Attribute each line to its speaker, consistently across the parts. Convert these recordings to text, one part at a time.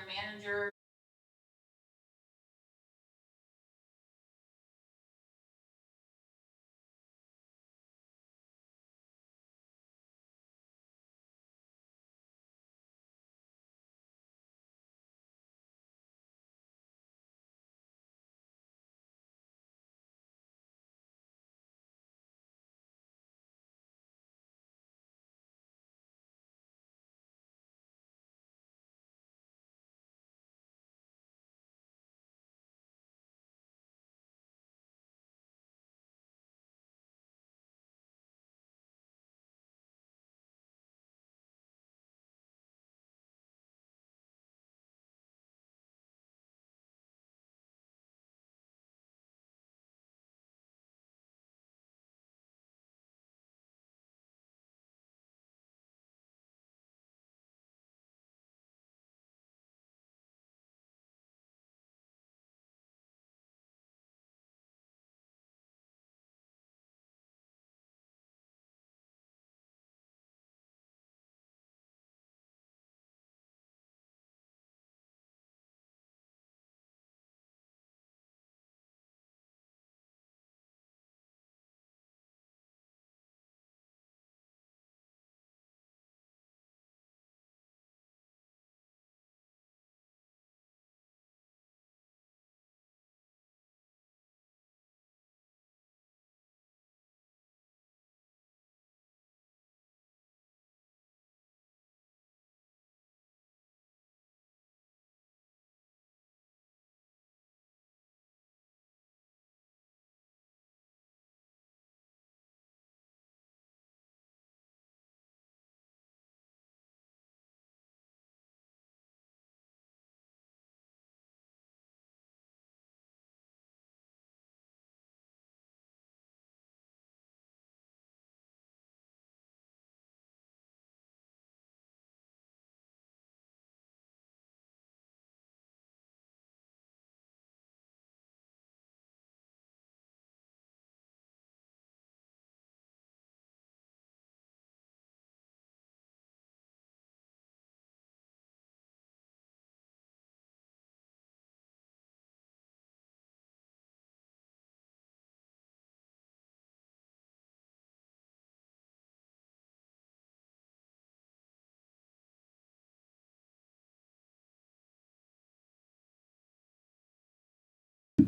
Speaker 1: manager.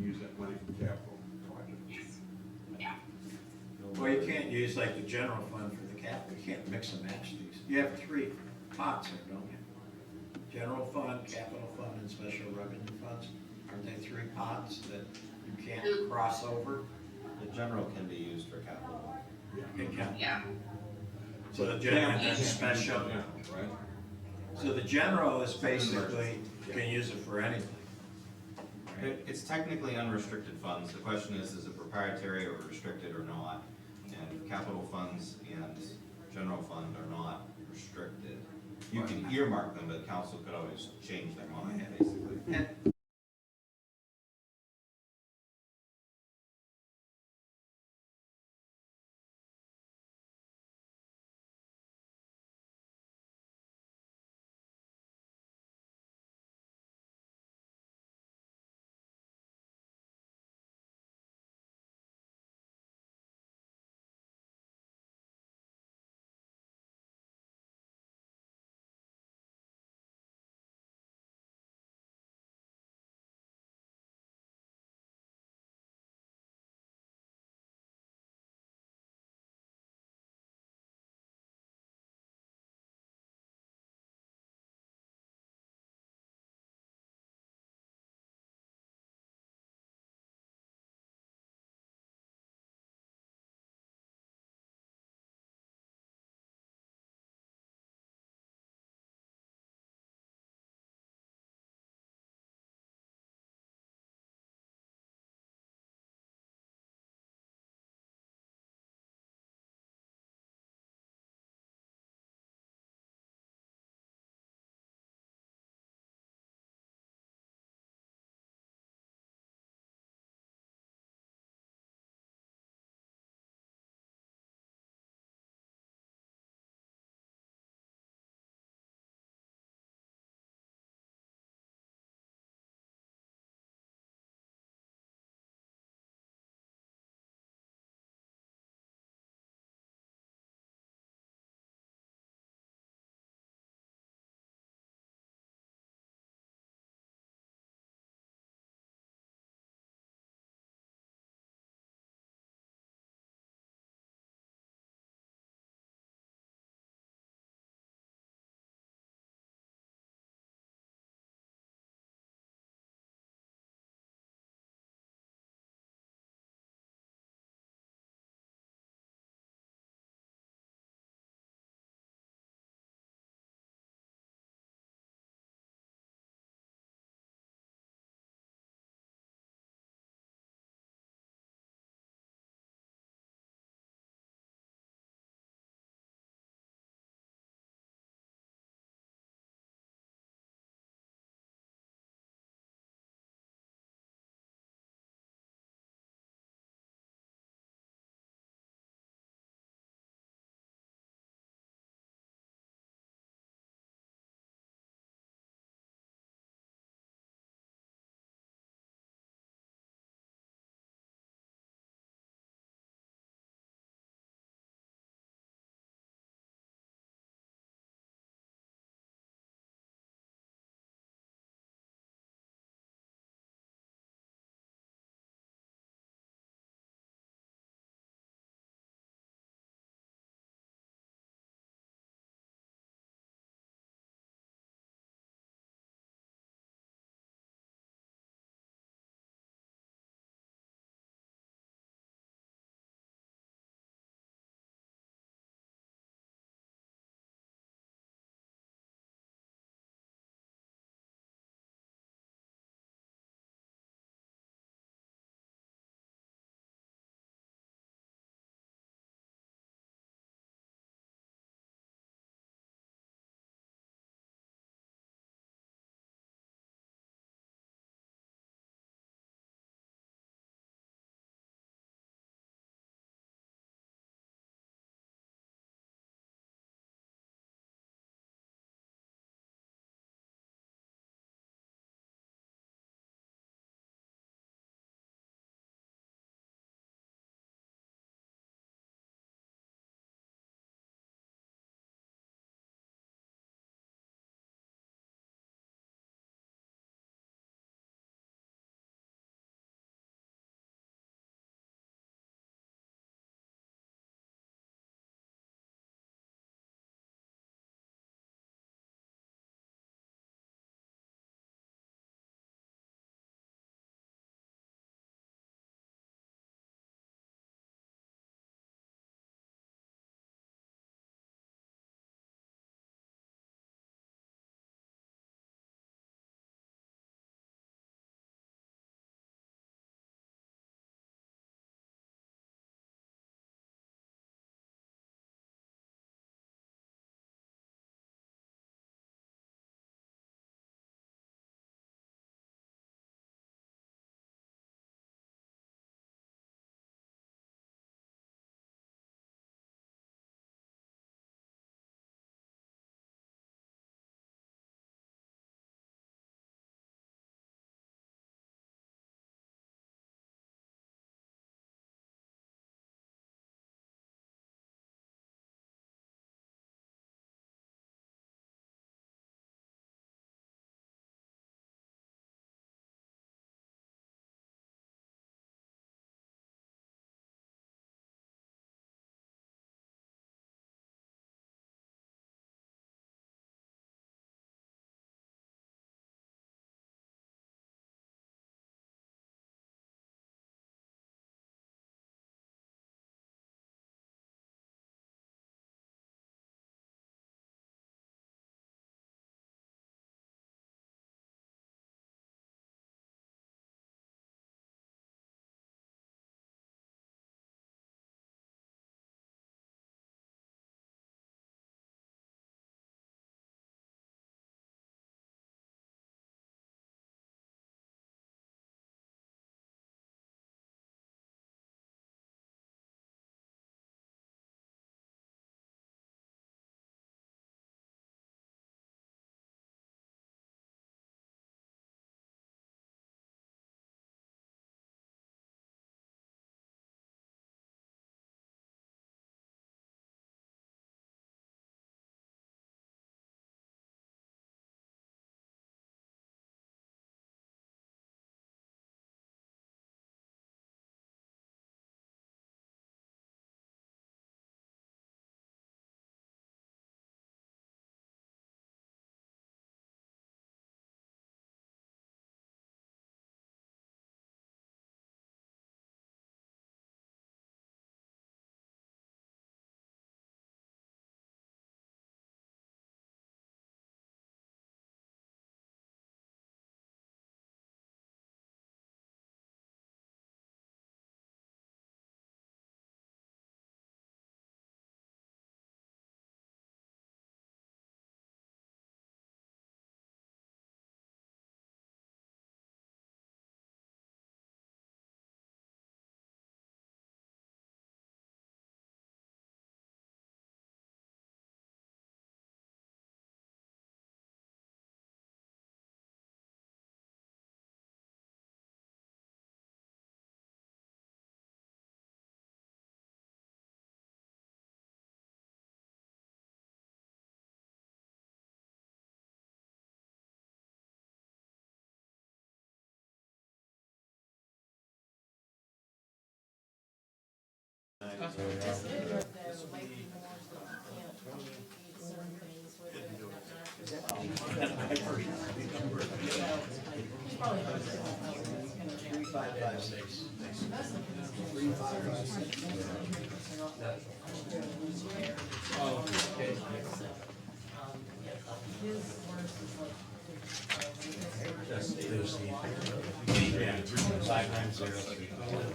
Speaker 2: Use that money for capital projects.
Speaker 3: Well, you can't use like the general fund for the capital, you can't mix and match these. You have three pots here, don't you? General fund, capital fund, and special revenue funds. Aren't they three pots that you can't cross over?
Speaker 4: The general can be used for capital.
Speaker 3: It can.
Speaker 1: Yeah.
Speaker 3: So the general and then
Speaker 2: Capital
Speaker 3: special.
Speaker 2: can't be done now, right?
Speaker 3: So the general is basically, you can use it for anything.
Speaker 4: It's technically unrestricted funds. The question is it proprietary or restricted or not? And capital funds and general fund are not restricted. You can earmark them, but council could always change their mind, basically.
Speaker 3: And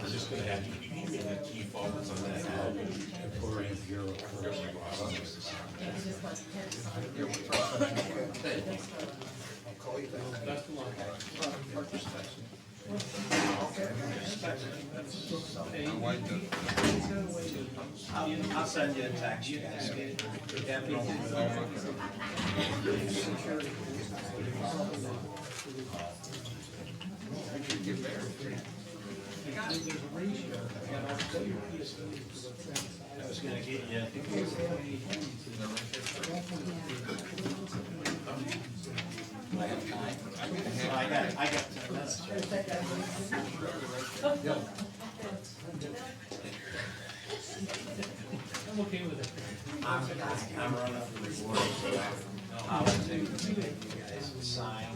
Speaker 1: Just gonna have to key focus on that.
Speaker 3: I'll send you a text, you guys. I was gonna get you. I got 10 minutes.
Speaker 5: I'm okay with it.
Speaker 3: I'm running for the board, so I'll take you guys to sign.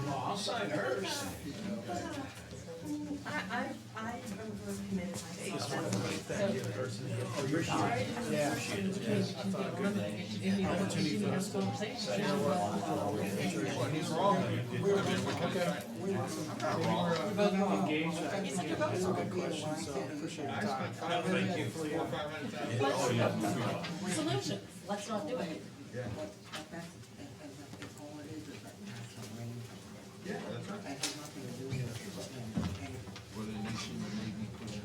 Speaker 3: I'll sign hers.
Speaker 6: I committed
Speaker 5: Engaged.
Speaker 6: That's a good question, so I appreciate your time.
Speaker 1: Thank you.
Speaker 6: Solution, let's not do it.
Speaker 1: Yeah, that's right. Well, then you should maybe put a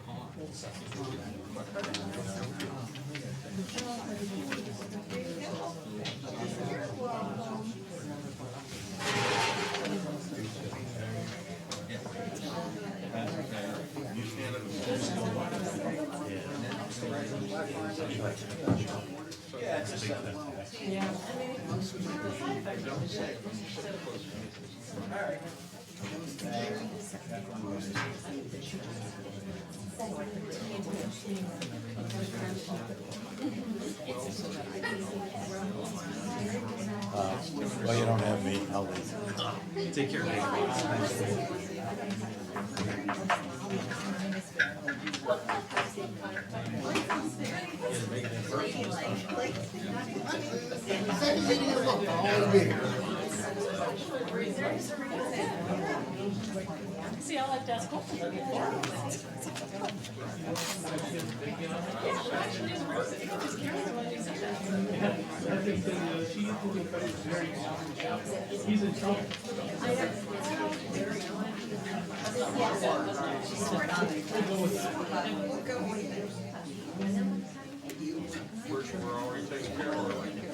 Speaker 1: pond.
Speaker 3: Yeah, it's just
Speaker 7: Well, you don't have me, I'll leave.
Speaker 4: Take care,
Speaker 6: See how that desk holds?
Speaker 5: I think that she is very he's in trouble.
Speaker 1: We're already taking care of it.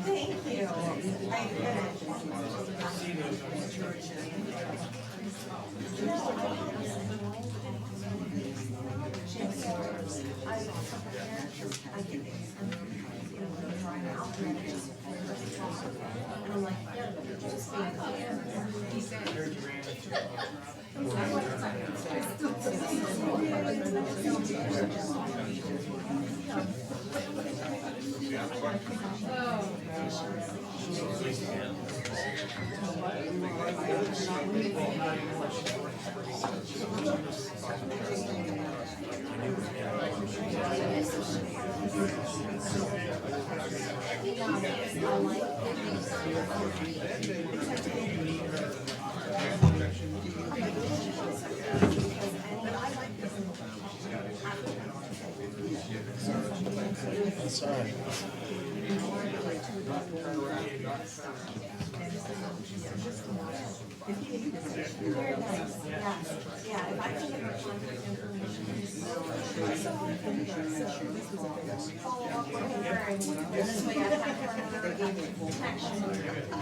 Speaker 6: Thank you. I
Speaker 7: That's all right.
Speaker 6: Yeah, if I can get her contact information. Follow up with her, and this way I have her protection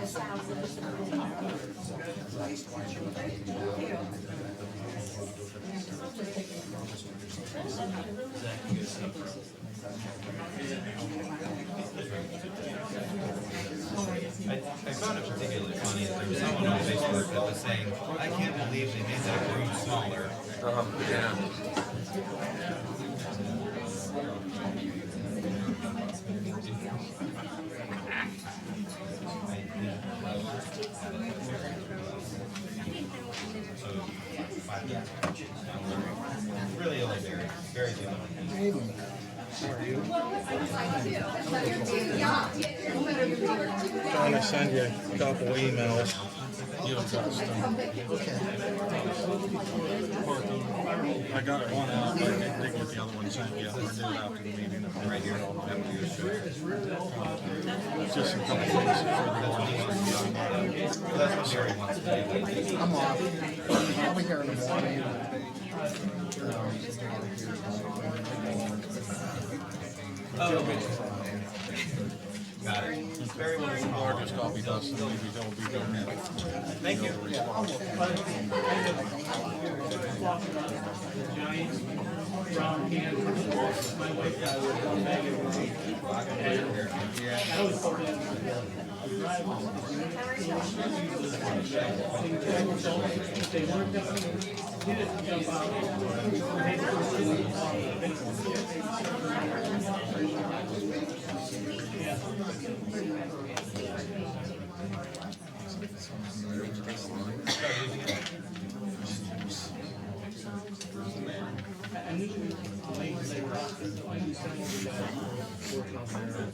Speaker 6: established.
Speaker 4: I found it particularly funny. There was someone on Facebook that was saying, I can't believe they made that room smaller.
Speaker 8: Yeah.
Speaker 4: Really only very few.
Speaker 7: Trying to send you a couple emails. You'll trust them. I got one out, but I didn't get the other one sent yet. We're doing it after the meeting. Right here. Just a couple things.
Speaker 4: That's what Jerry wants to do.
Speaker 6: I'm off. I'll be here in the morning.
Speaker 4: Got it. Very well.
Speaker 7: Largest copy does, maybe they'll be good.
Speaker 4: Thank you.
Speaker 5: Giant brown can. My wife and I were on bag of I always call that they weren't did it jump out. I knew they were out there, so I knew something was working on there.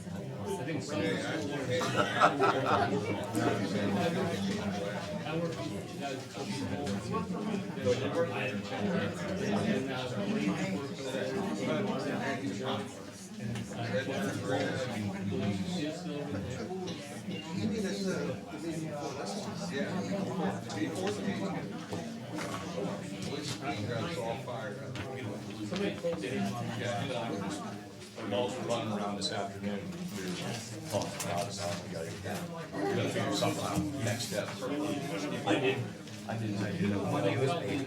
Speaker 5: I think some I work with you guys.
Speaker 2: Before the meeting. It's all fired up.
Speaker 9: Adults were running around this afternoon. Oh, God, we gotta get down. We're gonna figure something out. Next step. I did. Money was paid.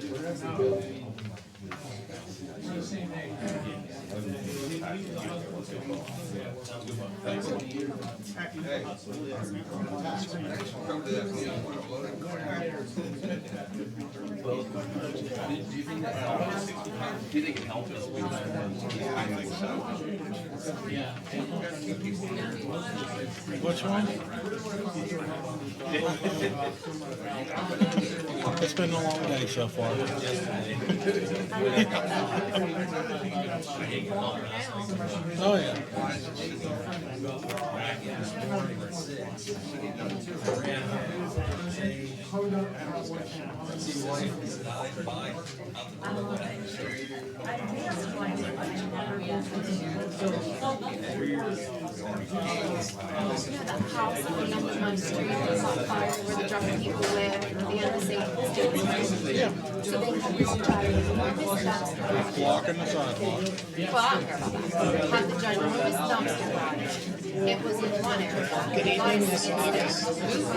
Speaker 2: Come to that meeting.
Speaker 9: Do you think that helps? Do you think it helped us?
Speaker 2: I think so.
Speaker 7: Which one? It's been a long day so far. Oh yeah.
Speaker 10: That house on the number one street was on fire where the drunk people live at the end of St.
Speaker 7: Yeah.
Speaker 10: So they had this ginormous
Speaker 7: Blocking the sidewalk.
Speaker 10: well, I don't care about that. Had the ginormous dumpster by it. It was in one area. Good evening, Miss August.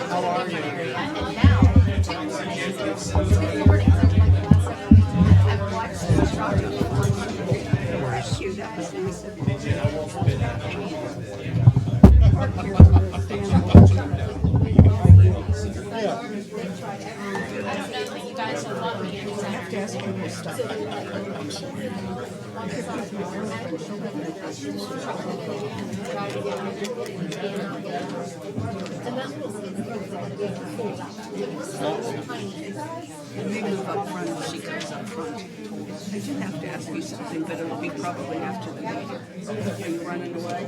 Speaker 10: How are you? And now, 2 mornings, 3 mornings over like the last several weeks, I've watched the truck. I don't know that you guys will want me anytime. I have to ask you more stuff.
Speaker 6: Move up front, she goes up front. I do have to ask you something, but it'll be probably after the meeting. Are you running away?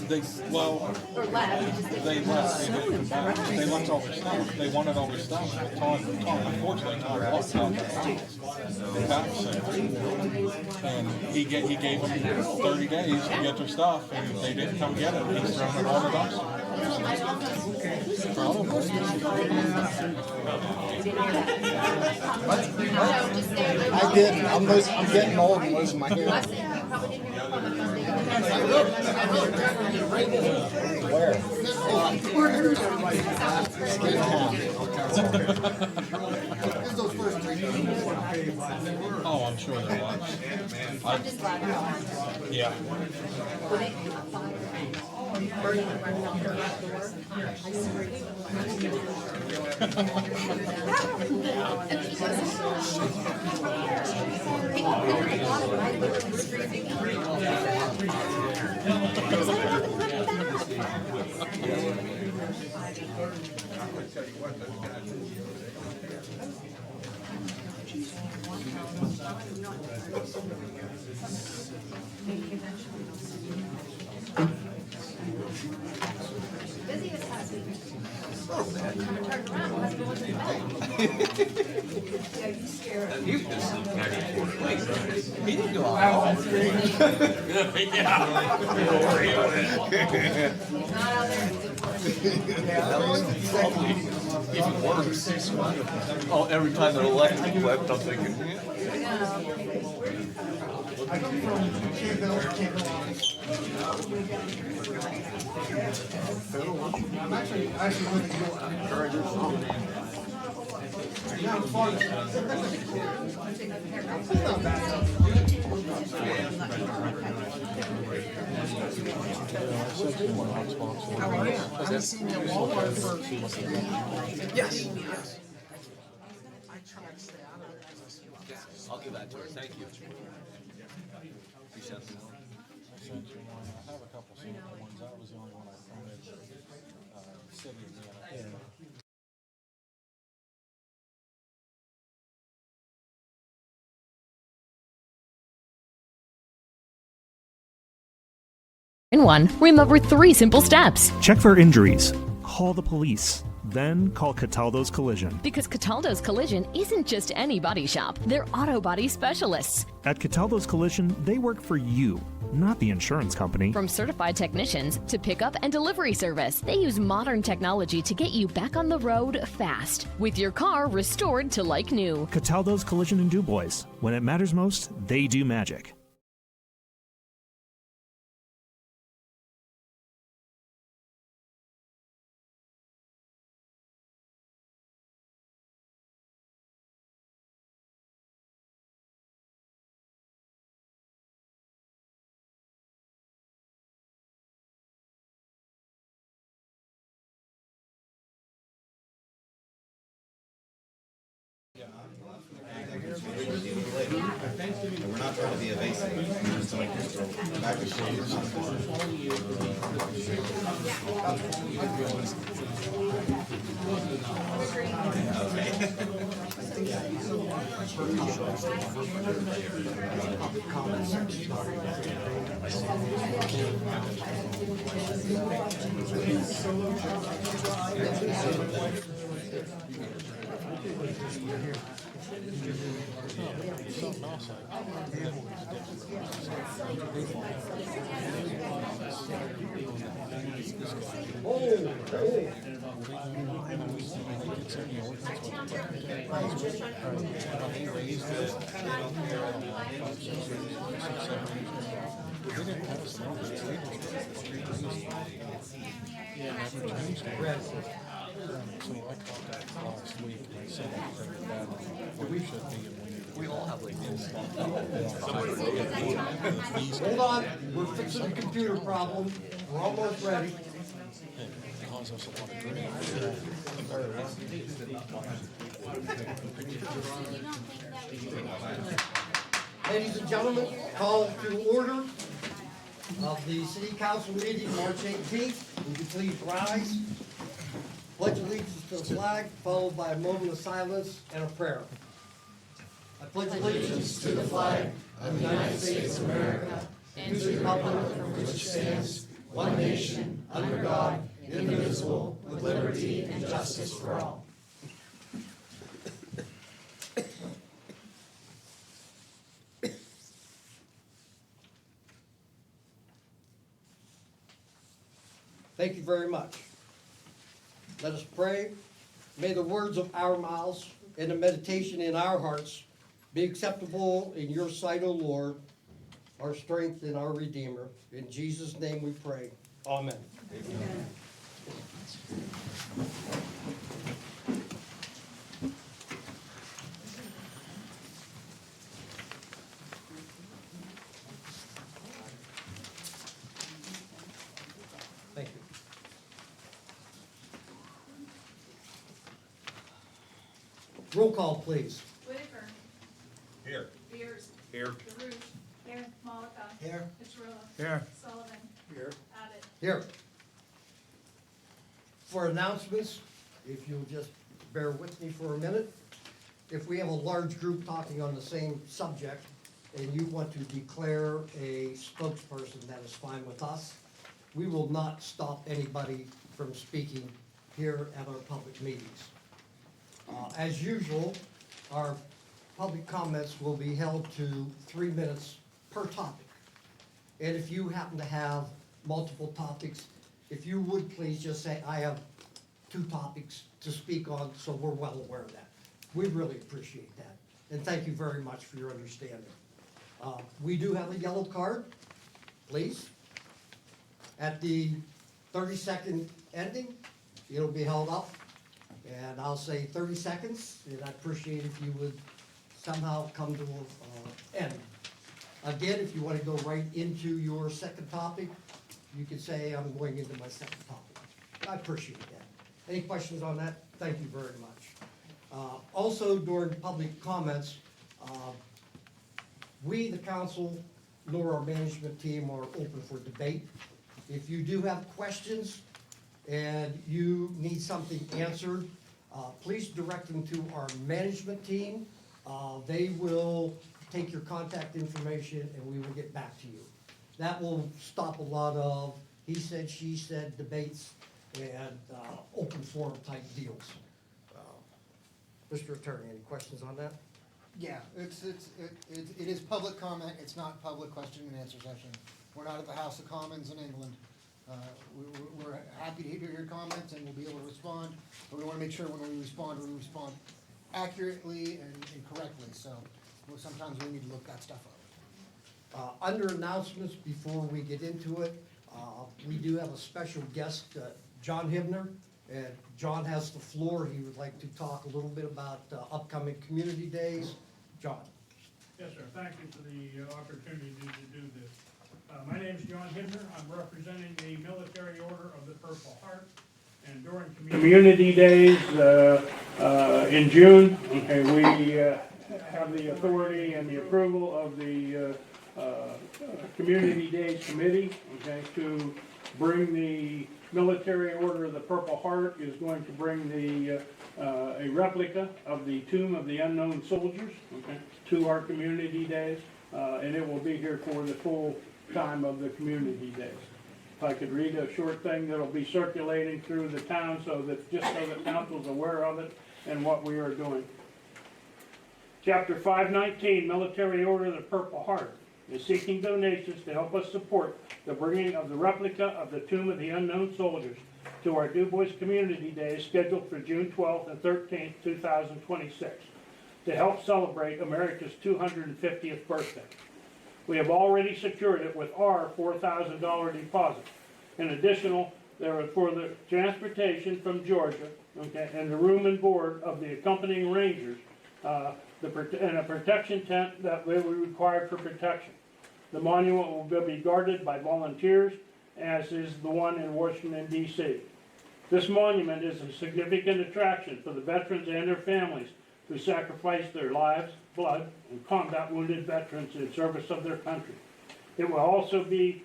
Speaker 7: They, well,
Speaker 10: Or left.
Speaker 7: they left, they didn't come back. They left all their stuff. They wanted all their stuff. But Tom, unfortunately, Tom walked out the house. The back center. And he gave them 30 days to get their stuff, and they didn't come get it. He's thrown it all the dumpster. Probably.
Speaker 6: I didn't. I'm getting old and losing my hair.
Speaker 10: I said you probably didn't hear the comment Monday.
Speaker 7: Oh, I'm sure there was. Yeah.
Speaker 10: Busy this past week. Haven't turned around, my husband wasn't in bed.
Speaker 8: He was just sleeping 94 late.
Speaker 9: He didn't go out.
Speaker 10: He's not out there, he's at work.
Speaker 9: Even worse. Oh, every time the electric left, I'm thinking,
Speaker 6: How are you? I'm seeing you at Walmart for. Yes. I try to stay out of it.
Speaker 9: I'll give that to her, thank you. You sent me one?
Speaker 7: I sent you one. I have a couple sample ones. That was the only one I printed. City of Vienna.
Speaker 11: In one, remember 3 simple steps.
Speaker 12: Check for injuries. Call the police. Then call Cataldo's Collision.
Speaker 11: Because Cataldo's Collision isn't just any body shop, they're auto body specialists.
Speaker 12: At Cataldo's Collision, they work for you, not the insurance company.
Speaker 11: From certified technicians to pickup and delivery service, they use modern technology to get you back on the road fast, with your car restored to like new.
Speaker 12: Cataldo's Collision in Dubois. When it matters most, they do magic.
Speaker 4: And we're not trying to be evasive. We're just trying to go back to
Speaker 9: We all have like this.
Speaker 13: Hold on, we're fixing a computer problem. We're almost ready. Ladies and gentlemen, call to order of the City Council meeting March 18th. Would you please rise? Pledge allegiance to the flag, followed by a moment of silence and a prayer. I pledge allegiance to the flag of the United States of America and to the republic for which it stands, one nation, under God, indivisible, with liberty and justice for all. Thank you very much. Let us pray. May the words of our mouths and the meditation in our hearts be acceptable in your sight, O Lord, our strength, and our Redeemer. In Jesus' name we pray. Amen.
Speaker 6: Amen.
Speaker 13: Thank you. Roll call, please.
Speaker 10: Whitaker.
Speaker 9: Here.
Speaker 10: Beers.
Speaker 9: Here.
Speaker 10: DeRuge. Here. Malika.
Speaker 13: Here.
Speaker 10: Petrillo.
Speaker 7: Here.
Speaker 10: Sullivan.
Speaker 13: Here.
Speaker 10: Abbott.
Speaker 13: Here. For announcements, if you'll just bear with me for a minute, if we have a large group talking on the same subject and you want to declare a spokesperson, that is fine with us. We will not stop anybody from speaking here at our public meetings. As usual, our public comments will be held to 3 minutes per topic. And if you happen to have multiple topics, if you would please just say, I have 2 topics to speak on, so we're well aware of that. We really appreciate that. And thank you very much for your understanding. We do have a yellow card, please. At the 30-second ending, it'll be held up. And I'll say 30 seconds, and I'd appreciate if you would somehow come to an end. Again, if you want to go right into your second topic, you can say, I'm going into my second topic. I appreciate that. Any questions on that? Thank you very much. Also, during public comments, we, the council, nor our management team are open for debate. If you do have questions and you need something answered, please direct them to our management team. They will take your contact information and we will get back to you. That will stop a lot of he said, she said debates and open forum type deals. Mr. Attorney, any questions on that?
Speaker 14: Yeah, it is public comment, it's not public question and answer session. We're not at the House of Commons in England. We're happy to hear your comments and we'll be able to respond, but we want to make sure when we respond accurately and correctly, so sometimes we need to look that stuff up.
Speaker 13: Under announcements, before we get into it, we do have a special guest, John Hibner, and John has the floor. He would like to talk a little bit about upcoming community days. John.
Speaker 5: Yes, sir. Thank you for the opportunity to do this. My name is John Hibner. I'm representing the Military Order of the Purple Heart. And during community days in June, okay, we have the authority and the approval of the Community Days Committee, okay, to bring the Military Order of the Purple Heart is going to bring the a replica of the Tomb of the Unknown Soldiers, okay, to our community days, and it will be here for the full time of the community days. If I could read a short thing that'll be circulating through the town so that council's aware of it and what we are doing. Chapter 519, Military Order of the Purple Heart, is seeking donations to help us support the bringing of the replica of the Tomb of the Unknown Soldiers to our Dubois Community Days scheduled for June 12th and 13th, 2026, to help celebrate America's 250th birthday. We have already secured it with our $4,000 deposit. In addition, there are for the transportation from Georgia, okay, and the room and board of the accompanying Rangers, and a protection tent that will be required for protection. The monument will be guarded by volunteers, as is the one in Washington, D.C. This monument is a significant attraction for the veterans and their families who sacrificed their lives, blood, and combat wounded veterans in service of their country. It will also be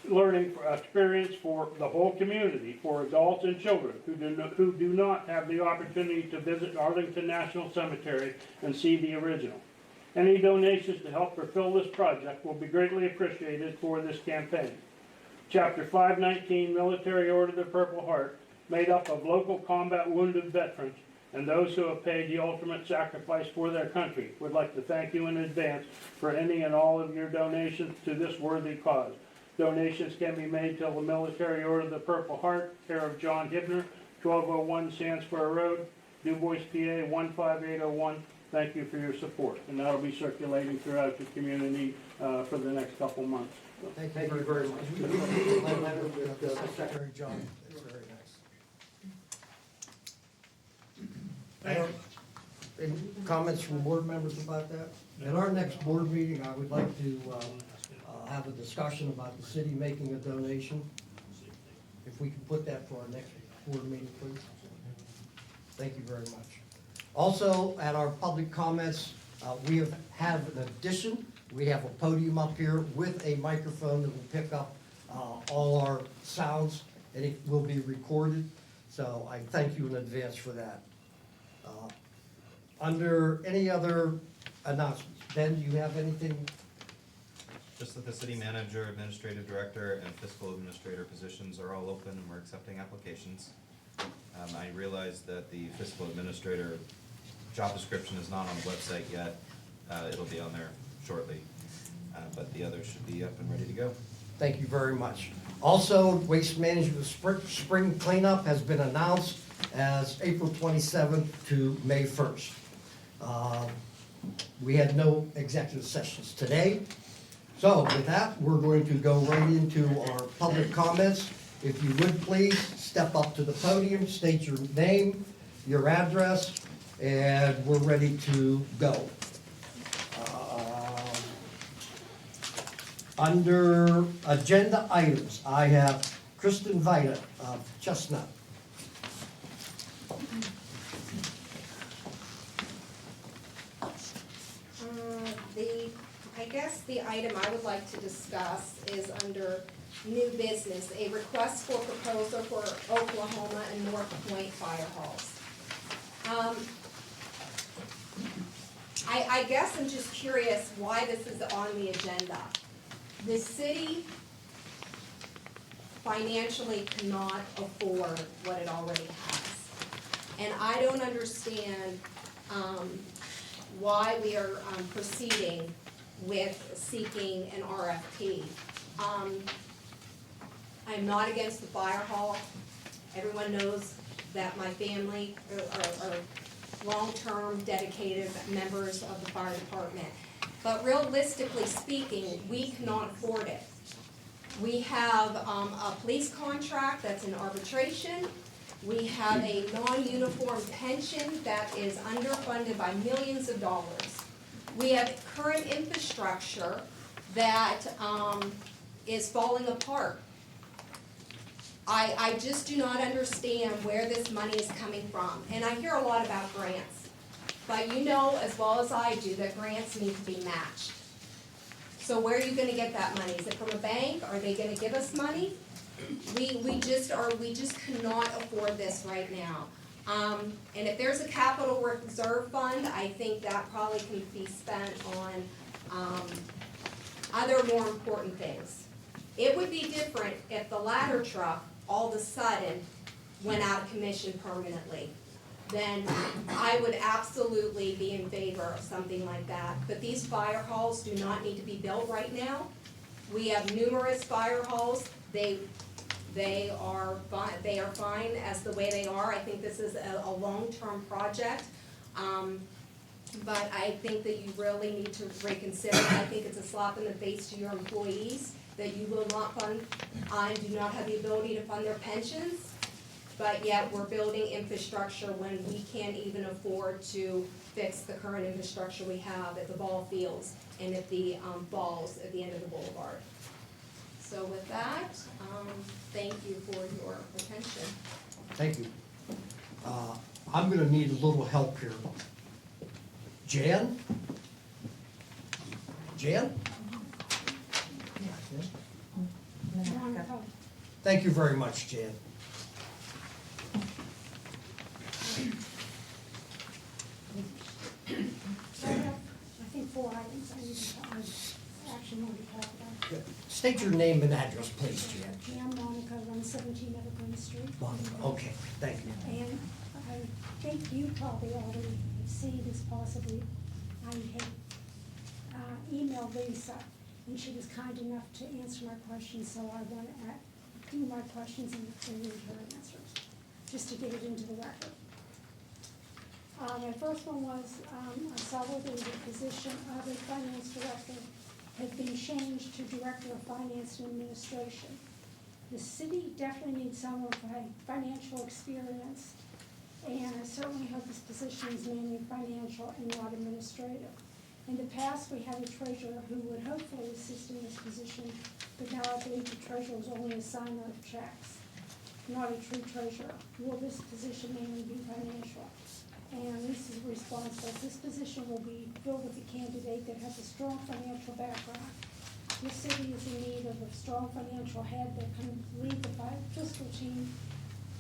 Speaker 5: learning experience for the whole community, for adults and children who do not have the opportunity to visit Arlington National Cemetery and see the original. Any donations to help fulfill this project will be greatly appreciated for this campaign. Chapter 519, Military Order of the Purple Heart, made up of local combat wounded veterans and those who have paid the ultimate sacrifice for their country, would like to thank you in advance for any and all of your donations to this worthy cause. Donations can be made to the Military Order of the Purple Heart, care of John Hibner, 1201 Sandsquare Road, Dubois, PA 15801. Thank you for your support, and that'll be circulating throughout the community for the next couple months.
Speaker 13: Thank you very much. Secretary John, that's very nice. Any comments from board members about that? At our next board meeting, I would like to have a discussion about the city making a donation. If we can put that for our next board meeting, please. Thank you very much. Also, at our public comments, we have an addition. We have a podium up here with a microphone that will pick up all our sounds, and it will be recorded. So I thank you in advance for that. Under any other announcements, Ben, do you have anything?
Speaker 4: Just that the city manager, administrative director, and fiscal administrator positions are all open and we're accepting applications. I realize that the fiscal administrator job description is not on the website yet. It'll be on there shortly, but the others should be up and ready to go.
Speaker 13: Thank you very much. Also, waste management spring cleanup has been announced as April 27th to May 1st. We had no executive sessions today. So with that, we're going to go right into our public comments. If you would please step up to the podium, state your name, your address, and we're ready to go. Under agenda items, I have Kristen Vita of Chestnut.
Speaker 15: I guess the item I would like to discuss is under new business, a request for proposal for Oklahoma and North Point fire halls. I guess I'm just curious why this is on the agenda. The city financially cannot afford what it already has. And I don't understand why we are proceeding with seeking an RFP. I'm not against the fire hall. Everyone knows that my family are long-term dedicated members of the fire department. But realistically speaking, we cannot afford it. We have a police contract that's in arbitration. We have a non-uniform pension that is underfunded by millions of dollars. We have current infrastructure that is falling apart. I just do not understand where this money is coming from. And I hear a lot about grants. But you know as well as I do that grants need to be matched. So where are you gonna get that money? Is it from a bank? Are they gonna give us money? We just cannot afford this right now. And if there's a capital reserve fund, I think that probably can be spent on other more important things. It would be different if the ladder truck all of a sudden went out of commission permanently. Then I would absolutely be in favor of something like that. But these fire halls do not need to be built right now. We have numerous fire halls. They are fine as the way they are. I think this is a long-term project. But I think that you really need to reconsider. I think it's a slap in the face to your employees that you will not fund, do not have the ability to fund their pensions. But yet we're building infrastructure when we can't even afford to fix the current infrastructure we have at the ball fields and at the balls at the end of the boulevard. So with that, thank you for your attention.
Speaker 13: Thank you. I'm gonna need a little help here. Jan? Jan? Thank you very much, Jan.
Speaker 16: I think 4 items I need to action on behalf of.
Speaker 13: State your name and address, please, Jan.
Speaker 16: I'm Monica, 117 Evergreen Street.
Speaker 13: Monica, okay, thank you.
Speaker 16: And I think you probably already have seen this possibly. I had emailed Lisa, and she was kind enough to answer my questions, so I want to do my questions and read her answers, just to get it into the record. My first one was, I saw where there was a position of a finance director had been changed to Director of Finance and Administration. The city definitely needs someone with financial experience, and I certainly hope this position is mainly financial and not administrative. In the past, we had a treasurer who would hopefully assist in this position, but now I believe the treasurer is only a signer of checks, not a true treasurer. Will this position mainly be financial? And Lisa's response was, this position will be filled with a candidate that has a strong financial background. This city is in need of a strong financial head that can lead the fiscal team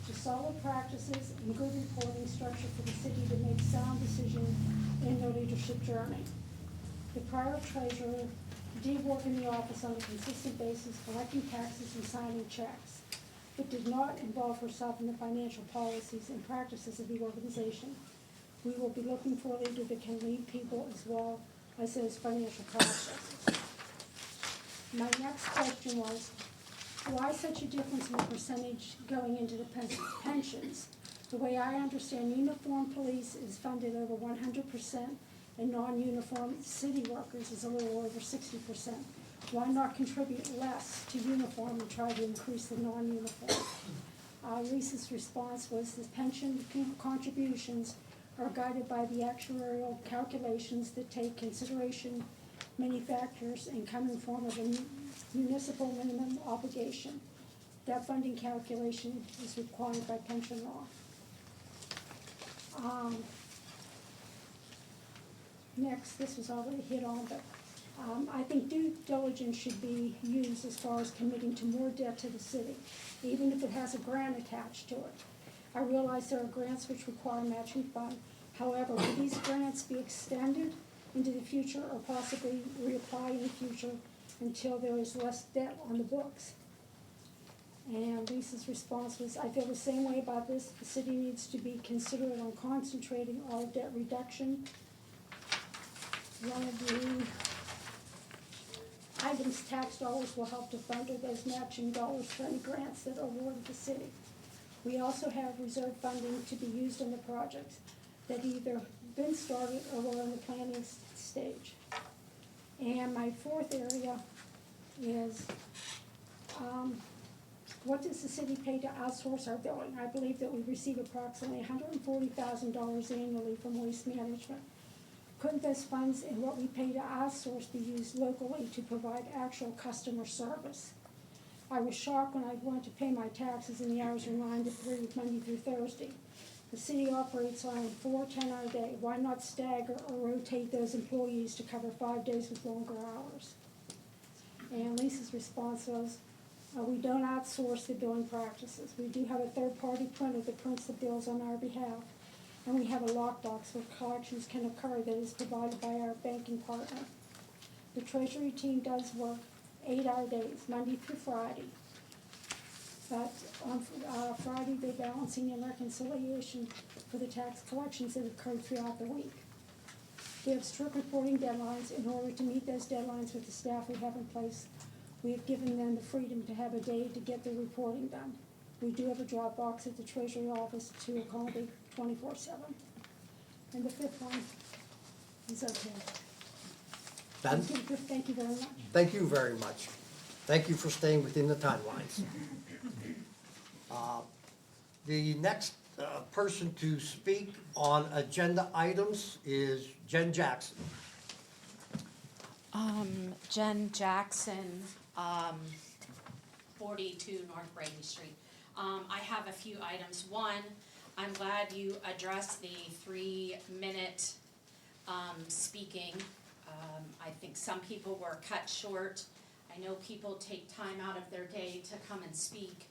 Speaker 16: to solid practices and good reporting structure for the city to make sound decisions in their leadership journey. The prior treasurer did work in the office on a consistent basis, collecting taxes and signing checks, but did not involve herself in the financial policies and practices of the organization. We will be looking for a leader that can lead people as well as those financial processes. My next question was, why such a difference in the percentage going into the pensions? The way I understand, uniform police is funded over 100%, and non-uniform city workers is a little over 60%. Why not contribute less to uniform and try to increase the non-uniform? Lisa's response was the pension contributions are guided by the actuarial calculations that take consideration many factors and come in form of a municipal minimum obligation. That funding calculation is required by pension law. Next, this was already hit on, but I think due diligence should be used as far as committing to more debt to the city, even if it has a grant attached to it. I realize there are grants which require matching fund. However, will these grants be extended into the future or possibly reapply in the future until there is less debt on the books? And Lisa's response was, I feel the same way about this. The city needs to be considerate on concentrating all debt reduction. One of the items, tax dollars will help to fund those matching dollars for any grants that are awarded the city. We also have reserve funding to be used in the projects that either been started or are in the planning stage. And my fourth area is, what does the city pay to outsource our billing? I believe that we receive approximately $140,000 annually from Waste Management. Couldn't those funds and what we pay to outsource be used locally to provide actual customer service? I was shocked when I went to pay my taxes and the hours were 9 to 3, Monday through Thursday. The city operates on 4 10-hour day. Why not stagger or rotate those employees to cover 5 days with longer hours? And Lisa's response was, we don't outsource the billing practices. We do have a third-party printer that prints the bills on our behalf. And we have a lockbox where collections can occur that is provided by our banking partner. The Treasury team does work 8-hour days, Monday through Friday. But on Friday, they're balancing and reconciliation for the tax collections that occurred throughout the week. We have strict reporting deadlines. In order to meet those deadlines with the staff we have in place, we have given them the freedom to have a day to get their reporting done. We do have a drop box at the Treasury office to accommodate 24/7. And the fifth one is okay.
Speaker 13: Done?
Speaker 16: Thank you very much.
Speaker 13: Thank you very much. Thank you for staying within the timelines. The next person to speak on agenda items is Jen Jackson.
Speaker 17: Jen Jackson, 42 North Brady Street. I have a few items. One, I'm glad you addressed the 3-minute speaking. I think some people were cut short. I know people take time out of their day to come and speak,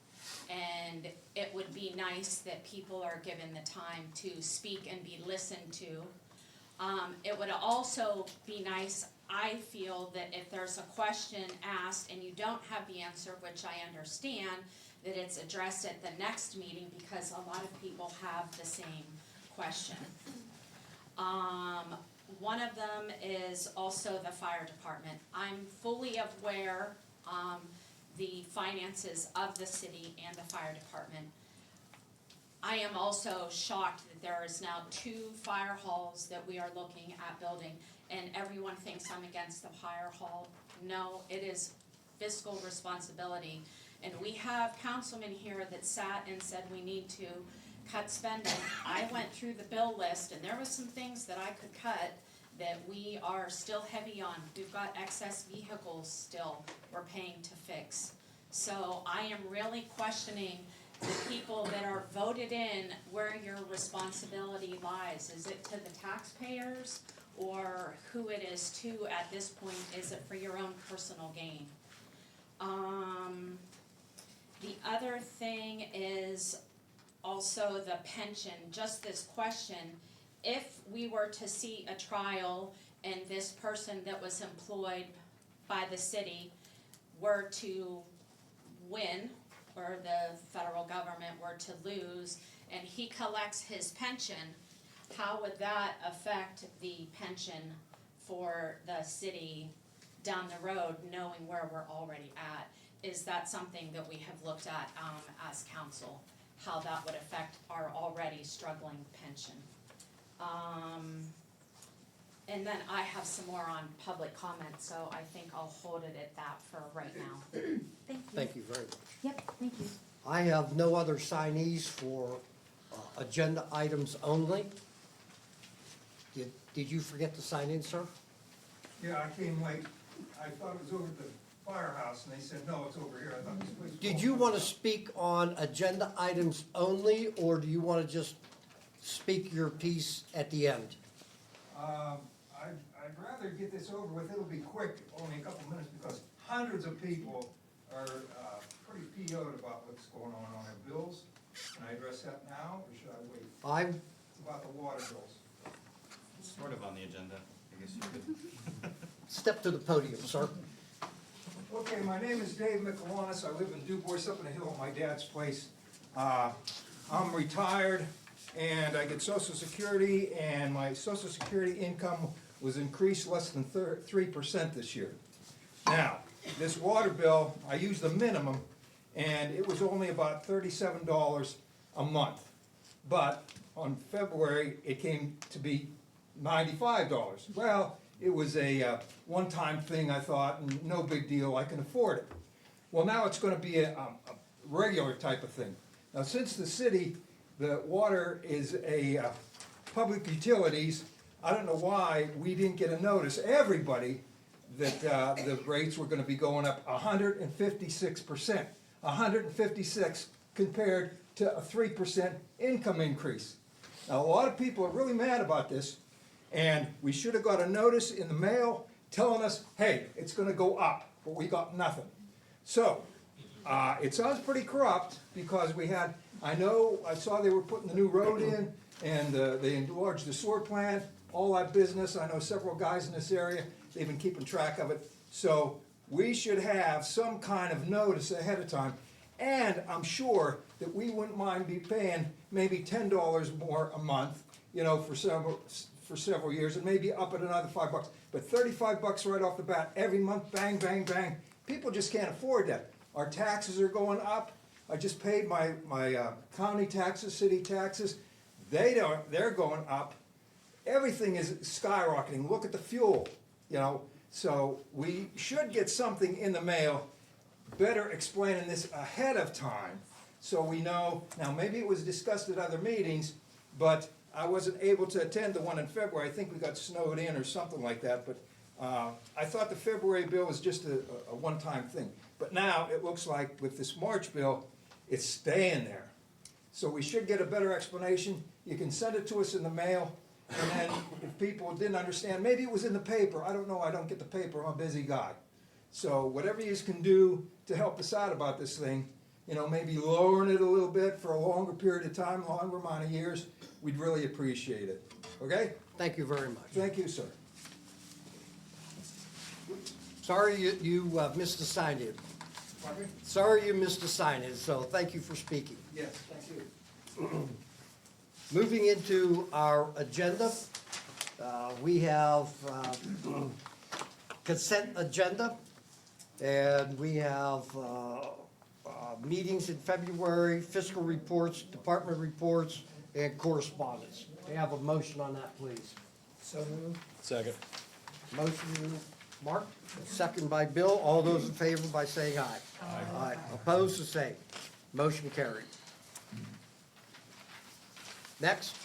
Speaker 17: and it would be nice that people are given the time to speak and be listened to. It would also be nice, I feel, that if there's a question asked and you don't have the answer, which I understand, that it's addressed at the next meeting because a lot of people have the same question. One of them is also the fire department. I'm fully aware the finances of the city and the fire department. I am also shocked that there is now 2 fire halls that we are looking at building, and everyone thinks I'm against the fire hall No, it is fiscal responsibility. And we have councilmen here that sat and said we need to cut spending. I went through the bill list and there was some things that I could cut that we are still heavy on. We've got excess vehicles still we're paying to fix. So I am really questioning the people that are voted in where your responsibility lies. Is it to the taxpayers or who it is to at this point? Is it for your own personal gain? The other thing is also the pension, just this question. If we were to see a trial and this person that was employed by the city were to win, or the federal government were to lose, and he collects his pension, how would that affect the pension for the city down the road, knowing where we're already at? Is that something that we have looked at as council, how that would affect our already struggling pension? And then I have some more on public comment, so I think I'll hold it at that for right now. Thank you.
Speaker 13: Thank you very much.
Speaker 17: Yep, thank you.
Speaker 13: I have no other signees for agenda items only. Did you forget to sign in, sir?
Speaker 18: Yeah, I came late. I thought it was over at the firehouse, and they said, no, it's over here. I thought this place was
Speaker 13: Did you want to speak on agenda items only, or do you want to just speak your piece at the end?
Speaker 18: I'd rather get this over with. It'll be quick, only a couple minutes, because hundreds of people are pretty PO'd about what's going on their bills. Can I address that now, or should I wait? It's about the water bills.
Speaker 4: It's sort of on the agenda, I guess you could.
Speaker 13: Step to the podium, sir.
Speaker 18: Okay, my name is Dave Michelanis. I live in Dubois, up in the hill at my dad's place. I'm retired, and I get Social Security, and my Social Security income was increased less than 3% this year. Now, this water bill, I used the minimum, and it was only about $37 a month. But on February, it came to be $95. Well, it was a one-time thing, I thought, and no big deal, I can afford it. Well, now it's gonna be a regular type of thing. Now, since the city, the water is a public utilities, I don't know why we didn't get a notice, everybody, that the rates were gonna be going up 156%. 156 compared to a 3% income increase. Now, a lot of people are really mad about this, and we should have got a notice in the mail telling us, hey, it's gonna go up, but we got nothing. So, it sounds pretty corrupt, because we had, I saw they were putting the new road in, and they enlarged the sewer plant, all that business. I know several guys in this area, they've been keeping track of it. So, we should have some kind of notice ahead of time, and I'm sure that we wouldn't mind be paying maybe $10 more a month, you know, for several years, and maybe up at another $5. But $35 right off the bat, every month, bang, bang, bang. People just can't afford that. Our taxes are going up. I just paid my county taxes, city taxes. They're going up. Everything is skyrocketing. Look at the fuel, you know. So we should get something in the mail better explaining this ahead of time, so we know. Now, maybe it was discussed at other meetings, but I wasn't able to attend the one in February. I think we got snowed in or something like that, but I thought the February bill was just a one-time thing. But now it looks like with this March bill, it's staying there. So we should get a better explanation. You can send it to us in the mail, and then if people didn't understand, maybe it was in the paper. I don't know, I don't get the paper, I'm a busy guy. So whatever you can do to help us out about this thing, you know, maybe lowering it a little bit for a longer period of time, longer amount of years, we'd really appreciate it. Okay?
Speaker 13: Thank you very much.
Speaker 18: Thank you, sir.
Speaker 13: Sorry you missed the sign-in.
Speaker 18: Pardon me?
Speaker 13: Sorry you missed the sign-in, so thank you for speaking.
Speaker 18: Yes, thank you.
Speaker 13: Moving into our agenda, we have consent agenda, and we have meetings in February, fiscal reports, department reports, and correspondence. May I have a motion on that, please?
Speaker 14: So moved.
Speaker 9: Second.
Speaker 13: Motion Mark, second by Bill. All those in favor by saying aye. Aye. Opposed, the same. Motion carried. Next.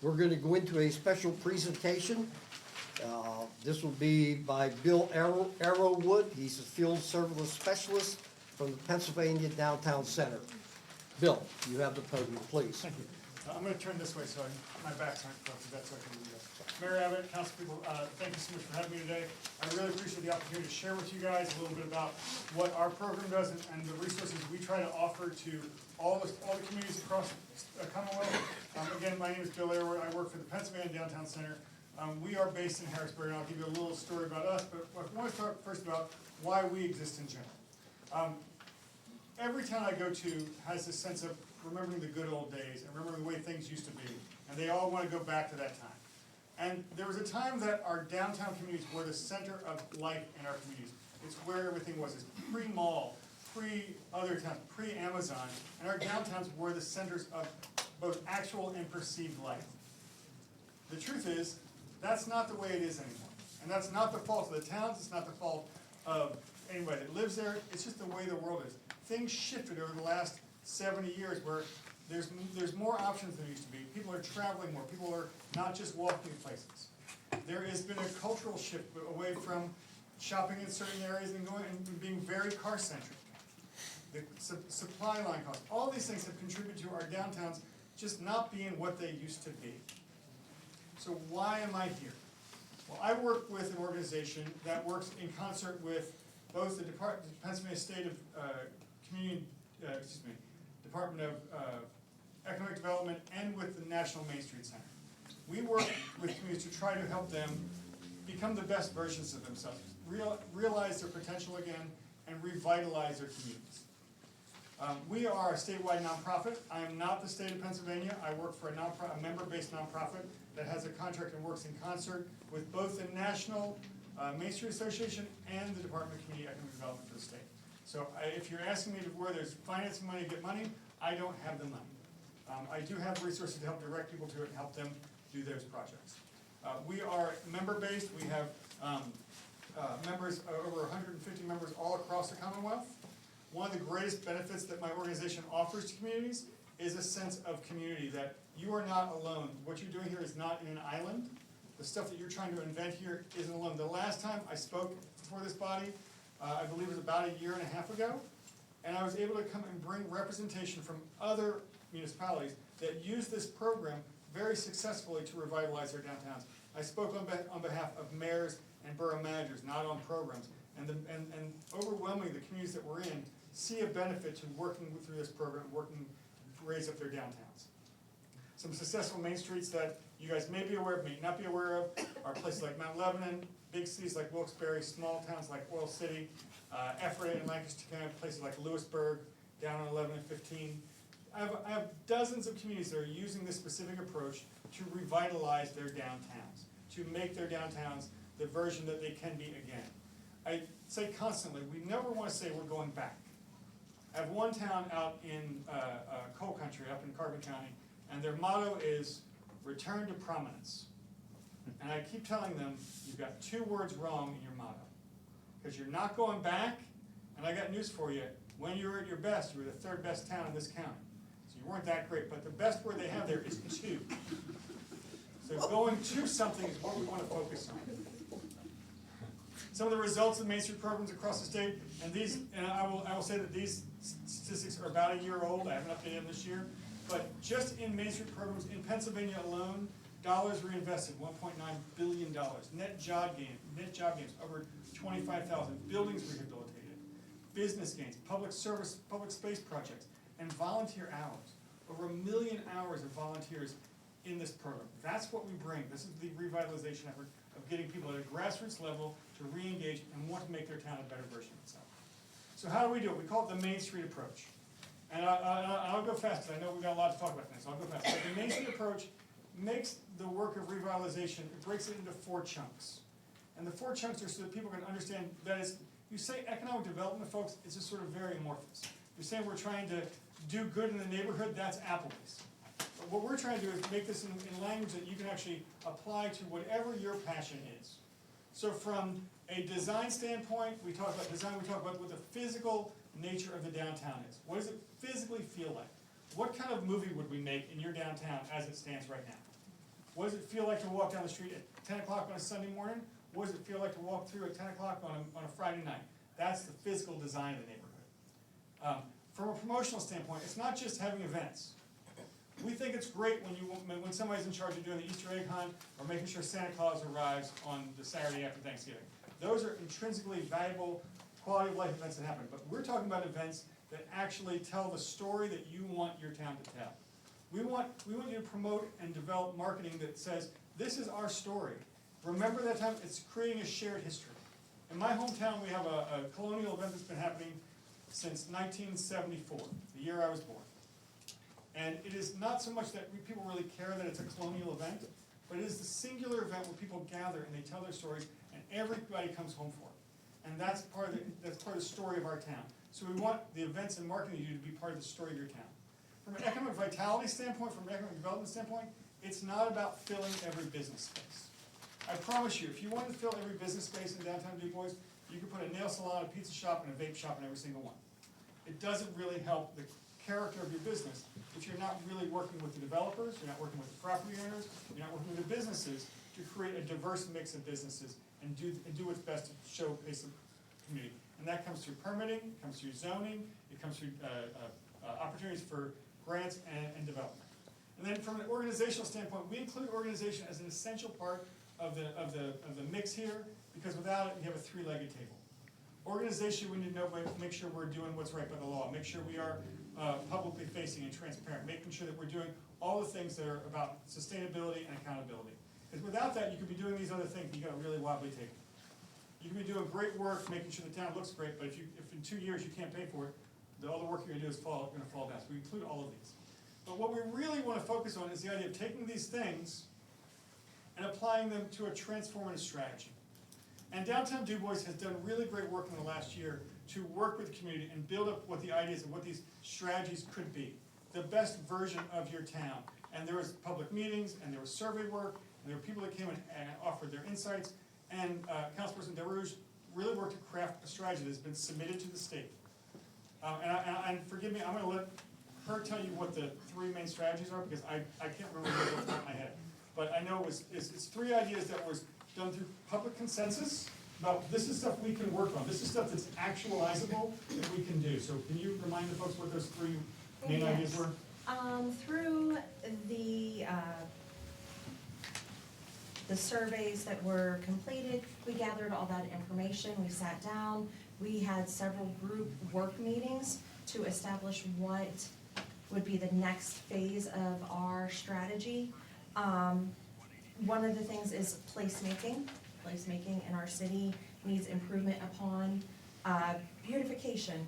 Speaker 13: We're going to go into a special presentation. This will be by Bill Arrowwood. He's a field service specialist from the Pennsylvania Downtown Center. Bill, you have the podium, please.
Speaker 19: Thank you. I'm going to turn this way so my back's aren't crooked. That's what I can do. Mayor Abbott, council people, thank you so much for having me today. I really appreciate the opportunity to share with you guys a little bit about what our program does and the resources we try to offer to all the communities across the Commonwealth. Again, my name is Bill Arrowwood. I work for the Pennsylvania Downtown Center. We are based in Harrisburg, and I'll give you a little story about us, but I want to talk first about why we exist in general. Every town I go to has this sense of remembering the good old days and remembering the way things used to be, and they all want to go back to that time. And there was a time that our downtown communities were the center of life in our communities. It's where everything was. It's pre-mall, pre-other towns, pre-Amazon, and our downtowns were the centers of both actual and perceived life. The truth is, that's not the way it is anymore. And that's not the fault of the towns, it's not the fault of anybody that lives there, it's just the way the world is. Things shifted over the last 70 years where there's more options than there used to be. People are traveling more. People are not just walking places. There has been a cultural shift away from shopping in certain areas and going and being very car-centric. The supply line costs, all these things have contributed to our downtowns just not being what they used to be. So why am I here? Well, I work with an organization that works in concert with both the Pennsylvania State of Department of Economic Development and with the National Main Street Center. We work with communities to try to help them become the best versions of themselves, realize their potential again, and revitalize their communities. We are a statewide nonprofit. I am not the state of Pennsylvania. I work for a member-based nonprofit that has a contract and works in concert with both the National Main Street Association and the Department of Community Economic Development for the state. So if you're asking me where there's financing money to get money, I don't have the money. I do have resources to help direct people to it and help them do those projects. We are member-based. We have members, over 150 members all across the Commonwealth. One of the greatest benefits that my organization offers to communities is a sense of community, that you are not alone. What you're doing here is not in an island. The stuff that you're trying to invent here isn't alone. The last time I spoke before this body, I believe it was about 1.5 years ago, and I was able to come and bring representation from other municipalities that use this program very successfully to revitalize their downtowns. I spoke on behalf of mayors and borough managers, not on programs, and overwhelmingly the communities that we're in see a benefit to working through this program, working to raise up their downtowns. Some successful main streets that you guys may be aware of, may not be aware of, are places like Mount Lebanon, big cities like Wilkes-Barre, small towns like Oil City, Ephrata and Lancaster County, places like Lewisburg, down on 11 and 15. I have dozens of communities that are using this specific approach to revitalize their downtowns, to make their downtowns the version that they can be again. I say constantly, we never want to say we're going back. I have one town out in coal country, up in Carbon County, and their motto is return to prominence. And I keep telling them, you've got 2 words wrong in your motto. Because you're not going back, and I got news for you, when you were at your best, you were the 3rd best town in this county. So you weren't that great, but the best word they have there is 2. So going to something is what we want to focus on. Some of the results of Main Street programs across the state, and I will say that these statistics are about 1 year old. I haven't updated them this year. But just in Main Street programs in Pennsylvania alone, dollars reinvested, $1.9 billion. Net job gains, over 25,000. Buildings rehabilitated. Business gains, public service, public space projects, and volunteer hours. Over 1 million hours of volunteers in this program. That's what we bring. This is the revitalization effort of getting people at a grassroots level to re-engage and want to make their town a better version of itself. So how do we do it? We call it the Main Street approach. And I'll go fast because I know we've got a lot to talk about tonight, so I'll go fast. But the Main Street approach makes the work of revitalization, it breaks it into 4 chunks. And the 4 chunks are so that people can understand that is, you say economic development, folks, it's just sort of very amorphous. You're saying we're trying to do good in the neighborhood, that's Applebee's. But what we're trying to do is make this in language that you can actually apply to whatever your passion is. So from a design standpoint, we talk about design, we talk about what the physical nature of the downtown is. What does it physically feel like? What kind of movie would we make in your downtown as it stands right now? What does it feel like to walk down the street at 10 o'clock on a Sunday morning? What does it feel like to walk through at 10 o'clock on a Friday night? That's the physical design of the neighborhood. From a promotional standpoint, it's not just having events. We think it's great when somebody's in charge of doing the Easter egg hunt or making sure Santa Claus arrives on the Saturday after Thanksgiving. Those are intrinsically valuable quality of life events that happen. But we're talking about events that actually tell the story that you want your town to tell. We want you to promote and develop marketing that says, this is our story. Remember that time? It's creating a shared history. In my hometown, we have a colonial event that's been happening since 1974, the year I was born. And it is not so much that people really care that it's a colonial event, but it is the singular event where people gather and they tell their stories and everybody comes home for it. And that's part of the story of our town. So we want the events and marketing you do to be part of the story of your town. From an economic vitality standpoint, from an economic development standpoint, it's not about filling every business space. I promise you, if you wanted to fill every business space in downtown Dubois, you could put a nail salon, a pizza shop, and a vape shop in every single one. It doesn't really help the character of your business if you're not really working with the developers, you're not working with the property owners, you're not working with the businesses to create a diverse mix of businesses and do what's best to showcase the community. And that comes through permitting, it comes through zoning, it comes through opportunities for grants and development. And then from an organizational standpoint, we include organization as an essential part of the mix here, because without it, you have a three-legged table. Organization, we need to know, make sure we're doing what's right by the law, make sure we are publicly facing and transparent, making sure that we're doing all the things that are about sustainability and accountability. Because without that, you could be doing these other things, you got a really wobbly table. You can be doing great work, making sure the town looks great, but if in 2 years you can't pay for it, all the work you're gonna do is gonna fall down. So we include all of these. But what we really want to focus on is the idea of taking these things and applying them to a transformative strategy. And Downtown Dubois has done really great work in the last year to work with the community and build up what the ideas of what these strategies could be. The best version of your town. And there was public meetings, and there was survey work, and there were people that came in and offered their insights. And Councilperson DeRouge really worked to craft a strategy that has been submitted to the state. And forgive me, I'm going to let her tell you what the three main strategies are, because I can't remember them off the top of my head. But I know it's three ideas that was done through public consensus about this is stuff we can work on. This is stuff that's actualizable that we can do. So can you remind the folks what those three main ideas were?
Speaker 20: Through the surveys that were completed, we gathered all that information, we sat down, we had several group work meetings to establish what would be the next phase of our strategy. One of the things is placemaking. Placemaking in our city needs improvement upon. Beautification,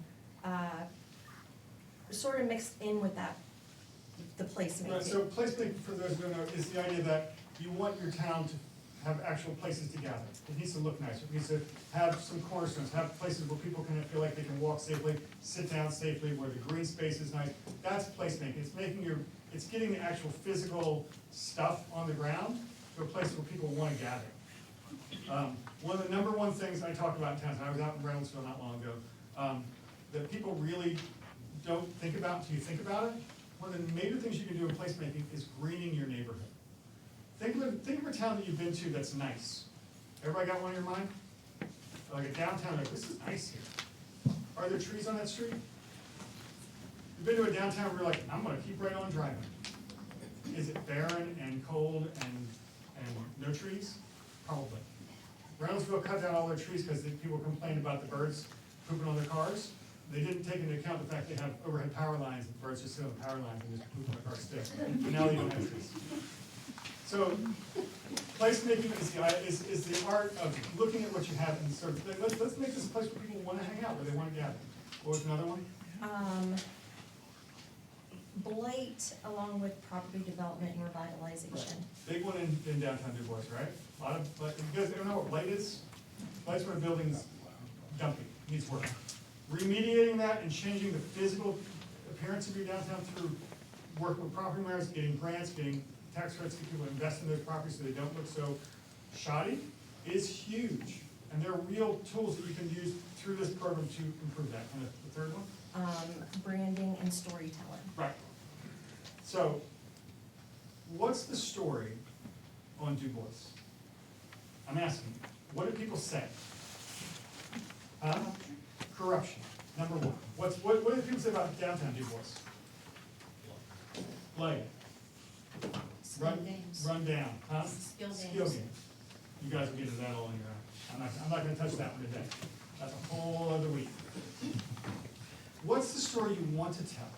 Speaker 20: sort of mixed in with that, the placemaking.
Speaker 19: Right, so placemaking, for those who don't know, is the idea that you want your town to have actual places to gather. It needs to look nicer. It needs to have some cornerstones, have places where people can feel like they can walk safely, sit down safely, where the green space is nice. That's placemaking. It's getting the actual physical stuff on the ground to a place where people want to gather. One of the number one things I talk about in town, I was out in Reynoldsville not long ago, that people really don't think about until you think about it. One of the major things you can do in placemaking is greening your neighborhood. Think of a town that you've been to that's nice. Everybody got one in your mind? Like a downtown, like, this is nice here. Are there trees on that street? You've been to a downtown where you're like, I'm gonna keep right on driving. Is it barren and cold and no trees? Probably. Reynoldsville cut down all their trees because people complained about the birds pooping on their cars. They didn't take into account the fact they have overhead power lines, and the birds just sit on the power lines and just poop on the car stick. And now they don't have trees. So placemaking is the art of looking at what you have and sort of, let's make this a place where people want to hang out, where they want to gather. What was another one?
Speaker 20: Blight, along with property development and revitalization.
Speaker 19: Right. Big one in downtown Dubois, right? A lot of, you guys don't know what blight is? Blight's when a building's dumpy, needs work. Remediating that and changing the physical appearance of your downtown through working with property owners, getting grants, getting tax credits, get people to invest in those properties so they don't look so shoddy, is huge. And there are real tools that you can use through this program to improve that. And the third one?
Speaker 20: Branding and storytelling.
Speaker 19: Right. So, what's the story on Dubois? I'm asking you, what do people say? Corruption, number one. What do people say about downtown Dubois? Blight. Run down, huh?
Speaker 17: Skill
Speaker 19: games. You guys will get into that all on your own. I'm not gonna touch that one today. That's a whole other week. What's the story you want to tell?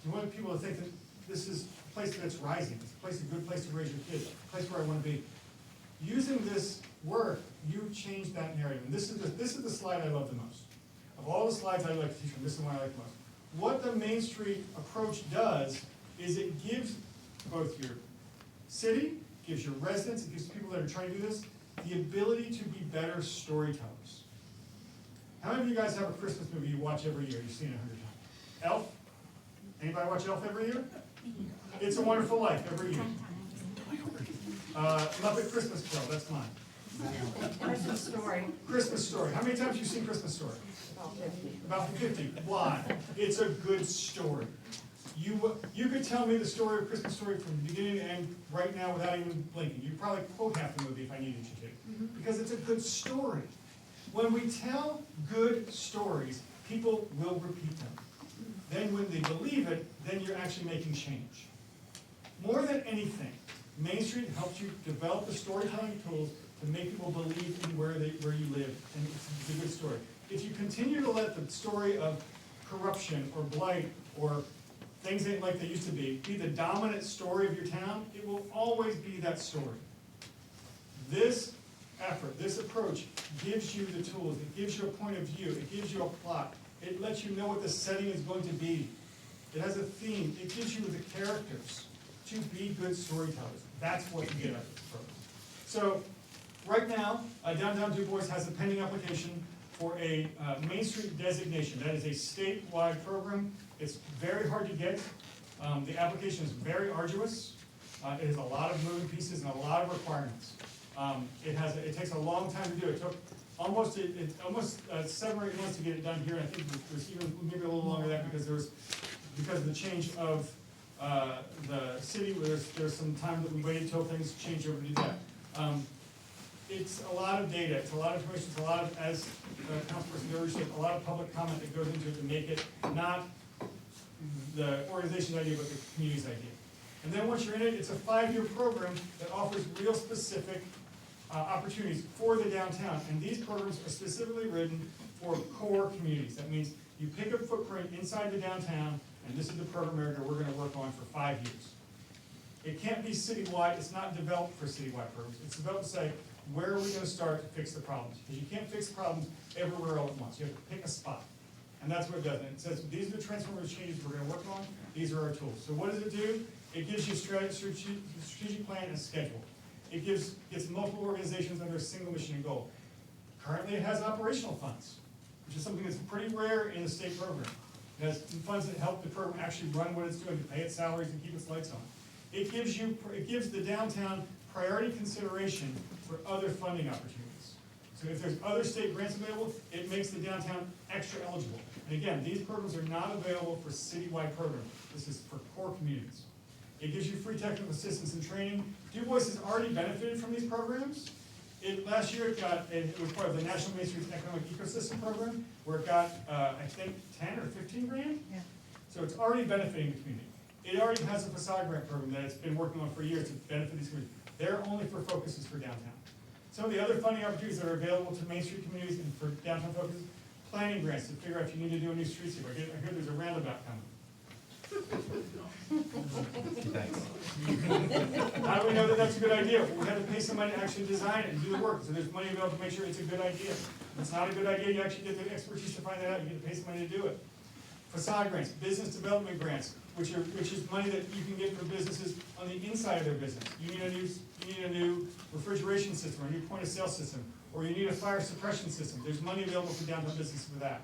Speaker 19: You want people to think that this is a place that's rising, it's a good place to raise your kids, a place where I want to be. Using this work, you change that narrative. And this is the slide I love the most. Of all the slides I like to teach from, this is the one I like the most. What the Main Street approach does is it gives both your city, gives your residents, it gives people that are trying to do this, the ability to be better storytellers. How many of you guys have a Christmas movie you watch every year? You've seen it 100 times. Elf? Anybody watch Elf every year? It's a Wonderful Life every year. Muppet Christmas Carol, that's mine.
Speaker 20: Christmas Story.
Speaker 19: Christmas Story. How many times have you seen Christmas Story? About 50. Why? It's a good story. You could tell me the story of Christmas Story from the beginning to end right now without even blinking. You'd probably quote half the movie if I needed you to. Because it's a good story. When we tell good stories, people will repeat them. Then when they believe it, then you're actually making change. More than anything, Main Street helps you develop the storytelling tools to make people believe in where you live, and it's a good story. If you continue to let the story of corruption or blight or things ain't like they used to be the dominant story of your town, it will always be that story. This effort, this approach gives you the tools, it gives you a point of view, it gives you a plot, it lets you know what the setting is going to be. It has a theme, it gives you the characters to be good storytellers. That's what you get out of this program. So, right now, Downtown Dubois has a pending application for a Main Street designation. That is a statewide program. It's very hard to get. The application is very arduous. It has a lot of moving pieces and a lot of requirements. It takes a long time to do. It took almost 7 or 8 months to get it done here. And I think there's even maybe a little longer than that because of the change of the city. There's some time that we waited till things change over to do that. It's a lot of data, it's a lot of information, it's a lot of, as Councilperson Dory said, a lot of public comment that goes into it to make it not the organization's idea, but the community's idea. And then once you're in it, it's a 5-year program that offers real specific opportunities for the downtown. And these programs are specifically written for core communities. That means you pick a footprint inside the downtown, and this is the program area we're going to work on for 5 years. It can't be citywide, it's not developed for citywide programs. It's developed to say, where are we going to start to fix the problems? Because you can't fix problems everywhere all at once. You have to pick a spot. And that's what it does. And it says, these are the transformative changes we're going to work on. These are our tools. So what does it do? It gives you a strategic plan and a schedule. It gets multiple organizations under a single mission and goal. Currently, it has operational funds, which is something that's pretty rare in the state program. It has funds that help the program actually run what it's doing, to pay its salaries and keep its lights on. It gives the downtown priority consideration for other funding opportunities. So if there's other state grants available, it makes the downtown extra eligible. And again, these programs are not available for citywide programs. This is for core communities. It gives you free technical assistance and training. Dubois has already benefited from these programs. Last year it was part of the National Main Street Economic Ecosystem Program, where it got, I think, 10 or 15 grand. Yeah. So it's already benefiting the community. It already has a facade grant program that it's been working on for years to benefit these communities. They're only for focuses for downtown. Some of the other funding opportunities that are available to Main Street communities and for downtown focuses, planning grants to figure out if you need to do a new streetscape. I hear there's a roundabout coming. How do we know that that's a good idea? Well, we have to pay somebody to actually design it and do the work. So there's money available to make sure it's a good idea. If it's not a good idea, you actually get the expertise to find that out. You get to pay somebody to do it. Facade grants, business development grants, which is money that you can get for businesses on the inside of their business. You need a new refrigeration system, or a new point of sale system, or you need a fire suppression system. There's money available for downtown business for that.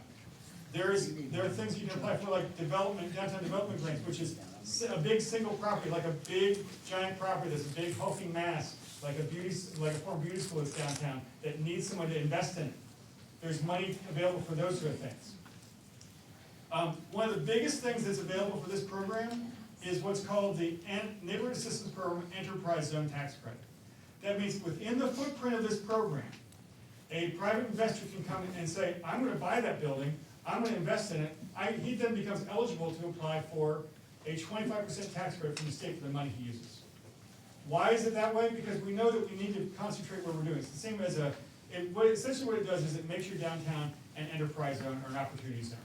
Speaker 19: There are things you can apply for, like downtown development grants, which is a big single property, like a big giant property that's a big hulking mass, like a former beauty school that's downtown, that needs someone to invest in it. There's money available for those sort of things. One of the biggest things that's available for this program is what's called the Neighborhood Assistance Program Enterprise Zone Tax Credit. That means within the footprint of this program, a private investor can come and say, I'm going to buy that building, I'm going to invest in it. He then becomes eligible to apply for a 25% tax credit from the state for the money he uses. Why is it that way? Because we know that we need to concentrate what we're doing. It's the same as essentially what it does is it makes your downtown an enterprise zone or an opportunity zone.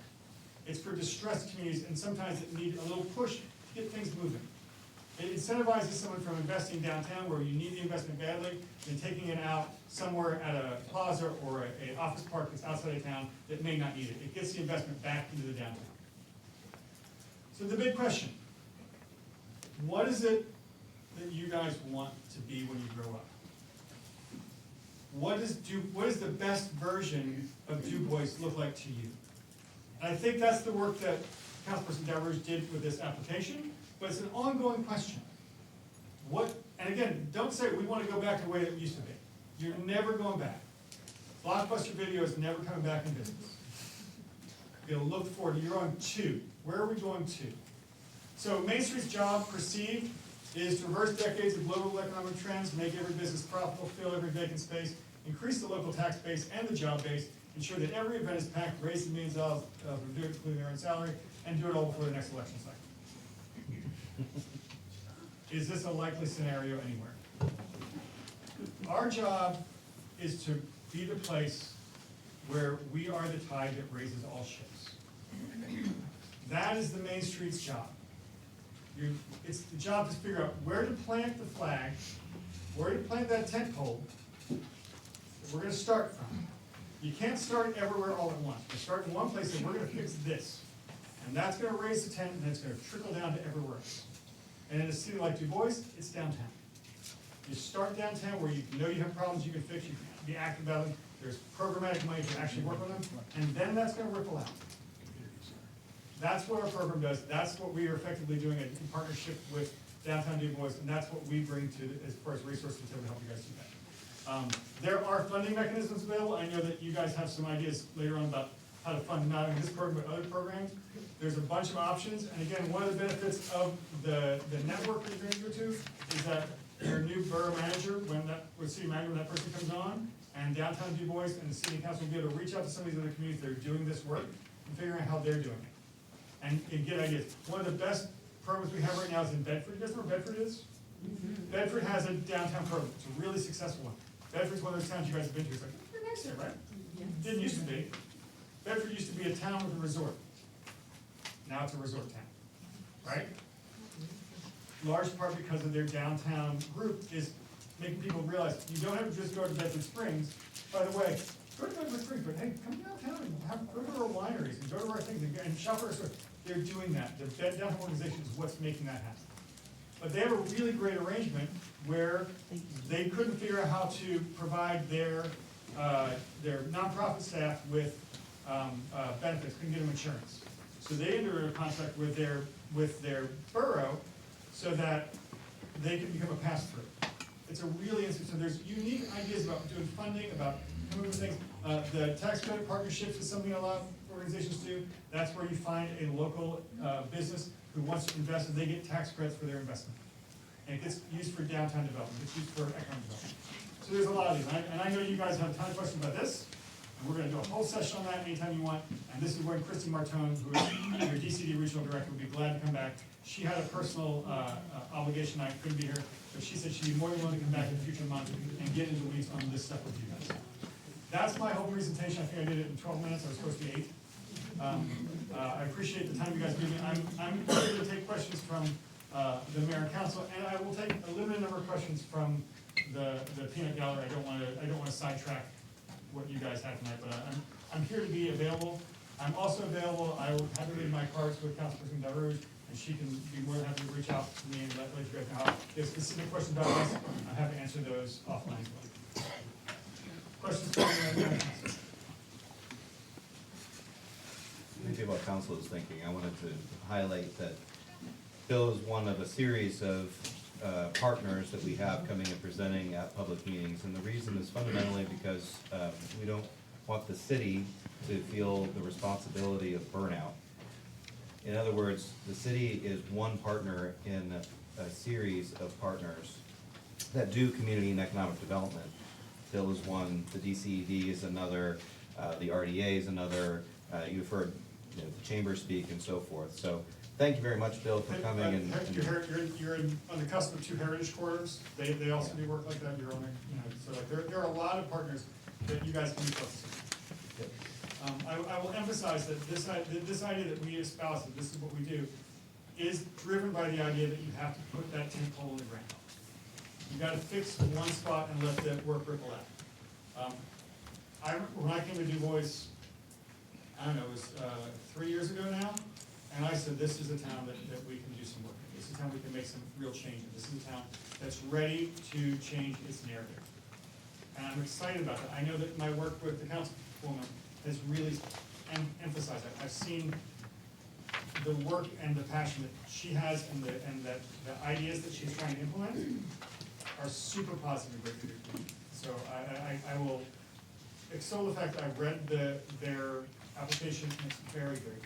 Speaker 19: It's for distressed communities, and sometimes it needs a little push to get things moving. It incentivizes someone from investing downtown where you need the investment badly and taking it out somewhere at a plaza or an office park that's outside of town that may not need it. It gets the investment back into the downtown. So the big question, what is it that you guys want to be when you grow up? What does the best version of Dubois look like to you? And I think that's the work that Councilperson Dubois did with this application, but it's an ongoing question. And again, don't say we want to go back to the way it used to be. You're never going back. Blockbuster Video is never coming back in business. You're going to look forward. You're on to. Where are we going to? So Main Street's job, perceived, is to reverse decades of global economic trends, make every business profitable, fill every vacant space, increase the local tax base and the job base, ensure that every event is packed, raise the millions of dollars, including their own salary, and do it all before the next election cycle. Is this a likely scenario anywhere? Our job is to be the place where we are the tide that raises all ships. That is the Main Street's job. It's the job to figure out where to plant the flag, where to plant that tent pole that we're going to start from. You can't start everywhere all at once. You start in one place and we're going to fix this. And that's going to raise the tent and it's going to trickle down to everywhere else. And in a city like Dubois, it's downtown. You start downtown where you know you have problems you can fix, you can be active about them, there's programmatic money to actually work on them, and then that's going to ripple out. That's what our program does. That's what we are effectively doing in partnership with Downtown Dubois, and that's what we bring to as far as resources to help you guys do that. There are funding mechanisms available. I know that you guys have some ideas later on about how to fund not only this program but other programs. There's a bunch of options, and again, one of the benefits of the network that you're going to go to is that your new borough manager, when that person comes on, and Downtown Dubois and the city council will be able to reach out to some of these other communities that are doing this work and figuring out how they're doing it. And get ideas. One of the best programs we have right now is in Bedford. You guys know where Bedford is? Mm-hmm. Bedford has a downtown program. It's a really successful one. Bedford's one of those towns you guys have been to. It's like, you're nice here, right? Yes. Didn't used to be. Bedford used to be a town with a resort. Now it's a resort town, right? Large part because of their downtown group is making people realize you don't have to just go to Bedford Springs. By the way, go to Bedford Springs, but hey, come downtown and go to our wineries and go to our things and shop at our stores. They're doing that. The downtown organization is what's making that happen. But they have a really great arrangement where they couldn't figure out how to provide their nonprofit staff with benefits, couldn't get them insurance. So they entered a contract with their borough so that they can become a pass-through. It's a really interesting, so there's unique ideas about doing funding, about coming up with things. The tax credit partnerships is something a lot of organizations do. That's where you find a local business who wants to invest and they get tax credits for their investment. And it gets used for downtown development, it's used for economic development. So there's a lot of these, and I know you guys have a ton of questions about this. And we're going to do a whole session on that anytime you want. And this is where Christy Martone, who is your DCD regional director, would be glad to come back. She had a personal obligation, I couldn't be here, but she said she'd be more than willing to come back in future months and get into the weeds on this stuff with you guys. That's my whole presentation. I think I did it in 12 minutes. I was supposed to be 8. I appreciate the time you guys give me. I'm here to take questions from the mayor and council, and I will take a limited number of questions from the peanut gallery. I don't want to sidetrack what you guys have tonight, but I'm here to be available. I'm also available. I will have to leave my cards with Councilperson Darouge, and she can be more than happy to reach out to me and let you guys know. If there's specific questions about this, I'm happy to answer those offline as well. Questions from the mayor and council?
Speaker 4: appreciate what council is thinking. I wanted to highlight that Bill is one of a series of partners that we have coming and presenting at public meetings. And the reason is fundamentally because we don't want the city to feel the responsibility of burnout. In other words, the city is one partner in a series of partners that do community and economic development. Bill is one, the DCED is another, the RDA is another, you've heard the chamber speak and so forth. So thank you very much, Bill, for coming.
Speaker 19: You're on the cusp of two heritage corridors. They also do work like that. You're on so like there are a lot of partners that you guys can be close to. I will emphasize that this idea that we espouse, that this is what we do, is driven by the idea that you have to put that tent pole in the ground. You got to fix one spot and let the work ripple out. When I came to Dubois, I don't know, it was 3 years ago now, and I said, this is a town that we can do some work in. This is a town we can make some real change in. This is a town that's ready to change its narrative. And I'm excited about that. I know that my work with the councilwoman has really emphasized that. I've seen the work and the passion that she has and that the ideas that she's trying to implement are super positive and great for your community. So I will extol the fact that I've read their application, and it's very great.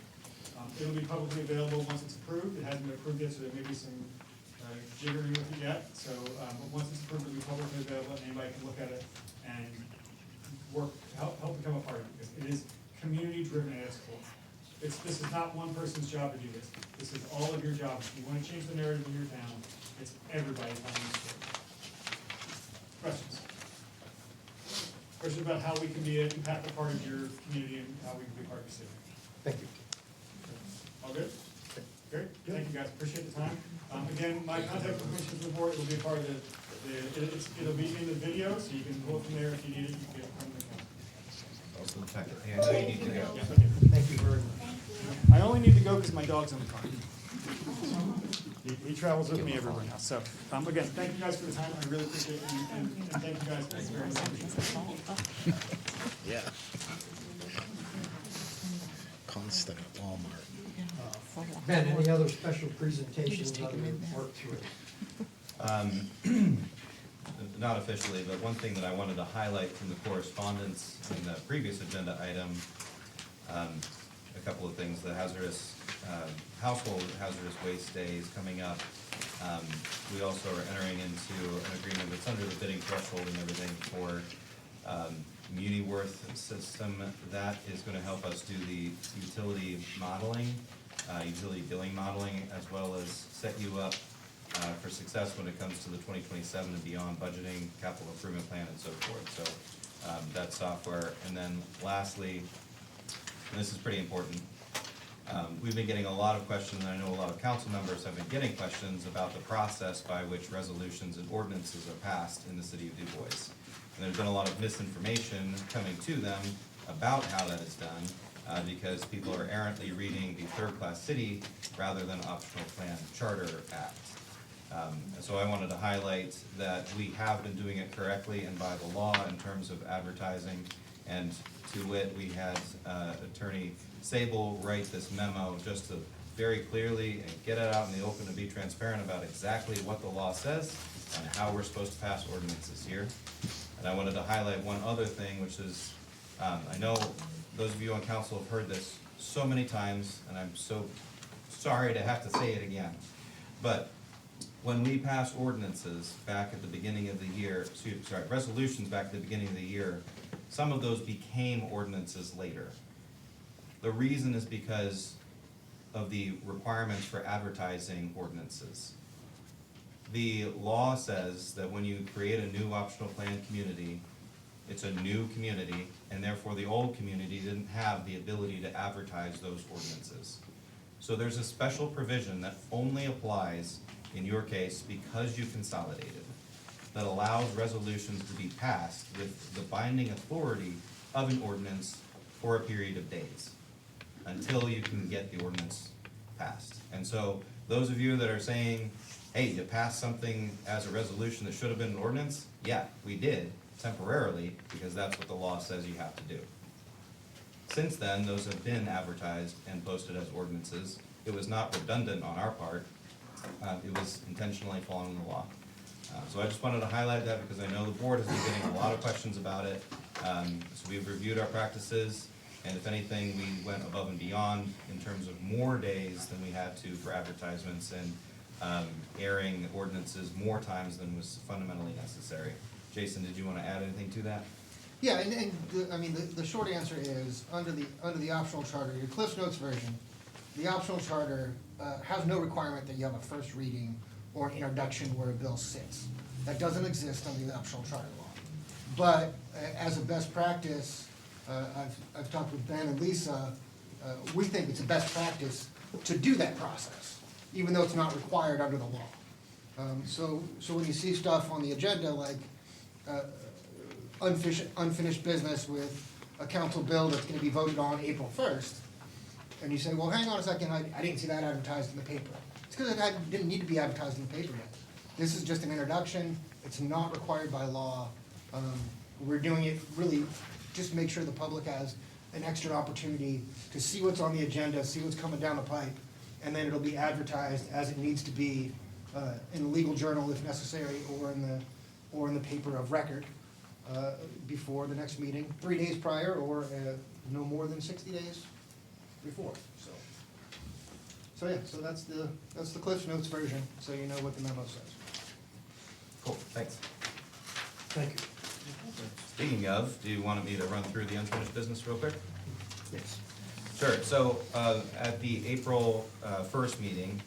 Speaker 19: It'll be publicly available once it's approved. It hasn't been approved yet, so there may be some jiggering with it yet. So, but once it's approved, it'll be publicly available, and anybody can look at it and help become a part of it, because it is community-driven at its core. This is not one person's job to do this. This is all of your job. If you want to change the narrative in your town, it's everybody's on this story. Questions? Questions about how we can be an impactful part of your community and how we can be part of your city?
Speaker 18: Thank you.
Speaker 19: All good? Great. Thank you, guys. Appreciate the time. Again, my contact information for the board, it'll be a part of it'll be in the video, so you can pull it from there if you need it. You can get it from the council.
Speaker 4: Also check it. Hey, I know you need to go.
Speaker 19: Yeah, okay. Thank you very much. I only need to go because my dog's in the car. He travels with me everywhere now. So, again, thank you guys for the time. I really appreciate it. And thank you guys very much.
Speaker 21: Yeah. Constant at Walmart.
Speaker 13: Ben, any other special presentations other than work through it?
Speaker 4: Not officially, but one thing that I wanted to highlight from the correspondence in the previous agenda item, a couple of things. The hazardous household hazardous waste day is coming up. We also are entering into an agreement that's under the bidding threshold and everything for MuniWorth system. That is going to help us do the utility modeling, utility billing modeling, as well as set you up for success when it comes to the 2027 and beyond budgeting, capital improvement plan, and so forth. So that software. And then lastly, and this is pretty important, we've been getting a lot of questions, and I know a lot of council members have been getting questions about the process by which resolutions and ordinances are passed in the city of Dubois. And there's been a lot of misinformation coming to them about how that is done, because people are errantly reading the third-class city rather than optional plan charter act. So I wanted to highlight that we have been doing it correctly and by the law in terms of advertising. And to wit, we had Attorney Sable write this memo just to very clearly and get it out in the open and be transparent about exactly what the law says and how we're supposed to pass ordinances here. And I wanted to highlight one other thing, which is, I know those of you on council have heard this so many times, and I'm so sorry to have to say it again. But when we pass ordinances back at the beginning of the year, resolutions back at the beginning of the year, some of those became ordinances later. The reason is because of the requirements for advertising ordinances. The law says that when you create a new optional plan community, it's a new community, and therefore the old community didn't have the ability to advertise those ordinances. So there's a special provision that only applies in your case because you consolidated, that allows resolutions to be passed with the binding authority of an ordinance for a period of days until you can get the ordinance passed. And so those of you that are saying, hey, you passed something as a resolution that should have been an ordinance, yeah, we did temporarily because that's what the law says you have to do. Since then, those have been advertised and posted as ordinances. It was not redundant on our part. It was intentionally following the law. So I just wanted to highlight that because I know the board has been getting a lot of questions about it. So we've reviewed our practices, and if anything, we went above and beyond in terms of more days than we had to for advertisements and airing ordinances more times than was fundamentally necessary. Jason, did you want to add anything to that?
Speaker 14: Yeah, and the short answer is, under the optional charter, your Cliff's Notes version, the optional charter has no requirement that you have a first reading or an introduction where a bill sits. That doesn't exist under the optional charter law. But as a best practice, I've talked with Ben and Lisa, we think it's a best practice to do that process, even though it's not required under the law. So when you see stuff on the agenda like unfinished business with a council bill that's gonna be voted on April 1st, and you say, well, hang on a second, I didn't see that advertised in the paper. It's because it didn't need to be advertised in the paper yet. This is just an introduction, it's not required by law. We're doing it really just to make sure the public has an extra opportunity to see what's on the agenda, see what's coming down the pipe, and then it'll be advertised as it needs to be in the legal journal if necessary, or in the paper of record before the next meeting, 3 days prior, or no more than 60 days before. So yeah, so that's the Cliff's Notes version, so you know what the memo says.
Speaker 4: Cool, thanks.
Speaker 14: Thank you.
Speaker 4: Speaking of, do you want me to run through the unfinished business real quick?
Speaker 14: Yes.
Speaker 4: Sure, so at the April 1st meeting,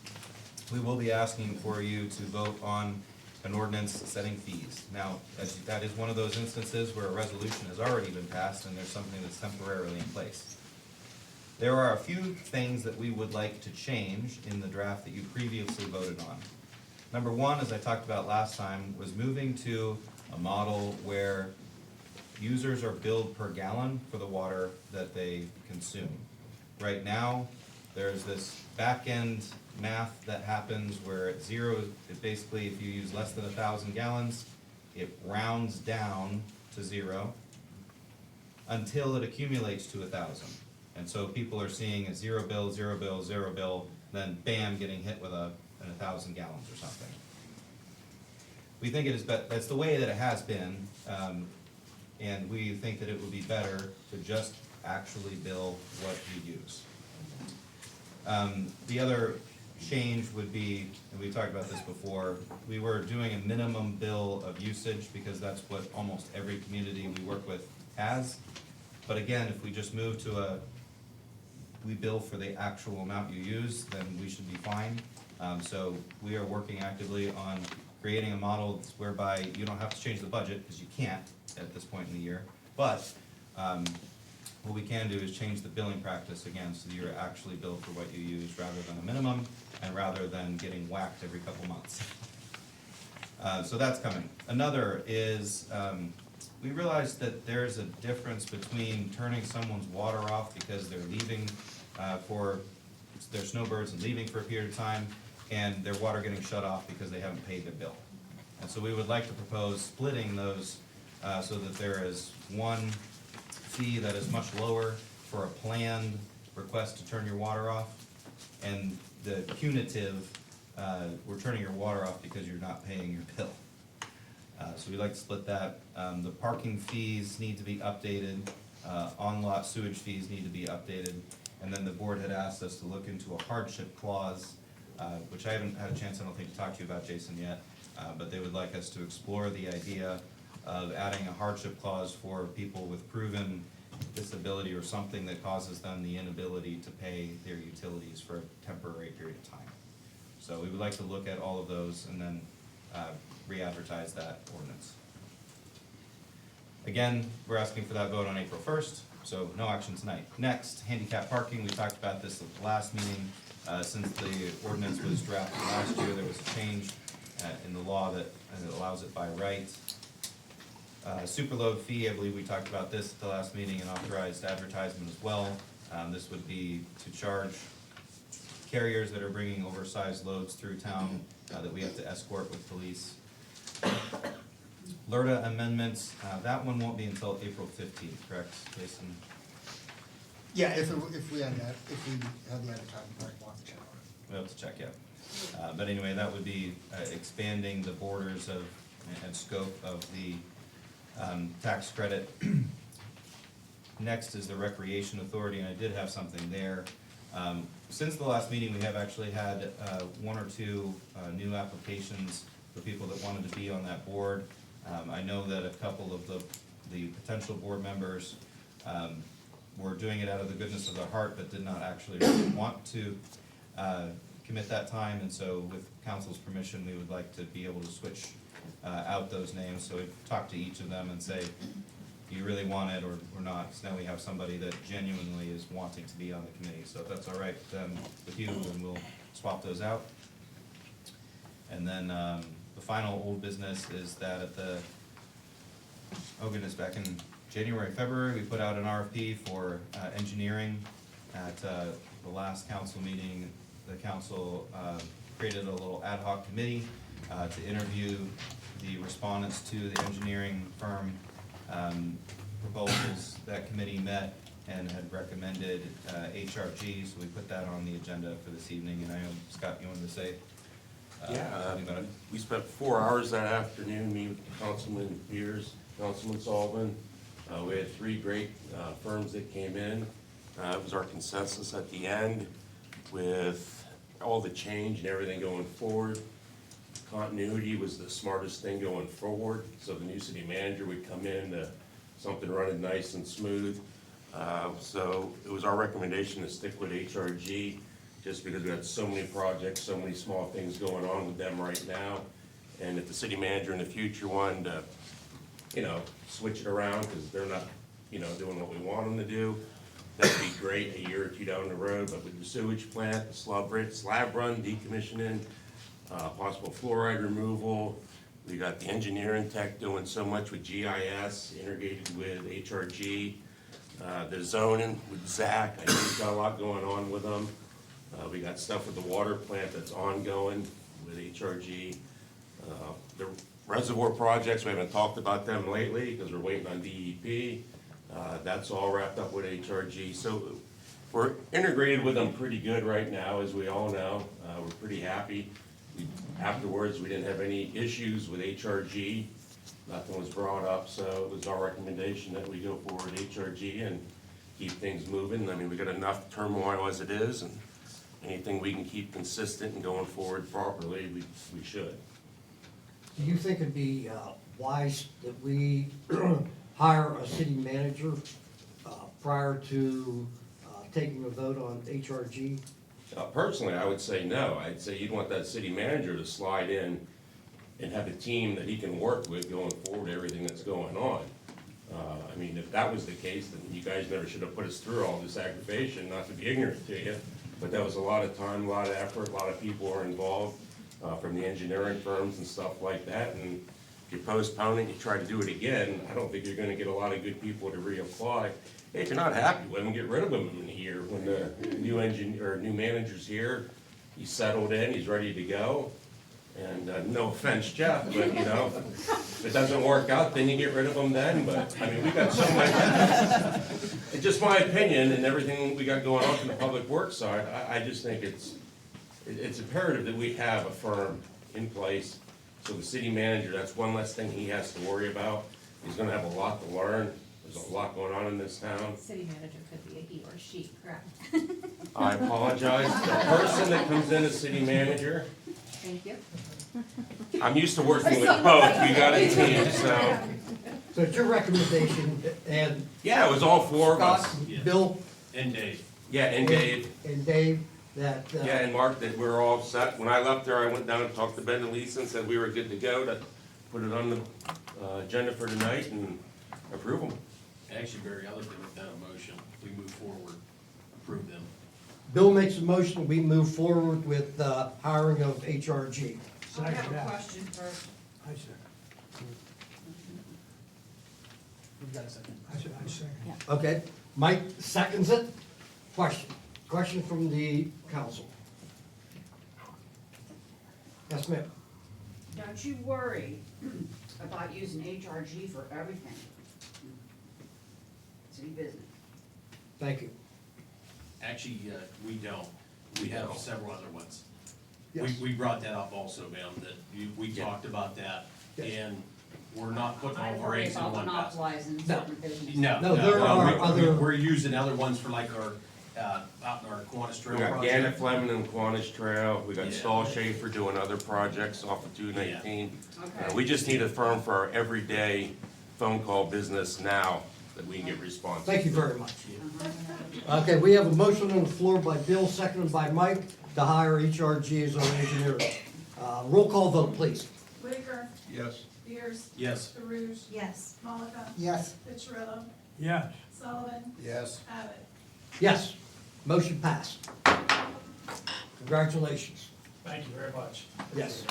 Speaker 4: we will be asking for you to vote on an ordinance setting fees. Now, that is one of those instances where a resolution has already been passed and there's something that's temporarily in place. There are a few things that we would like to change in the draft that you previously voted on. Number one, as I talked about last time, was moving to a model where users are billed per gallon for the water that they consume. Right now, there's this back-end math that happens where at zero, it basically, if you use less than 1,000 gallons, it rounds down to zero until it accumulates to 1,000. And so people are seeing a zero bill, zero bill, zero bill, then bam, getting hit with 1,000 gallons or something. We think it is, that's the way that it has been, and we think that it would be better to just actually bill what you use. The other change would be, and we've talked about this before, we were doing a minimum bill of usage because that's what almost every community we work with has. But again, if we just move to we bill for the actual amount you use, then we should be fine. So we are working actively on creating a model whereby you don't have to change the budget, because you can't at this point in the year. But what we can do is change the billing practice again, so that you're actually billed for what you use rather than a minimum, and rather than getting whacked every couple months. So that's coming. Another is, we realized that there's a difference between turning someone's water off because they're leaving for their snowbirds and leaving for a period of time, and their water getting shut off because they haven't paid their bill. And so we would like to propose splitting those so that there is one fee that is much lower for a planned request to turn your water off, and the punitive, we're turning your water off because you're not paying your bill. So we'd like to split that. The parking fees need to be updated, on-lot sewage fees need to be updated, and then the board had asked us to look into a hardship clause, which I haven't had a chance, I don't think, to talk to you about, Jason, yet, but they would like us to explore the idea of adding a hardship clause for people with proven disability or something that causes them the inability to pay their utilities for a temporary period of time. So we would like to look at all of those and then re-advertise that ordinance. Again, we're asking for that vote on April 1st, so no action tonight. Next, handicap parking. We talked about this at the last meeting. Since the ordinance was drafted last year, there was a change in the law that allows it by right. Superload fee, I believe we talked about this at the last meeting and authorized advertisement as well. This would be to charge carriers that are bringing oversized loads through town that we have to escort with police. LRTA amendments, that one won't be until April 15th, correct, Jason?
Speaker 14: Yeah, if we had that, if we had the advertising, right, we'll have to check on it.
Speaker 4: We'll have to check, yeah. But anyway, that would be expanding the borders of, and scope of the tax credit. Next is the Recreation Authority, and I did have something there. Since the last meeting, we have actually had one or two new applications for people that wanted to be on that board. I know that a couple of the potential board members were doing it out of the goodness of their heart, but did not actually really want to commit that time, and so with council's permission, we would like to be able to switch out those names. So we've talked to each of them and say, do you really want it or not? So now we have somebody that genuinely is wanting to be on the committee. So if that's all right with you, then we'll swap those out. And then the final old business is that at the, oh goodness, back in January, February, we put out an RFP for engineering. At the last council meeting, the council created a little ad hoc committee to interview the respondents to the engineering firm proposals. That committee met and had recommended HRG, so we put that on the agenda for this evening. And I know, Scott, you wanted to say something about it?
Speaker 8: We spent 4 hours that afternoon meeting with Councilman Peters, Councilman Sullivan. We had 3 great firms that came in. It was our consensus at the end with all the change and everything going forward. Continuity was the smartest thing going forward, so the new city manager would come in to something running nice and smooth. So it was our recommendation to stick with HRG, just because we had so many projects, so many small things going on with them right now. And if the city manager in the future wanted to, you know, switch it around because they're not, you know, doing what we want them to do, that'd be great a year or 2 down the road. But with the sewage plant, the slab run, decommissioning, possible fluoride removal, we got the engineering tech doing so much with GIS, integrated with HRG, the zoning with Zach, I know he's got a lot going on with them. We got stuff with the water plant that's ongoing with HRG. The reservoir projects, we haven't talked about them lately because we're waiting on DEP. That's all wrapped up with HRG. So we're integrated with them pretty good right now, as we all know. We're pretty happy. Afterwards, we didn't have any issues with HRG. Nothing was brought up, so it was our recommendation that we go forward with HRG and keep things moving. I mean, we got enough turmoil as it is, and anything we can keep consistent and going forward properly, we should.
Speaker 13: Do you think it'd be wise that we hire a city manager prior to taking a vote on HRG?
Speaker 8: Personally, I would say no. I'd say you'd want that city manager to slide in and have a team that he can work with going forward, everything that's going on. I mean, if that was the case, then you guys never should have put us through all this aggravation, not to be ignorant to you. But that was a lot of time, a lot of effort, a lot of people were involved from the engineering firms and stuff like that. And if you postpone it, you try to do it again, I don't think you're gonna get a lot of good people to reapply. Hey, if you're not happy with them, get rid of them in a year. When the new manager's here, he's settled in, he's ready to go. And no offense, Jeff, but you know, if it doesn't work out, then you get rid of them then. But I mean, we got so much. It's just my opinion, and everything we got going on from the public works side. I just think it's imperative that we have a firm in place. So the city manager, that's one less thing he has to worry about. He's gonna have a lot to learn. There's a lot going on in this town.
Speaker 10: City manager could be a he or she, correct?
Speaker 8: I apologize. The person that comes in as city manager,
Speaker 10: Thank you.
Speaker 8: I'm used to working with both. We got a team, so.
Speaker 13: So it's your recommendation, and
Speaker 8: Yeah, it was all 4 of us.
Speaker 13: Scott, Bill,
Speaker 9: And Dave.
Speaker 8: Yeah, and Dave.
Speaker 13: and Dave, that,
Speaker 8: Yeah, and Mark, that we're all set. When I left there, I went down and talked to Ben and Lisa and said we were good to go to put it on the agenda for tonight and approve them.
Speaker 9: Actually, Barry, I looked at that motion. We move forward, approve them.
Speaker 13: Bill makes a motion, we move forward with hiring of HRG.
Speaker 6: I have a question first.
Speaker 14: I second. We've got a second. I second.
Speaker 13: Okay, Mike seconds it. Question from the council. Yes, ma'am.
Speaker 6: Don't you worry about using HRG for everything. City business.
Speaker 13: Thank you.
Speaker 9: Actually, we don't. We have several other ones.
Speaker 13: Yes.
Speaker 9: We brought that up also, ma'am, that we talked about that, and we're not putting all of our eggs in one basket.
Speaker 3: monopolizing certain businesses.
Speaker 13: No, there are other-
Speaker 9: We're using other ones for like our, out in our Kiwanis Trail
Speaker 8: We got
Speaker 9: project.
Speaker 8: Gannett Fleming and Kiwanis Trail, we got
Speaker 9: Yeah.
Speaker 8: Stahl Schaefer doing other projects off of 219.
Speaker 3: Okay.
Speaker 8: We just need a firm for our everyday phone call business now that we can get responses.
Speaker 13: Thank you very much. Okay, we have a motion on the floor by Bill, seconded by Mike, to hire HRG as our engineer. Roll call vote, please.
Speaker 3: Whitaker,
Speaker 2: Yes.
Speaker 3: Beers,
Speaker 9: Yes.
Speaker 3: DeRuge,
Speaker 20: Yes.
Speaker 3: Malika,
Speaker 14: Yes.
Speaker 3: Fitzgerald,
Speaker 5: Yes.
Speaker 3: Sullivan,
Speaker 2: Yes.
Speaker 3: Abbott.
Speaker 13: Yes, motion passed. Congratulations.
Speaker 5: Thank you very much.
Speaker 13: Yes.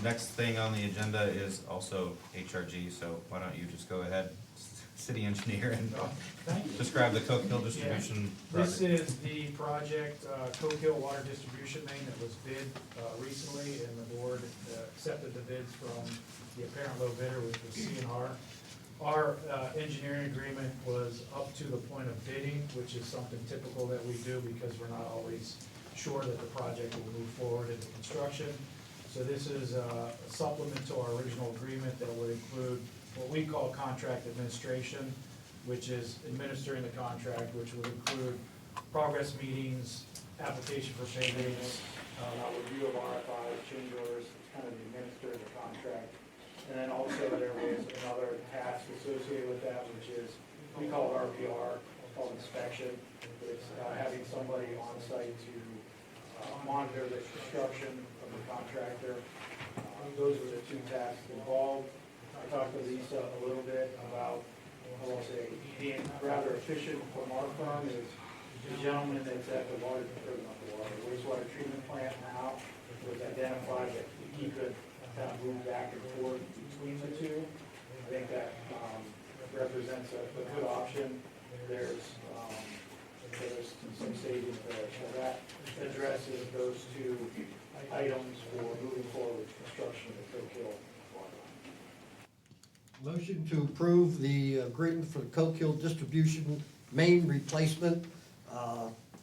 Speaker 4: Next thing on the agenda is also HRG, so why don't you just go ahead, city engineer, and describe the Coke Hill distribution
Speaker 22: This
Speaker 4: project.
Speaker 22: is the project, Coke Hill Water Distribution Main that was bid recently, and the board accepted the bids from the apparent low bidder, which was CNR. Our engineering agreement was up to the point of bidding, which is something typical that we do because we're not always sure that the project will move forward into construction. So this is a supplement to our original agreement that would include what we call contract administration, which is administering the contract, which would include progress meetings, application for pay rates, review of RFIs, change orders, kind of administer the contract. And then also there was another task associated with that, which is, we call it RPR, it's called inspection. It's having somebody on site to monitor the construction of the contractor. Those are the two tasks involved. I talked to Lisa a little bit about, I will say, being rather efficient from our firm is the gentleman that's at the water, or not the water, wastewater treatment plant now was identified that he could kind of move back and forth between the two. I think that represents a good option. There's some savings there. So that addresses those two items for moving forward with construction of the Coke Hill water line.
Speaker 13: Motion to approve the agreement for the Coke Hill Distribution Main Replacement,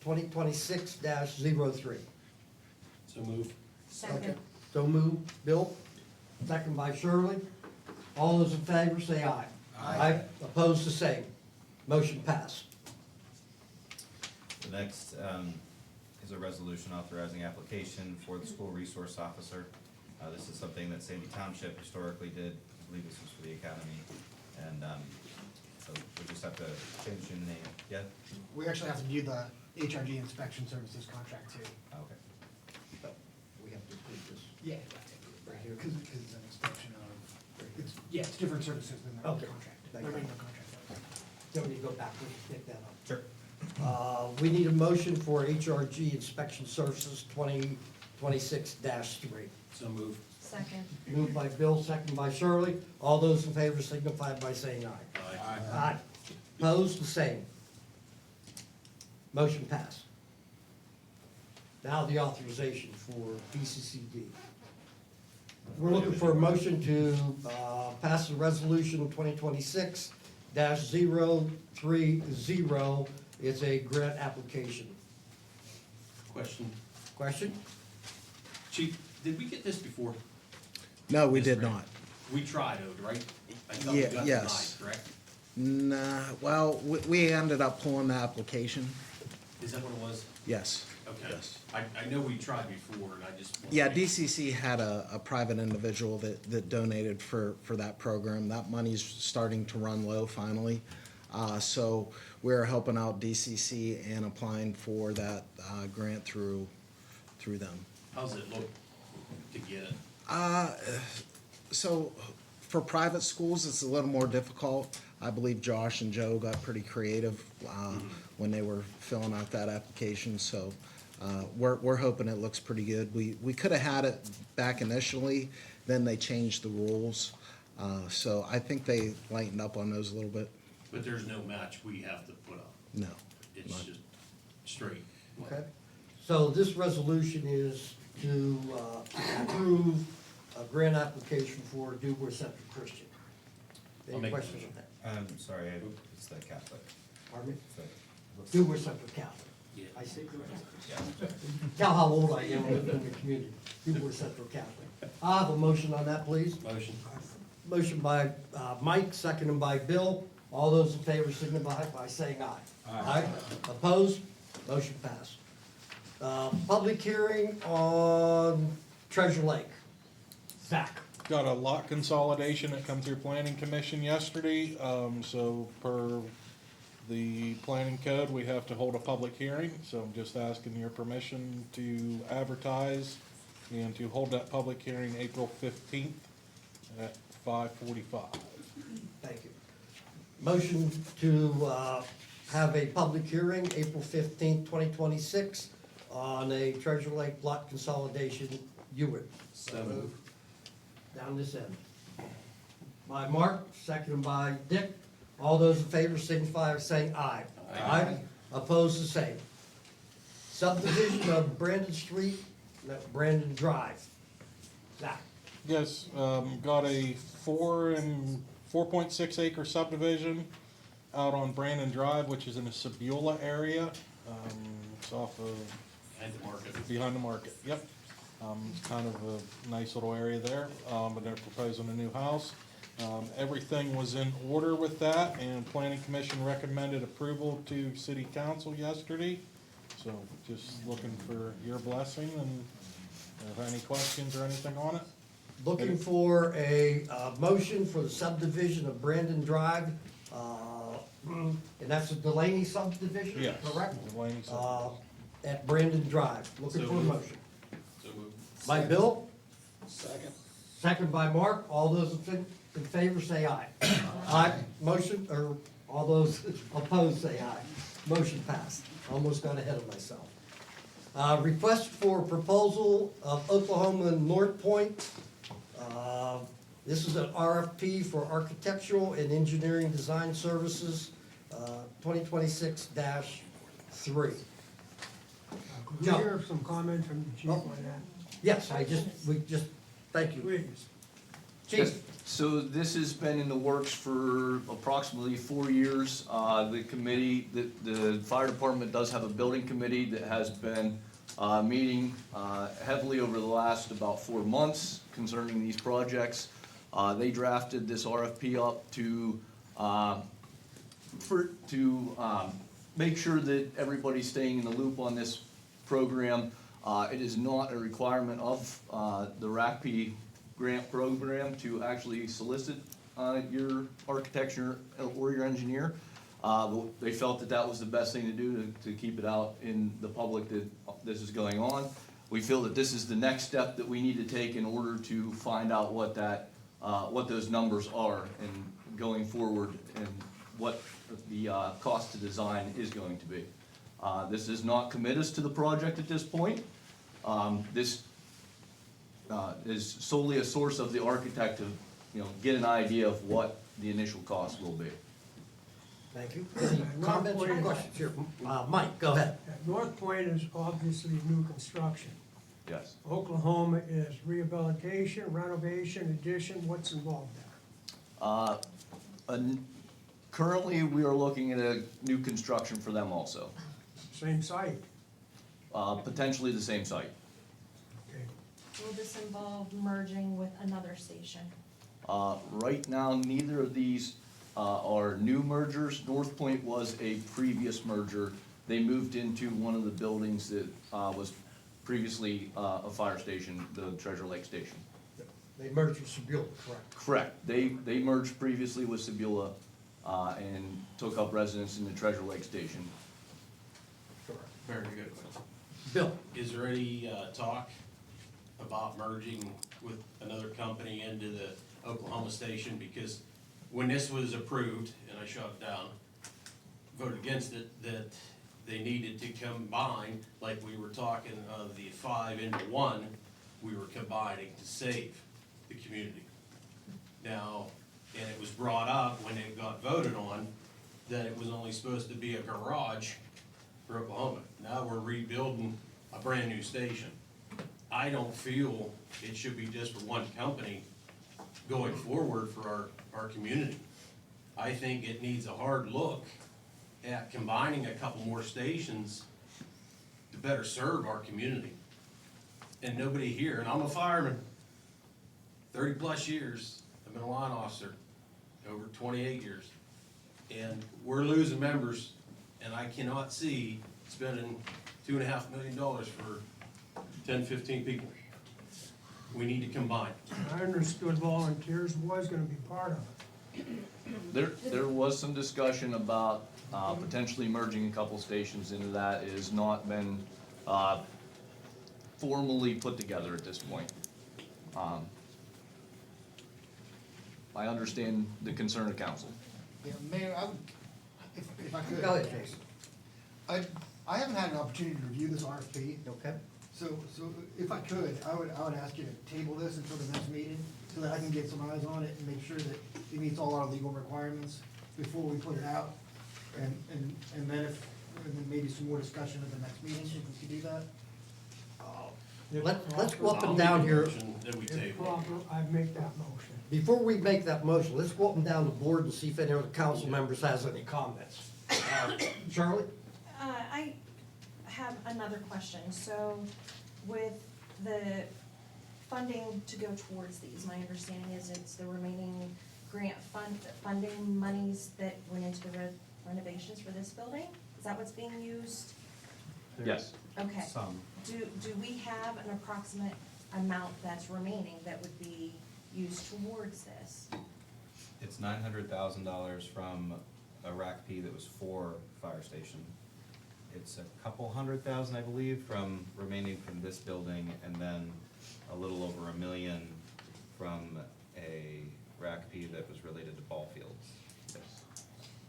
Speaker 13: 2026-03.
Speaker 9: So move.
Speaker 20: Second.
Speaker 13: So moved, Bill, second by Shirley. All those in favor say aye. Aye. Opposed, the same. Motion passed.
Speaker 4: The next is a resolution authorizing application for the school resource officer. This is something that Sandy Township historically did. I believe this was for the academy. And so we just have to change the name. Yeah?
Speaker 14: We actually have to do the HRG inspection services contract too.
Speaker 4: Okay.
Speaker 13: We have to approve this.
Speaker 14: Yeah, right here, because it's an inspection of, it's different services than the
Speaker 13: Okay.
Speaker 14: contract.
Speaker 13: Thank
Speaker 14: The
Speaker 13: you.
Speaker 14: regular contract.
Speaker 13: Don't need to go backwards, pick that up.
Speaker 4: Sure.
Speaker 13: We need a motion for HRG Inspection Services 2026-3.
Speaker 9: So move.
Speaker 20: Second.
Speaker 13: Moved by Bill, second by Shirley. All those in favor signify by saying aye.
Speaker 9: Aye.
Speaker 13: Aye. Opposed, the same. Motion passed. Now the authorization for BCCD. We're looking for a motion to pass the resolution 2026-030. It's a grant application.
Speaker 9: Question.
Speaker 13: Question?
Speaker 9: Chief, did we get this before?
Speaker 21: No, we
Speaker 9: This
Speaker 21: did
Speaker 9: grant?
Speaker 21: not.
Speaker 9: We tried, right? I thought we got denied,
Speaker 21: Yes.
Speaker 9: correct?
Speaker 21: Nah, well, we ended up pulling the application.
Speaker 9: Is that what it was?
Speaker 21: Yes.
Speaker 9: Okay.
Speaker 21: Yes.
Speaker 9: I know we tried before, and I just. wanted to
Speaker 21: Yeah,
Speaker 9: make-
Speaker 21: DCC had a private individual that donated for that program. That money's starting to run low finally. So we're helping out DCC and applying for that grant through them.
Speaker 9: How's it look to get it?
Speaker 21: So for private schools, it's a little more difficult. I believe Josh and Joe got pretty creative when they were filling out that application, so we're hoping it looks pretty good. We could have had it back initially, then they changed the rules. So I think they lightened up on those a little bit.
Speaker 9: But there's no match we have to put up.
Speaker 21: No.
Speaker 9: It's just straight.
Speaker 13: Okay. So this resolution is to approve a grant application for Dubois Central Christian.
Speaker 4: I'll
Speaker 13: Any
Speaker 4: make a
Speaker 13: questions on
Speaker 4: motion.
Speaker 13: that?
Speaker 4: Sorry, it's the Catholic.
Speaker 13: Pardon me?
Speaker 4: It's the
Speaker 13: Dubois Central Catholic. I say tell how old I am in the community. Dubois Central Catholic. I have a motion on that, please.
Speaker 8: Motion.
Speaker 13: Motion by Mike, seconded by Bill. All those in favor signify by saying aye. Aye. Opposed? Motion passed. Public hearing on Treasure Lake. Zach.
Speaker 7: Got a lot consolidation that come through planning commission yesterday, so per the planning code, we have to hold a public hearing, so I'm just asking your permission to advertise and to hold that public hearing April 15th at 5:45.
Speaker 13: Thank you. Motion to have a public hearing April 15th, 2026 on a Treasure Lake lot consolidation unit.
Speaker 8: So moved.
Speaker 13: Down this end. By Mark, seconded by Dick. All those in favor signify by saying aye. Aye. Opposed, the same. Subdivision of Brandon Street, Brandon Drive. Zach.
Speaker 7: Yes, got a 4.6 acre subdivision out on Brandon Drive, which is in the Sebula area. It's off of.
Speaker 8: Behind the market.
Speaker 7: Behind the market, yep. It's kind of a nice little area there, but they're proposing a new house. Everything was in order with that, and planning commission recommended approval to city council yesterday. So just looking for your blessing, and if there are any questions or anything on it.
Speaker 13: Looking for a motion for the subdivision of Brandon Drive, and that's a Delaney subdivision,
Speaker 7: Yes,
Speaker 13: correct?
Speaker 7: Delaney subdivision.
Speaker 13: At Brandon Drive. Looking
Speaker 8: So
Speaker 13: for a
Speaker 8: moved.
Speaker 13: motion.
Speaker 8: So moved.
Speaker 13: By Bill,
Speaker 9: Second.
Speaker 13: second by Mark. All those in favor say aye. Aye. Motion, or all those opposed say aye. Motion passed. Almost got ahead of myself. Request for proposal of Oklahoma North Point. This is an RFP for architectural and engineering design services, 2026-3.
Speaker 1: Could we hear some comment from the chief on that?
Speaker 13: Yes, thank you.
Speaker 1: Please.
Speaker 13: Chief.
Speaker 9: So this has been in the works for approximately 4 years. The committee, the fire department does have a building committee that has been meeting heavily over the last about 4 months concerning these projects. They drafted this RFP up to make sure that everybody's staying in the loop on this program. It is not a requirement of the RACP grant program to actually solicit your architecture or your engineer. But they felt that that was the best thing to do to keep it out in the public that this is going on. We feel that this is the next step that we need to take in order to find out what those numbers are and going forward and what the cost to design is going to be. This does not commit us to the project at this point. This is solely a source of the architect to, get an idea of what the initial cost will be.
Speaker 13: Thank you. Any comments or questions here? Mike, go ahead.
Speaker 1: North Point is obviously new construction.
Speaker 9: Yes.
Speaker 1: Oklahoma is rehabilitation, renovation, addition, what's involved there?
Speaker 9: Currently, we are looking at a new construction for them also.
Speaker 1: Same site?
Speaker 9: Potentially the same site.
Speaker 1: Okay.
Speaker 20: Will this involve merging with another station?
Speaker 9: Right now, neither of these are new mergers. North Point was a previous merger. They moved into one of the buildings that was previously a fire station, the Treasure Lake Station.
Speaker 13: They merged with Sebula, correct?
Speaker 9: Correct. They merged previously with Sebula and took up residence in the Treasure Lake Station.
Speaker 11: Very good.
Speaker 13: Bill.
Speaker 11: Is there any talk about merging with another company into the Oklahoma station? Because when this was approved, and I shot it down, voted against it, that they needed to combine, like we were talking of the 5 into 1, we were combining to save the community. Now, and it was brought up when it got voted on, that it was only supposed to be a garage for Oklahoma. Now we're rebuilding a brand new station. I don't feel it should be just for one company going forward for our community. I think it needs a hard look at combining a couple more stations to better serve our community. And nobody here, and I'm a fireman, 30-plus years, I've been a line officer, over 28 years. And we're losing members, and I cannot see spending $2.5 million for 10, 15 people. We need to combine.
Speaker 1: I understood volunteers was gonna be part of it.
Speaker 9: There was some discussion about potentially merging a couple stations into that. It has not been formally put together at this point. I understand the concern of council.
Speaker 14: Yeah, Mayor, I would, if I could.
Speaker 13: Go ahead, Jason.
Speaker 14: I haven't had an opportunity to review this RFP.
Speaker 13: Okay.
Speaker 14: So if I could, I would ask you to table this until the next meeting, so that I can get some eyes on it and make sure that it meets all our legal requirements before we put it out. And then maybe some more discussion at the next meeting, if we could do that.
Speaker 13: Let's go up and down here.
Speaker 11: That we
Speaker 1: If
Speaker 11: table.
Speaker 1: proper, I'd make that motion.
Speaker 13: Before we make that motion, let's go up and down the board and see if any of the council members has any comments. Charlie?
Speaker 20: I have another question. So with the funding to go towards these, my understanding is it's the remaining grant funding monies that went into the renovations for this building? Is that what's being used?
Speaker 9: Yes.
Speaker 20: Okay.
Speaker 4: Some.
Speaker 20: Do we have an approximate amount that's remaining that would be used towards this?
Speaker 4: It's $900,000 from a RACP that was for fire station. It's a couple $100,000, I believe, from remaining from this building, and then a little over $1 million from a RACP that was related to ball fields.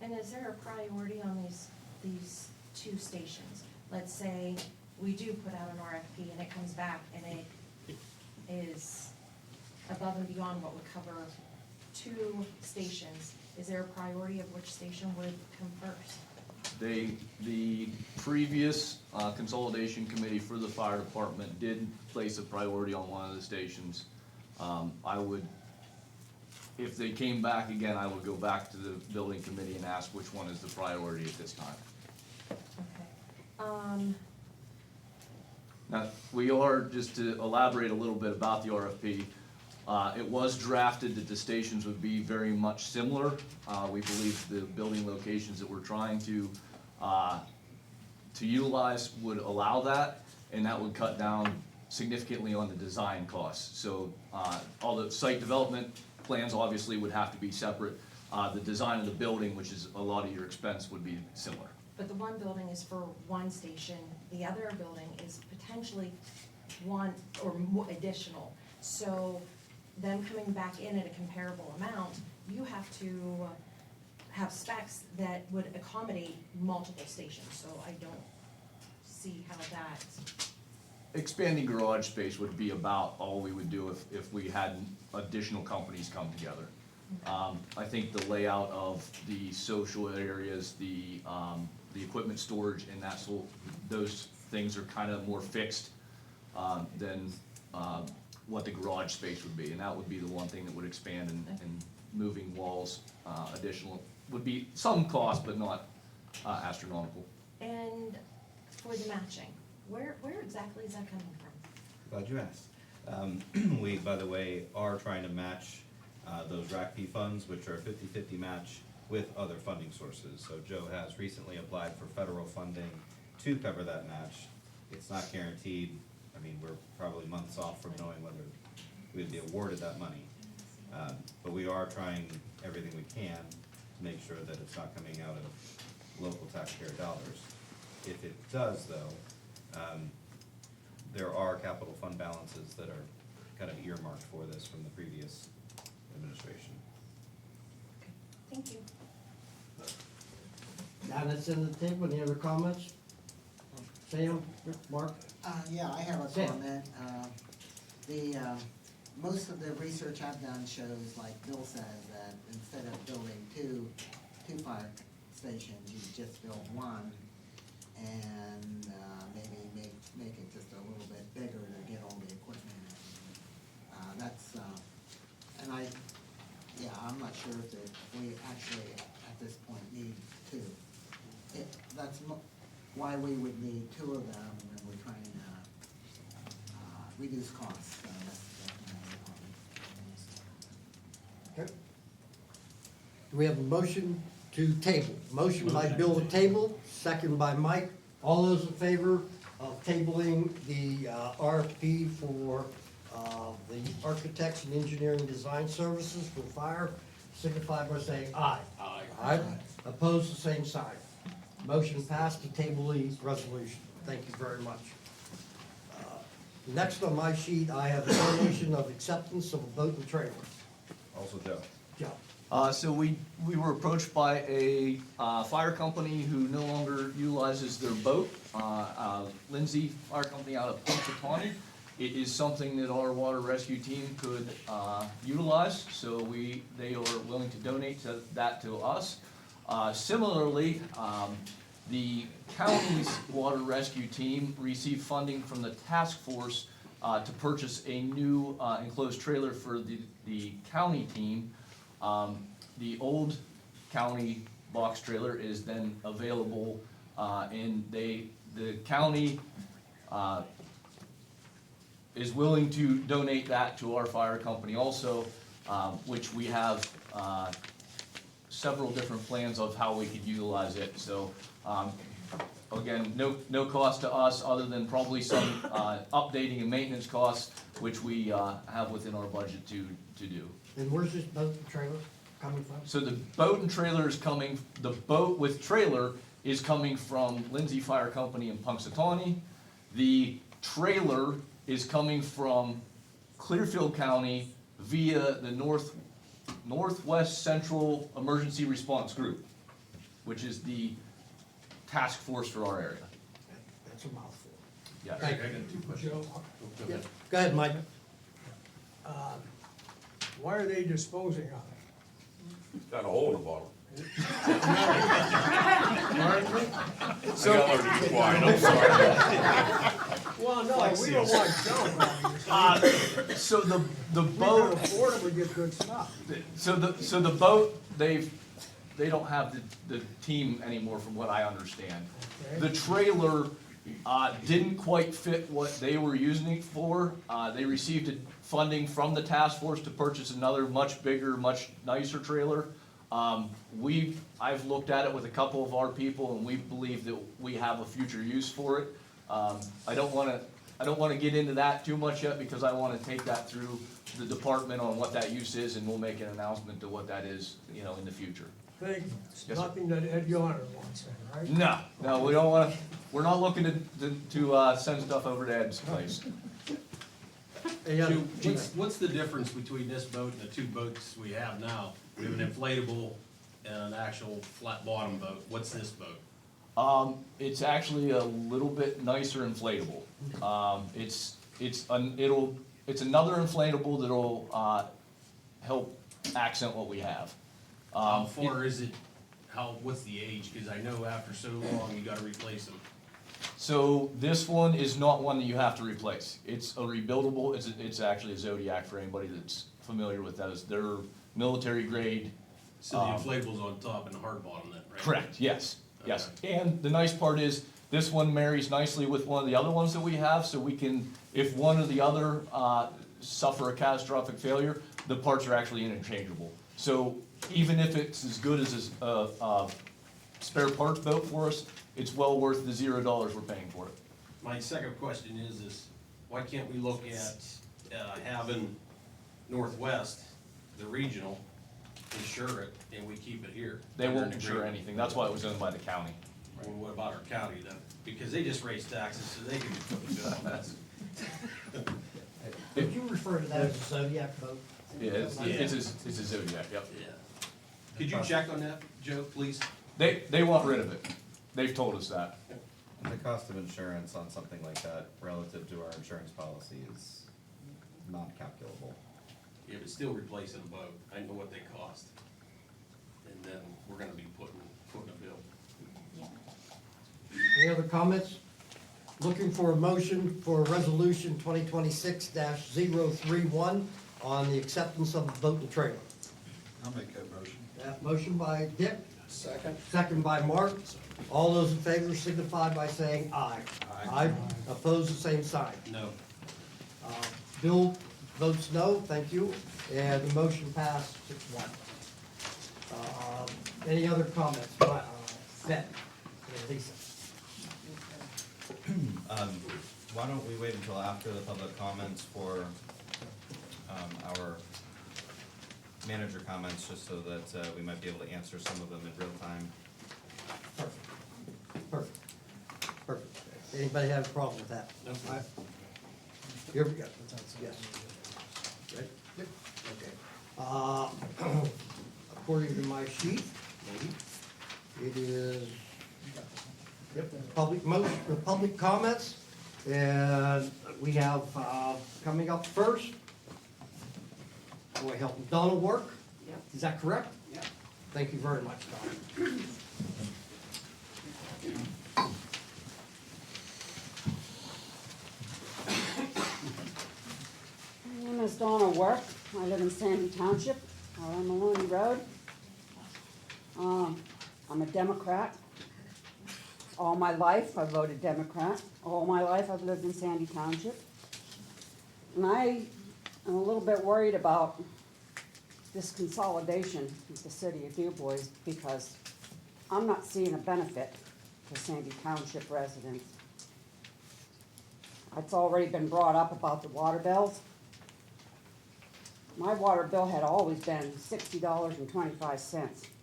Speaker 20: And is there a priority on these two stations? Let's say we do put out an RFP and it comes back and it is above and beyond what would cover two stations. Is there a priority of which station would come first?
Speaker 9: The previous consolidation committee for the fire department did place a priority on one of the stations. I would, if they came back again, I would go back to the building committee and ask which one is the priority at this time.
Speaker 20: Okay.
Speaker 9: Now, we are, just to elaborate a little bit about the RFP, it was drafted that the stations would be very much similar. We believe the building locations that we're trying to utilize would allow that, and that would cut down significantly on the design costs. So all the site development plans obviously would have to be separate. The design of the building, which is a lot of your expense, would be similar.
Speaker 20: But the one building is for one station, the other building is potentially one or more additional. So them coming back in at a comparable amount, you have to have specs that would accommodate multiple stations, so I don't see how that.
Speaker 9: Expanding garage space would be about all we would do if we had additional companies come together. I think the layout of the social areas, the equipment storage and that sort, those things are kind of more fixed than what the garage space would be, and that would be the one thing that would expand, and moving walls additional would be some cost, but not astronomical.
Speaker 20: And for the matching, where exactly is that coming from?
Speaker 4: Glad you asked. We, by the way, are trying to match those RACP funds, which are a 50-50 match with other funding sources. So Joe has recently applied for federal funding to cover that match. It's not guaranteed. I mean, we're probably months off from knowing whether we'd be awarded that money. But we are trying everything we can to make sure that it's not coming out of local taxpayer dollars. If it does, though, there are capital fund balances that are kind of earmarked for this from the previous administration.
Speaker 20: Thank you.
Speaker 13: Now that's in the table. Any other comments? Sam, Mark?
Speaker 12: Yeah, I have a
Speaker 13: Sam.
Speaker 12: comment. Most of the research I've done shows, like Bill says, that instead of building two fire stations, you just build one, and maybe make it just a little bit bigger to get all the equipment. I'm not sure if we actually at this point need two. that's why we would need two of them when we're trying to reduce costs. So that's definitely
Speaker 13: Okay. Do we have a motion to table? Motion by Bill to table, second by Mike. All those in favor of tabling the RFP for the architects and engineering design services for fire, signify by saying aye.
Speaker 11: Aye.
Speaker 13: Aye. Opposed, the same sign. Motion passed to table the resolution. Thank you very much. Next on my sheet, I have the donation of acceptance of a boat and trailer.
Speaker 2: Also Joe.
Speaker 13: Joe.
Speaker 9: So we were approached by a fire company who no longer utilizes their boat, Lindsay Fire Company out of Punxsutawney. It is something that our water rescue team could utilize, so they are willing to donate that to us. Similarly, the county's water rescue team received funding from the task force to purchase a new enclosed trailer for the county team. The old county box trailer is then available, and the county is willing to donate that to our fire company also, which we have several different plans of how we could utilize it. So again, no cost to us other than probably some updating and maintenance costs, which we have within our budget to do.
Speaker 13: And where's this boat and trailer coming from?
Speaker 9: So the boat and trailer is coming, the boat with trailer is coming from Lindsay Fire Company in Punxsutawney. The trailer is coming from Clearfield County via the Northwest Central Emergency Response Group, which is the task force for our area.
Speaker 13: That's a mouthful.
Speaker 9: Yeah.
Speaker 11: I got two questions.
Speaker 1: Joe,
Speaker 11: Go ahead.
Speaker 13: Go ahead, Mike.
Speaker 1: why are they disposing of it?
Speaker 8: Got a hole in the bottom.
Speaker 1: Pardon me?
Speaker 8: So, I gotta learn to be quiet, I'm sorry.
Speaker 1: Well, no, we don't want junk on you.
Speaker 9: So the
Speaker 1: We can
Speaker 9: boat,
Speaker 1: afford it, we get good stuff.
Speaker 9: so the boat, they don't have the team anymore from what I understand.
Speaker 1: Okay.
Speaker 9: The trailer didn't quite fit what they were using it for. They received funding from the task force to purchase another much bigger, much nicer trailer. I've looked at it with a couple of our people, and we believe that we have a future use for it. I don't wanna get into that too much yet, because I wanna take that through the department on what that use is, and we'll make an announcement to what that is, in the future.
Speaker 1: Thank you. It's
Speaker 9: Yes, sir.
Speaker 1: nothing that Ed Yonner wants, then, right?
Speaker 9: No, we don't wanna, we're not looking to send stuff over to Ed's place.
Speaker 13: Any other-
Speaker 11: What's the difference between this boat and the two boats we have now? We have an inflatable and an actual flat bottom boat. What's this boat?
Speaker 9: It's actually a little bit nicer inflatable. It's another inflatable that'll, help accent what we have.
Speaker 11: How far is it, what's the age? Cause I know after so long, you gotta replace them.
Speaker 9: So this one is not one that you have to replace. It's a rebuildable, it's actually a Zodiac for anybody that's familiar with those. They're military grade.
Speaker 11: So the inflatable's on top and the hard bottom then, right?
Speaker 9: Correct, yes, yes. And the nice part is, this one marries nicely with one of the other ones that we have, so we can, if one or the other suffer a catastrophic failure, the parts are actually interchangeable. So even if it's as good as a spare parts boat for us, it's well worth the $0 we're paying for it.
Speaker 11: My second question is why can't we look at having Northwest, the regional, insure it and we keep it here?
Speaker 9: They
Speaker 11: under
Speaker 9: won't
Speaker 11: an
Speaker 9: insure
Speaker 11: agreement?
Speaker 9: anything, that's why it was owned by the county.
Speaker 11: Well, what about our county then? Because they just raise taxes, so they can put the bill on us.
Speaker 13: Did you refer to that as a Zodiac boat?
Speaker 9: Yeah, it's a Zodiac, yep.
Speaker 11: Yeah. Could you check on that, Joe, please?
Speaker 9: They want rid of it. They've told us that.
Speaker 15: The cost of insurance on something like that relative to our insurance policy is not calculable.
Speaker 11: Yeah, but still replacing a boat, I know what they cost. And then we're gonna be putting a bill.
Speaker 13: Any other comments? Looking for a motion for resolution 2026-031 on the acceptance of the boat and trailer.
Speaker 2: I'll make that motion.
Speaker 13: That motion by Dick, Second. Second by Mark. All those in favor signify by saying aye. Aye. Opposed, the same sign.
Speaker 11: No.
Speaker 13: Bill votes no, thank you, and the motion passed 6-1. Any other comments? Ben, Lisa.
Speaker 15: Why don't we wait until after the public comments for, our manager comments, just so that, we might be able to answer some of them in real time.
Speaker 13: Perfect. Anybody have a problem with that? No. Here we go. Yes. Ready? Yep. Okay. According to my sheet, it is, public comments, and we have, coming up first, boy, help Donna work?
Speaker 6: Yep.
Speaker 13: Is that correct?
Speaker 6: Yep.
Speaker 13: Thank you very much, Donna.
Speaker 16: My name is Donna Work. I live in Sandy Township, on Maloney Road. I'm a Democrat. All my life, I've voted Democrat. All my life, I've lived in Sandy Township. And I am a little bit worried about this consolidation with the city of Dubois, because I'm not seeing a benefit to Sandy Township residents. It's already been brought up about the water bills. My water bill had always been $60.25 for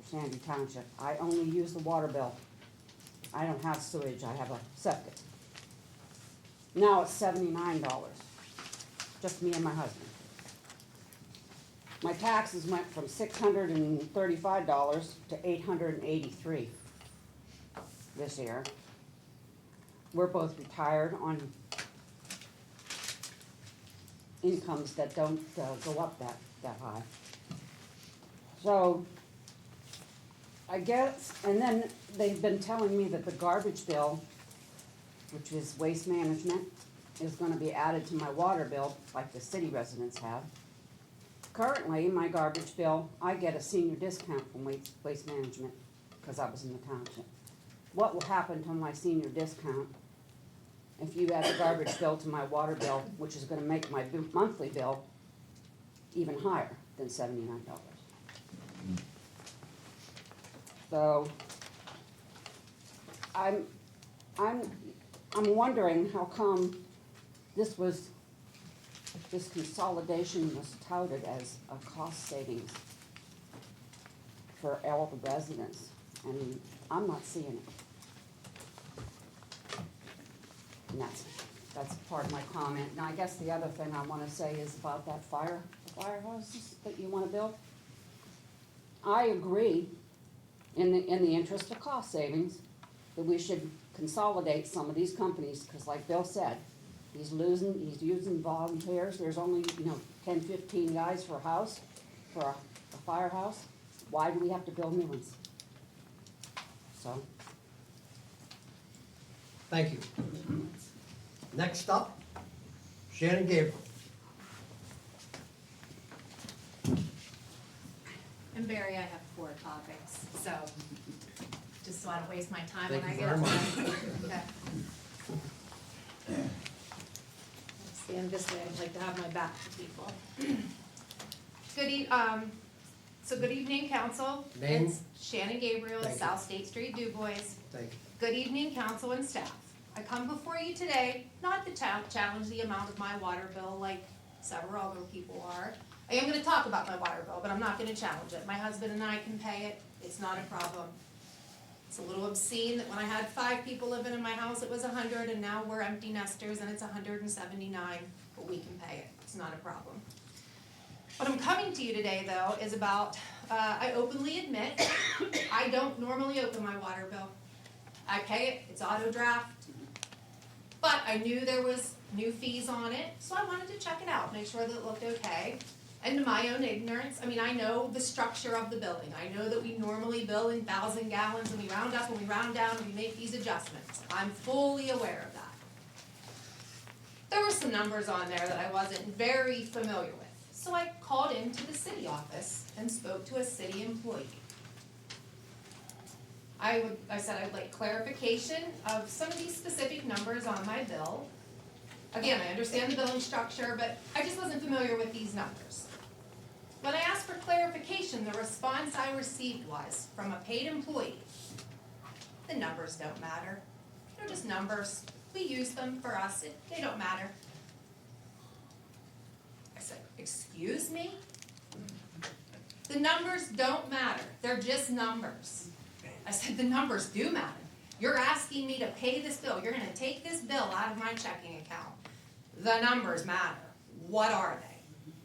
Speaker 16: Sandy Township. I only use the water bill. I don't have sewage, I have a septic. Now it's $79, just me and my husband. My taxes went from $635 to $883 this year. We're both retired on incomes that don't go up that high. So, I guess, and then they've been telling me that the garbage bill, which is waste management, is gonna be added to my water bill, like the city residents have. Currently, my garbage bill, I get a senior discount from waste management, because I was in the township. What will happen to my senior discount if you add the garbage bill to my water bill, which is gonna make my monthly bill even higher than $79? So, I'm wondering how come this consolidation was touted as a cost savings for all the residents, and I'm not seeing it. And that's part of my comment. And I guess the other thing I wanna say is about that firehouses that you wanna build. I agree, in the interest of cost savings, that we should consolidate some of these companies, because like Bill said, he's using volunteers. There's only, 10, 15 guys for a house, for a firehouse. Why do we have to build new ones? So.
Speaker 13: Thank you. Next up, Shannon Gabriel.
Speaker 10: And Barry, I have 4 topics, so just so I don't waste my time
Speaker 13: Thank
Speaker 10: when I
Speaker 13: you
Speaker 10: get
Speaker 13: very
Speaker 10: up.
Speaker 13: much.
Speaker 10: Okay. Stand this way, I'd like to have my back to people. Good evening, council.
Speaker 13: Name?
Speaker 10: It's Shannon Gabriel,
Speaker 13: Thank you.
Speaker 10: South State Street, Dubois.
Speaker 13: Thank you.
Speaker 10: Good evening, council and staff. I come before you today, not to challenge the amount of my water bill like several other people are. I am gonna talk about my water bill, but I'm not gonna challenge it. My husband and I can pay it, it's not a problem. It's a little obscene that when I had 5 people living in my house, it was 100, and now we're empty nesters and it's 179, but we can pay it, it's not a problem. What I'm coming to you today, though, is about, I openly admit, I don't normally open my water bill. I pay it, it's auto draft, but I knew there was new fees on it, so I wanted to check it out, make sure that it looked okay. And to my own ignorance, I know the structure of the building. I know that we normally bill in 1,000 gallons, and we round up and we round down and we make these adjustments. I'm fully aware of that. There were some numbers on there that I wasn't very familiar with. So I called into the city office and spoke to a city employee. I said I'd like clarification of some of these specific numbers on my bill. Again, I understand the billing structure, but I just wasn't familiar with these numbers. When I asked for clarification, the response I received was, from a paid employee, the numbers don't matter. They're just numbers. We use them for us. They don't matter. I said, excuse me? The numbers don't matter. They're just numbers. I said, the numbers do matter. You're asking me to pay this bill. You're gonna take this bill out of my checking account. The numbers matter. What are they?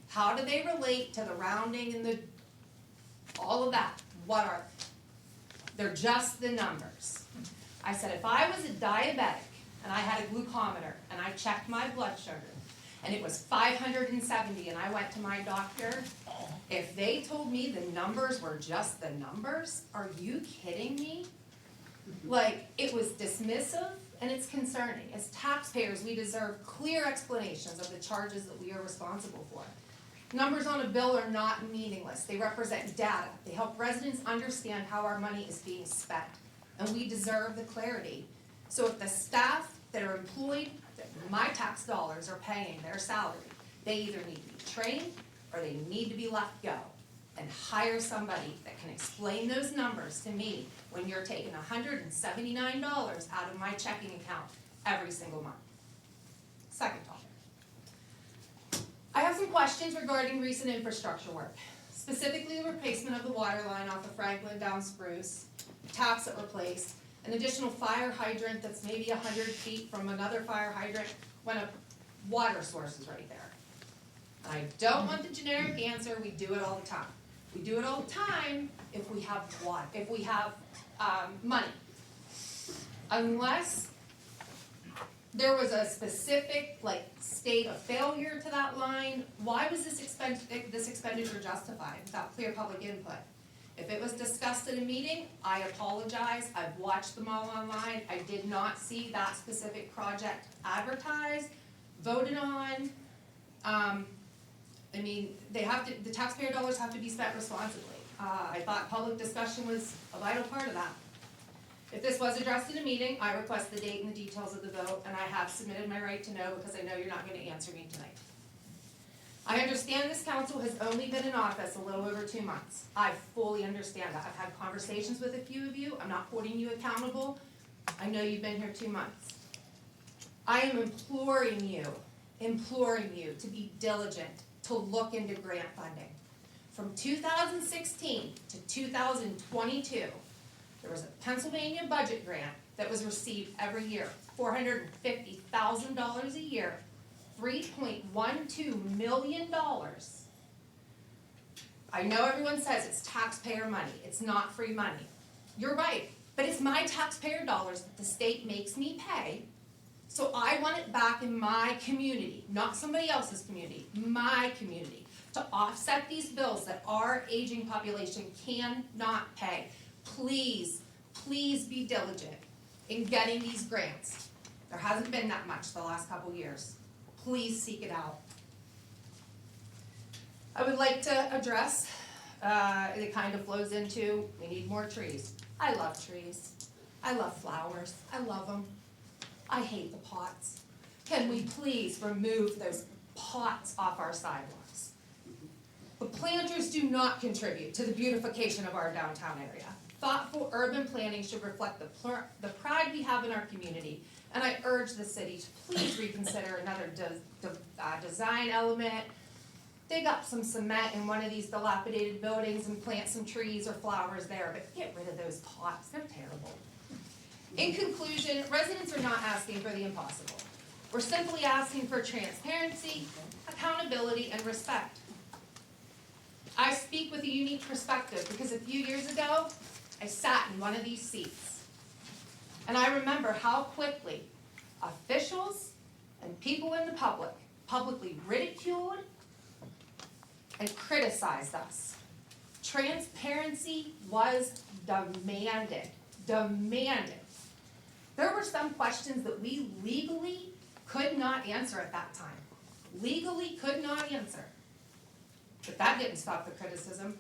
Speaker 10: How do they relate to the rounding and all of that? What are they? They're just the numbers. I said, if I was a diabetic and I had a glucometer and I checked my blood sugar and it was 570 and I went to my doctor, if they told me the numbers were just the numbers, are you kidding me? Like, it was dismissive and it's concerning. As taxpayers, we deserve clear explanations of the charges that we are responsible for. Numbers on a bill are not meaningless. They represent data. They help residents understand how our money is being spent. And we deserve the clarity. So if the staff that are employed, that my tax dollars are paying their salary, they either need to be trained or they need to be let go. And hire somebody that can explain those numbers to me when you're taking $179 out of my checking account every single month. Second topic. I have some questions regarding recent infrastructure work, specifically the replacement of the water line off of Franklin down Spruce, taps that were placed, an additional fire hydrant that's maybe 100 feet from another fire hydrant when a water source is right there. I don't want the generic answer, we do it all the time. We do it all the time if we have water, if we have money. Unless there was a specific state of failure to that line, why was this expenditure justified without clear public input? If it was discussed at a meeting, I apologize. I've watched them all online. I did not see that specific project advertised, voted on. I mean, the taxpayer dollars have to be spent responsibly. I thought public discussion was a vital part of that. If this was addressed in a meeting, I request the date and the details of the vote, and I have submitted my right to know because I know you're not going to answer me tonight. I understand this council has only been in office a little over 2 months. I fully understand that. I've had conversations with a few of you. I'm not holding you accountable. I know you've been here 2 months. I am imploring you to be diligent, to look into grant funding. From 2016 to 2022, there was a Pennsylvania budget grant that was received every year, $450,000 a year, $3.12 million. I know everyone says it's taxpayer money, it's not free money. You're right, but it's my taxpayer dollars that the state makes me pay, so I want it back in my community, not somebody else's community, my community, to offset these bills that our aging population cannot pay. Please, please be diligent in getting these grants. There hasn't been that much the last couple years. Please seek it out. I would like to address, it kind of flows into, we need more trees. I love trees. I love flowers. I love them. I hate the pots. Can we please remove those pots off our sidewalks? The planters do not contribute to the beautification of our downtown area. Thoughtful urban planning should reflect the pride we have in our community, and I urge the city to please reconsider another design element. Dig up some cement in one of these dilapidated buildings and plant some trees or flowers there, but get rid of those pots, they're terrible. In conclusion, residents are not asking for the impossible. We're simply asking for transparency, accountability, and respect. I speak with a unique perspective because a few years ago, I sat in one of these seats. And I remember how quickly officials and people in the public publicly ridiculed and criticized us. Transparency was demanded. There were some questions that we legally could not answer at that time. Legally could not answer. But that didn't stop the criticism.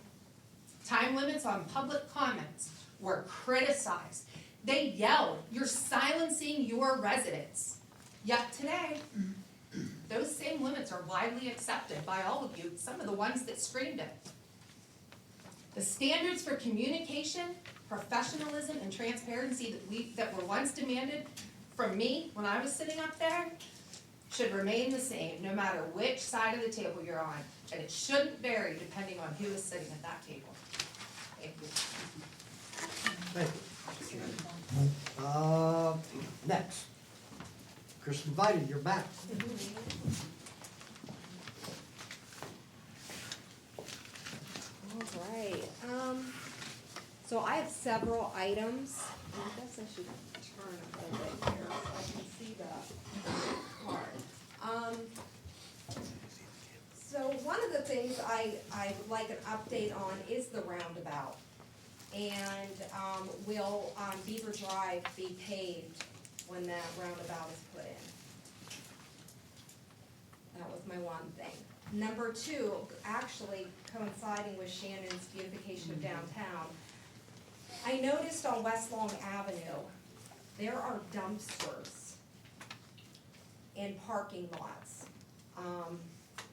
Speaker 10: Time limits on public comments were criticized. They yelled, "You're silencing your residents." Yet today, those same limits are widely accepted by all of you, some of the ones that screamed it. The standards for communication, professionalism, and transparency that were once demanded from me when I was sitting up there should remain the same, no matter which side of the table you're on, and it shouldn't vary depending on who is sitting at that table. Thank you.
Speaker 13: Thank you. Next. Kristen Biden, you're back.
Speaker 17: All right, so I have several items. I guess I should turn a little bit here so I can see the card. So one of the things I would like an update on is the roundabout. And, will, Beaver Drive be paved when that roundabout is put in? That was my one thing. Number two, actually coinciding with Shannon's beautification of downtown, I noticed on West Long Avenue, there are dumpsters in parking lots,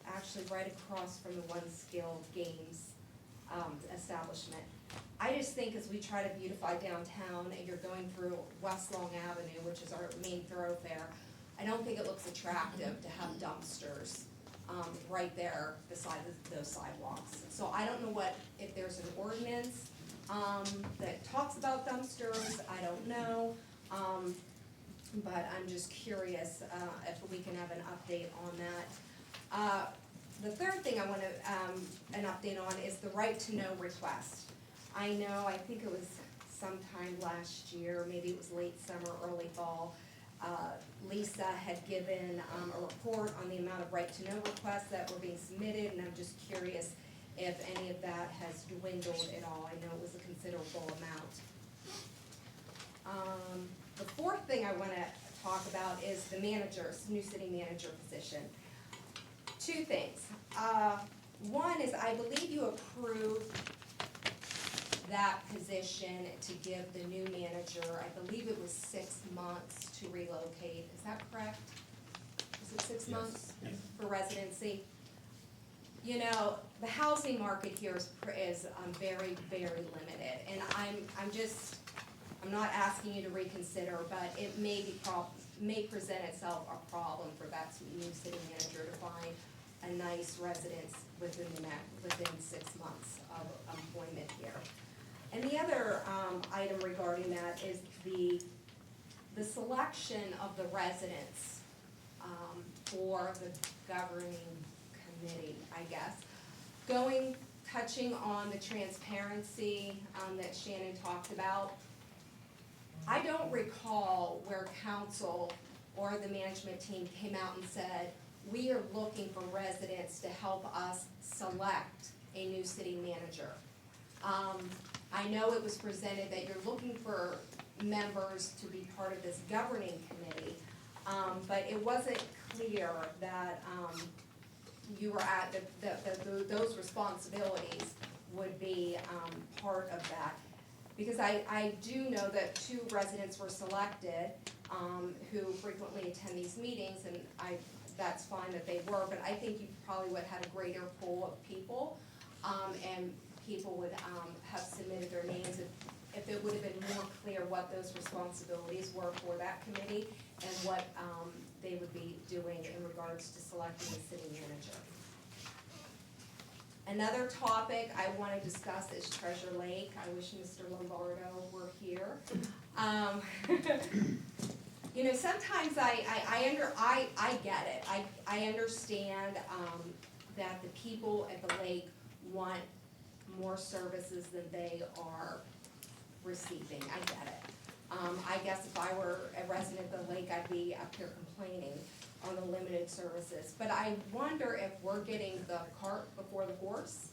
Speaker 17: actually right across from the One Skilled Games establishment. I just think as we try to beautify downtown and you're going through West Long Avenue, which is our main thoroughfare, I don't think it looks attractive to have dumpsters right there beside those sidewalks. So I don't know if there's an ordinance that talks about dumpsters, I don't know. But I'm just curious if we can have an update on that. The third thing I want an update on is the right to know request. I know, I think it was sometime last year, maybe it was late summer, early fall, Lisa had given a report on the amount of right to know requests that were being submitted, and I'm just curious if any of that has dwindled at all. I know it was a considerable amount. The fourth thing I want to talk about is the new city manager position. Two things. One is I believe you approved that position to give the new manager, I believe it was 6 months to relocate. Is that correct? Is it 6 months for residency? You know, the housing market here is very, very limited, and I'm not asking you to reconsider, but it may present itself a problem for that new city manager to find a nice residence within 6 months of employment here. And the other item regarding that is the selection of the residents for the governing committee, I guess. Touching on the transparency that Shannon talked about, I don't recall where council or the management team came out and said, we are looking for residents to help us select a new city manager. I know it was presented that you're looking for members to be part of this governing committee, but it wasn't clear that you were those responsibilities would be part of that. Because I do know that 2 residents were selected who frequently attend these meetings, and that's fine that they were, but I think you probably would have had a greater pool of people, and people would have submitted their names if it would have been more clear what those responsibilities were for that committee and what they would be doing in regards to selecting a city manager. Another topic I want to discuss is Treasure Lake. I wish Mr. Lombardo were here. You know, sometimes I get it. I understand that the people at the lake want more services than they are receiving. I get it. I guess if I were a resident of the lake, I'd be up here complaining on the limited services. But I wonder if we're getting the cart before the horse.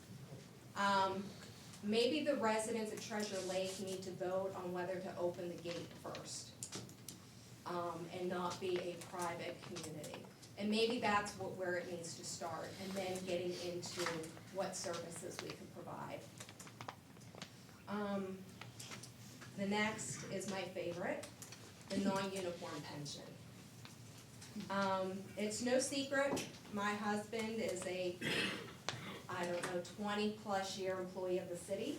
Speaker 17: Maybe the residents at Treasure Lake need to vote on whether to open the gate first, and not be a private community. And maybe that's where it needs to start, and then getting into what services we can provide. The next is my favorite, the non-uniform pension. It's no secret, my husband is a, 20-plus year employee of the city,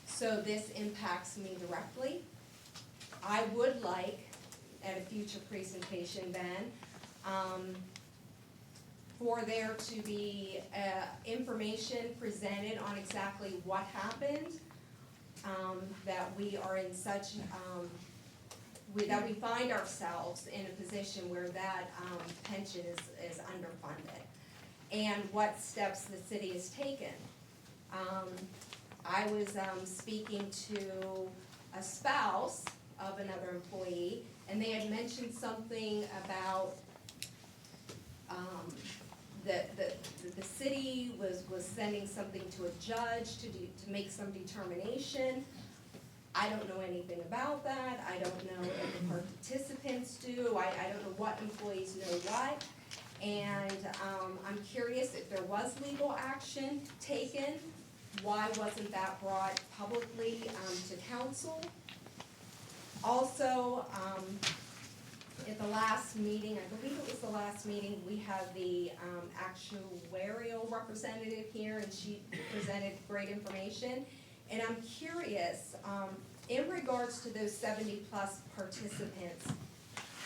Speaker 17: so this impacts me directly. I would like, at a future presentation, Ben, for there to be information presented on exactly what happened, that we are in such, that we find ourselves in a position where that pension is underfunded, and what steps the city has taken. I was speaking to a spouse of another employee, and they had mentioned something about the city was sending something to a judge to make some determination. I don't know anything about that. I don't know if the participants do. I don't know what employees know what. And I'm curious if there was legal action taken. Why wasn't that brought publicly to council? Also, at the last meeting, I believe it was the last meeting, we had the actuarial representative here, and she presented great information. And I'm curious, in regards to those 70-plus participants,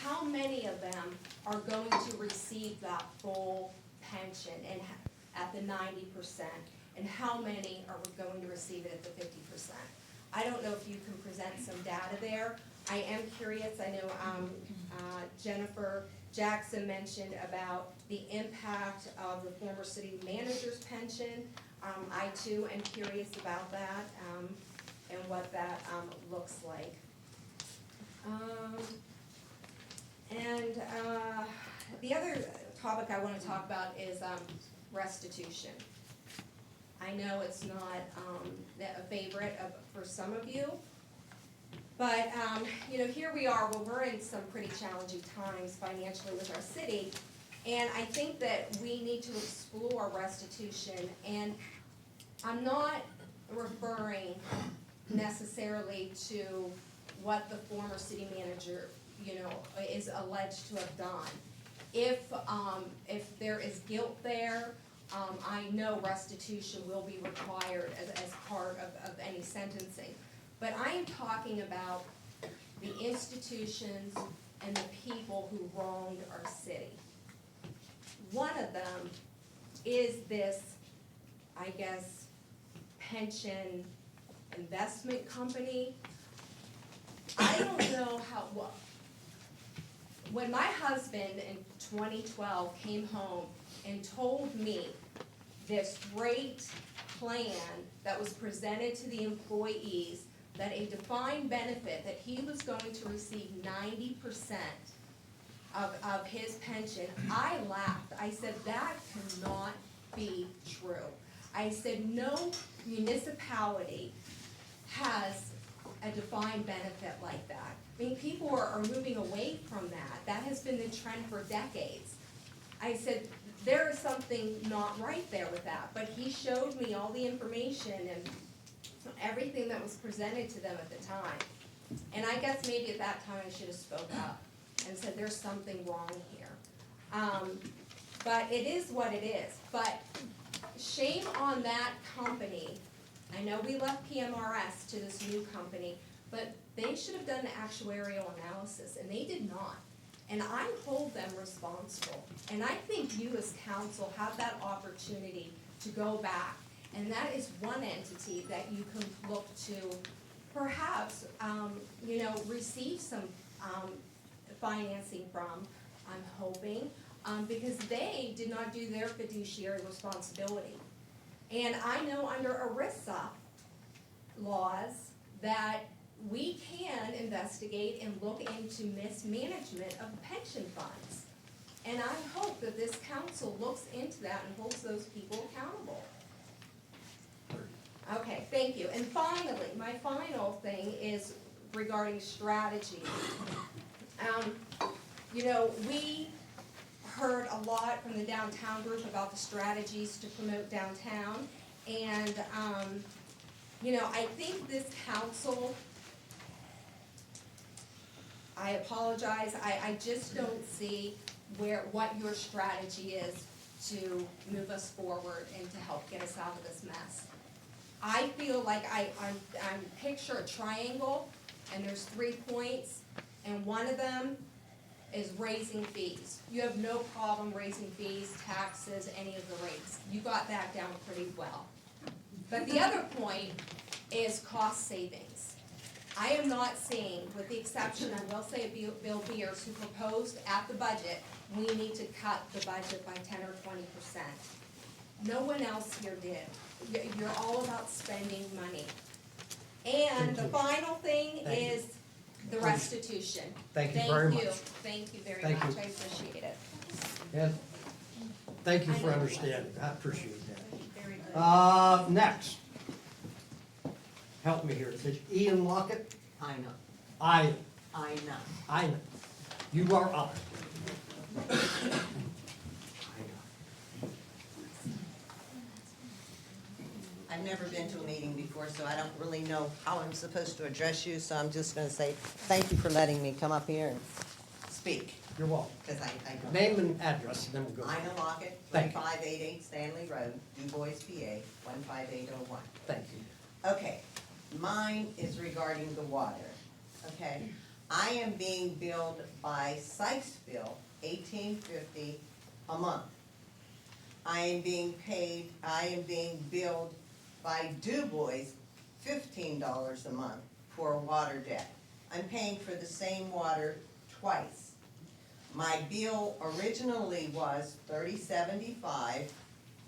Speaker 17: how many of them are going to receive that full pension and at the 90%? And how many are going to receive it at the 50%? I don't know if you can present some data there. I am curious. I know Jennifer Jackson mentioned about the impact of the former city manager's pension. I too am curious about that and what that looks like. And the other topic I want to talk about is restitution. I know it's not a favorite for some of you, but here we are. Well, we're in some pretty challenging times financially with our city, and I think that we need to explore restitution. And I'm not referring necessarily to what the former city manager, is alleged to have done. If there is guilt there, I know restitution will be required as part of any sentencing. But I am talking about the institutions and the people who wronged our city. One of them is this, I guess, pension investment company. I don't know when my husband in 2012 came home and told me this great plan that was presented to the employees, that a defined benefit, that he was going to receive 90% of his pension, I laughed. I said, that cannot be true. I said, no municipality has a defined benefit like that. I mean, people are moving away from that. That has been the trend for decades. I said, there is something not right there with that. But he showed me all the information and everything that was presented to them at the time. And I guess maybe at that time I should have spoke up and said, there's something wrong here. But it is what it is. But shame on that company. I know we left PMRS to this new company, but they should have done the actuarial analysis, and they did not. And I hold them responsible. And I think you as council have that opportunity to go back. And that is one entity that you can look to perhaps, receive some financing from, I'm hoping, because they did not do their fiduciary responsibility. And I know under ERISA laws that we can investigate and look into mismanagement of pension funds. And I hope that this council looks into that and holds those people accountable. Okay, thank you. And finally, my final thing is regarding strategy. We heard a lot from the downtown group about the strategies to promote downtown. And, I think this council I apologize, I just don't see what your strategy is to move us forward and to help get us out of this mess. I feel like I'm picture a triangle, and there's 3 points, and one of them is raising fees. You have no problem raising fees, taxes, any of the rates. You got that down pretty well. But the other point is cost savings. I am not seeing, with the exception, I will say, of Bill Beers, who proposed at the budget, we need to cut the budget by 10 or 20%. No one else here did. You're all about spending money. And the final thing is the restitution.
Speaker 13: Thank you very much.
Speaker 17: Thank you very
Speaker 13: Thank
Speaker 17: much,
Speaker 13: you.
Speaker 17: I appreciate it.
Speaker 13: And thank you for understanding, I appreciate
Speaker 17: Very good.
Speaker 13: that. Next. Help me here, it says Ian Lockett.
Speaker 12: I know,
Speaker 13: I
Speaker 12: know.
Speaker 13: know. You are I.
Speaker 18: I've never been to a meeting before, so I don't really know how I'm supposed to address you, so I'm just gonna say, thank you for letting me come up here and speak,
Speaker 13: You're welcome.
Speaker 18: because I don't.
Speaker 13: Name and address, and then we'll go.
Speaker 18: Ina Lockett,
Speaker 13: Thank you.
Speaker 18: 1588 Stanley Road, Dubois, PA, 15801.
Speaker 13: Thank you.
Speaker 18: Okay, mine is regarding the water, okay? I am being billed by Sykesville, $18.50 a month. I am being billed by Dubois, $15 a month for a water debt. I'm paying for the same water twice. My bill originally was $30.75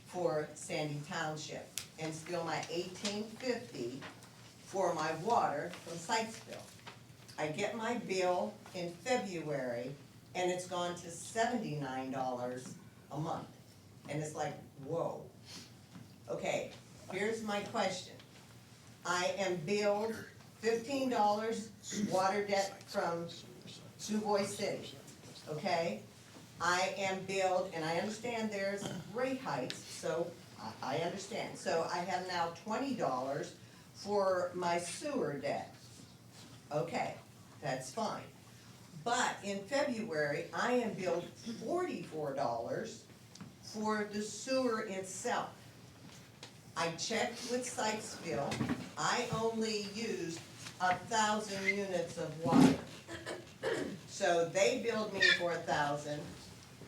Speaker 18: for Sandy Township, and still my $18.50 for my water from Sykesville. I get my bill in February, and it's gone to $79 a month. And it's like, whoa. Okay, here's my question. I am billed $15 water debt from Dubois City, okay? I am billed, and I understand there's rate hikes, so I understand. So I have now $20 for my sewer debt. Okay, that's fine. But in February, I am billed $44 for the sewer itself. I checked with Sykesville, I only used 1,000 units of water. So they billed me for 1,000,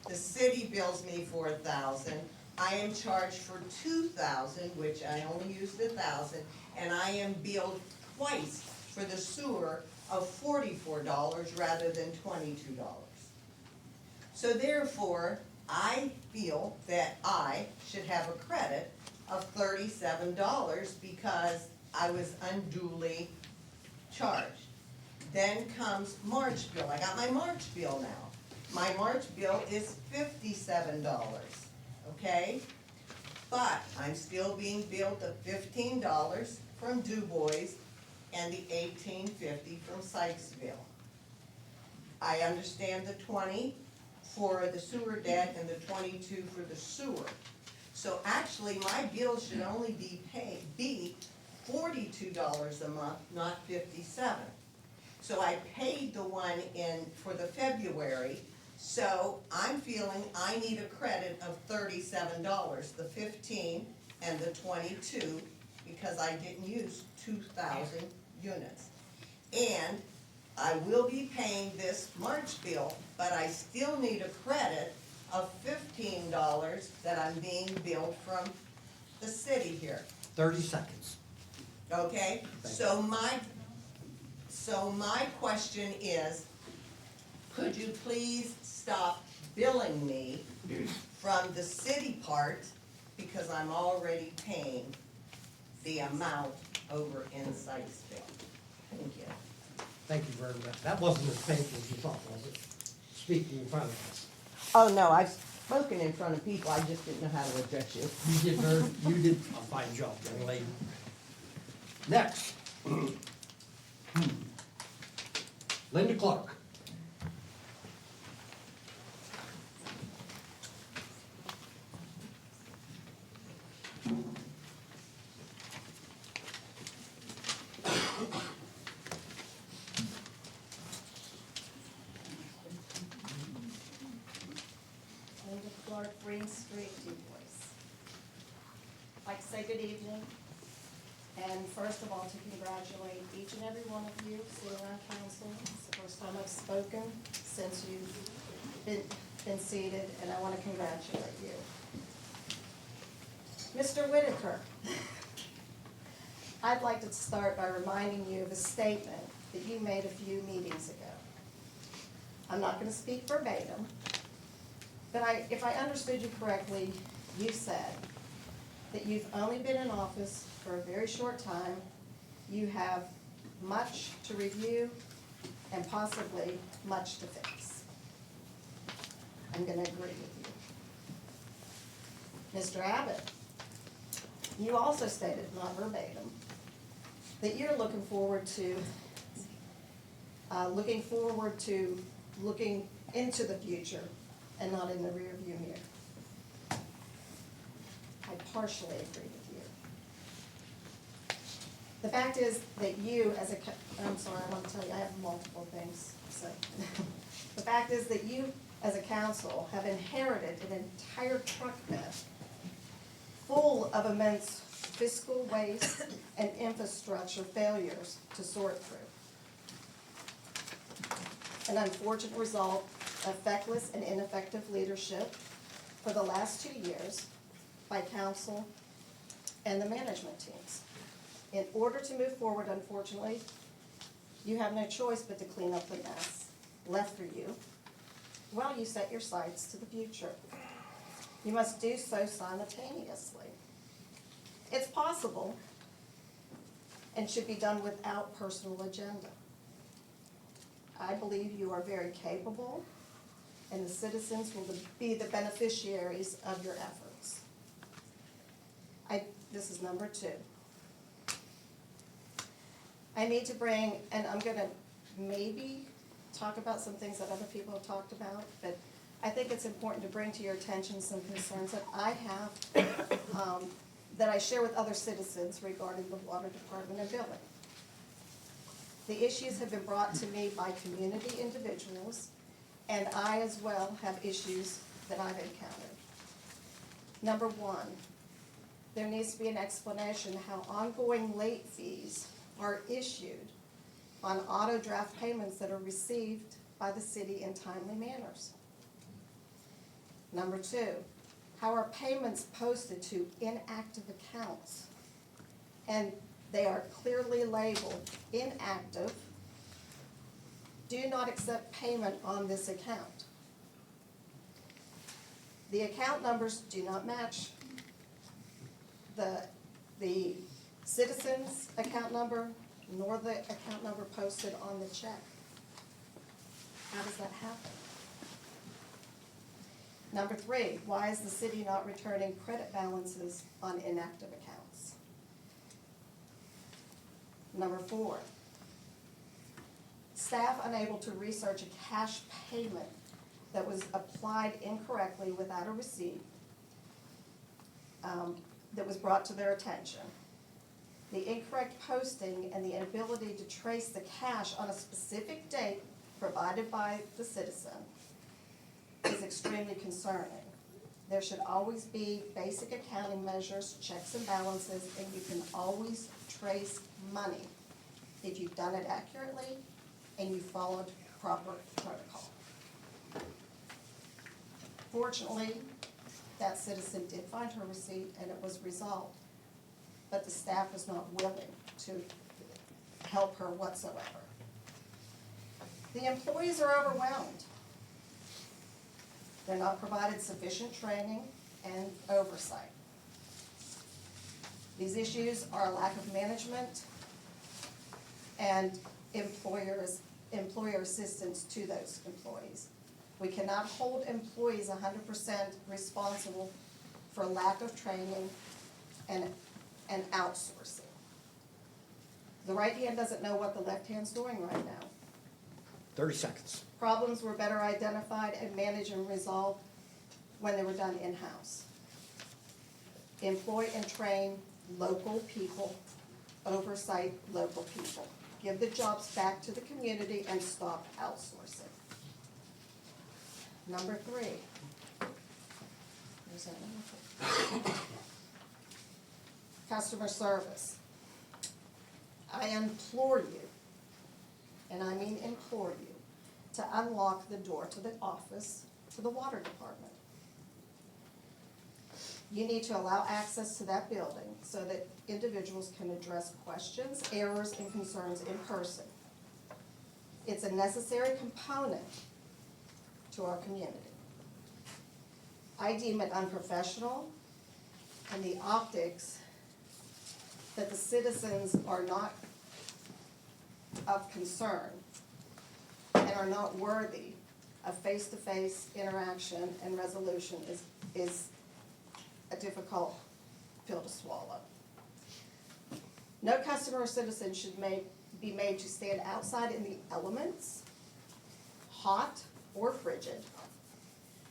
Speaker 18: the city bills me for 1,000, I am charged for 2,000, which I only used 1,000, and I am billed twice for the sewer of $44 rather than $22. So therefore, I feel that I should have a credit of $37 because I was unduly charged. Then comes March bill. I got my March bill now. My March bill is $57, okay? But I'm still being billed the $15 from Dubois and the $18.50 from Sykesville. I understand the 20 for the sewer debt and the 22 for the sewer. So actually, my bill should only be $42 a month, not 57. So I paid the one for the February, so I'm feeling I need a credit of $37, the 15 and the 22, because I didn't use 2,000 units. And I will be paying this March bill, but I still need a credit of $15 that I'm being billed from the city here,
Speaker 13: 30 seconds.
Speaker 18: okay? So my question is, could you please stop billing me from the city part, because I'm already paying the amount over in Sykesville? Thank you.
Speaker 13: Thank you very much. That wasn't as painful as you thought, was it? Speaking in front of us.
Speaker 18: Oh, no, I've spoken in front of people, I just didn't know how to address you.
Speaker 13: You did a fine job, young lady. Next. Linda Clark.
Speaker 3: Linda Clark, Green Street, Dubois. I'd like to say good evening, and first of all, to congratulate each and every one of you sitting on council. It's the first time I've spoken since you've been seated, and I want to congratulate you. Mr. Whitaker, I'd like to start by reminding you of a statement that you made a few meetings ago. I'm not going to speak verbatim, but if I understood you correctly, you said that you've only been in office for a very short time, you have much to review and possibly much to fix. I'm going to agree with you. Mr. Abbott, you also stated, not verbatim, that you're looking forward to looking into the future and not in the rearview mirror. I partially agree with you. The fact is that you as a, I'm sorry, I want to tell you, I have multiple things to say. The fact is that you as a council have inherited an entire truck bed full of immense fiscal waste and infrastructure failures to sort through. An unfortunate result of feckless and ineffective leadership for the last 2 years by council and the management teams. In order to move forward, unfortunately, you have no choice but to clean up the mess left for you while you set your sights to the future. You must do so simultaneously. It's possible and should be done without personal agenda. I believe you are very capable, and the citizens will be the beneficiaries of your efforts. This is number 2. I need to bring, and I'm going to maybe talk about some things that other people have talked about, but I think it's important to bring to your attention some concerns that I have, that I share with other citizens regarding the water department and billing. The issues have been brought to me by community individuals, and I as well have issues that I've encountered. Number 1, there needs to be an explanation how ongoing late fees are issued on auto draft payments that are received by the city in timely manners. Number 2, how are payments posted to inactive accounts? And they are clearly labeled inactive, do not accept payment on this account. The account numbers do not match the citizen's account number nor the account number posted on the check. How does that happen? Number 3, why is the city not returning credit balances on inactive accounts? Number 4, staff unable to research a cash payment that was applied incorrectly without a receipt that was brought to their attention. The incorrect posting and the inability to trace the cash on a specific date provided by the citizen is extremely concerning. There should always be basic accounting measures, checks and balances, and you can always trace money if you've done it accurately and you followed proper protocol. Fortunately, that citizen did find her receipt and it was resolved, but the staff was not willing to help her whatsoever. The employees are overwhelmed. They're not provided sufficient training and oversight. These issues are a lack of management and employer assistance to those employees. We cannot hold employees 100% responsible for lack of training and outsourcing. The right hand doesn't know what the left hand's doing right now.
Speaker 13: 30 seconds.
Speaker 3: Problems were better identified and managed and resolved when they were done in-house. Employ and train local people, oversight local people. Give the jobs back to the community and stop outsourcing. Number 3, Customer service. I implore you, and I mean implore you, to unlock the door to the office to the water department. You need to allow access to that building so that individuals can address questions, errors, and concerns in person. It's a necessary component to our community. I deem it unprofessional, and the optics that the citizens are not of concern and are not worthy of face-to-face interaction and resolution is a difficult pill to swallow. No customer or citizen should be made to stand outside in the elements, hot or frigid,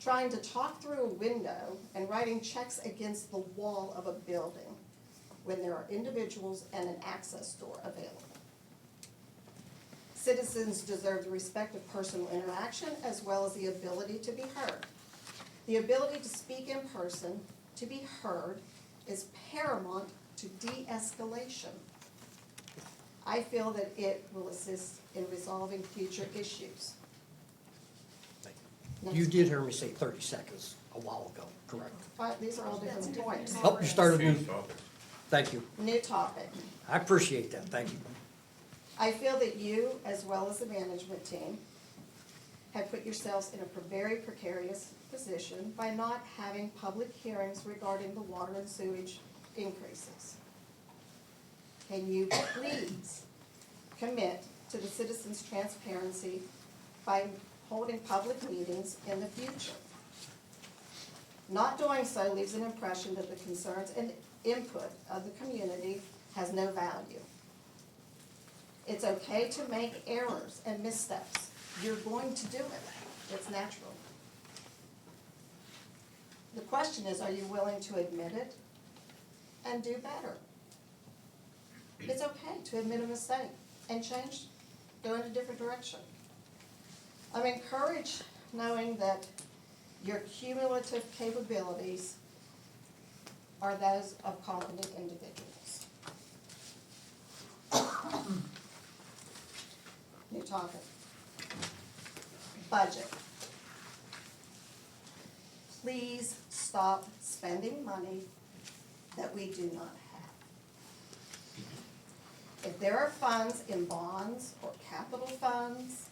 Speaker 3: trying to talk through a window and writing checks against the wall of a building when there are individuals and an access door available. Citizens deserve the respect of personal interaction as well as the ability to be heard. The ability to speak in person, to be heard, is paramount to de-escalation. I feel that it will assist in resolving future issues.
Speaker 13: You did hear me say 30 seconds a while ago, correct?
Speaker 3: But these are all different points.
Speaker 13: Oh, you started new. Thank you.
Speaker 3: New topic.
Speaker 13: I appreciate that, thank you.
Speaker 3: I feel that you, as well as the management team, have put yourselves in a very precarious position by not having public hearings regarding the water and sewage increases. Can you please commit to the citizens' transparency by holding public meetings in the future? Not doing so leaves an impression that the concerns and input of the community has no value. It's okay to make errors and missteps. You're going to do it. It's natural. The question is, are you willing to admit it and do better? It's okay to admit a mistake and change, go in a different direction. I'm encouraged knowing that your cumulative capabilities are those of competent individuals. New topic. Budget. Please stop spending money that we do not have. If there are funds in bonds or capital funds,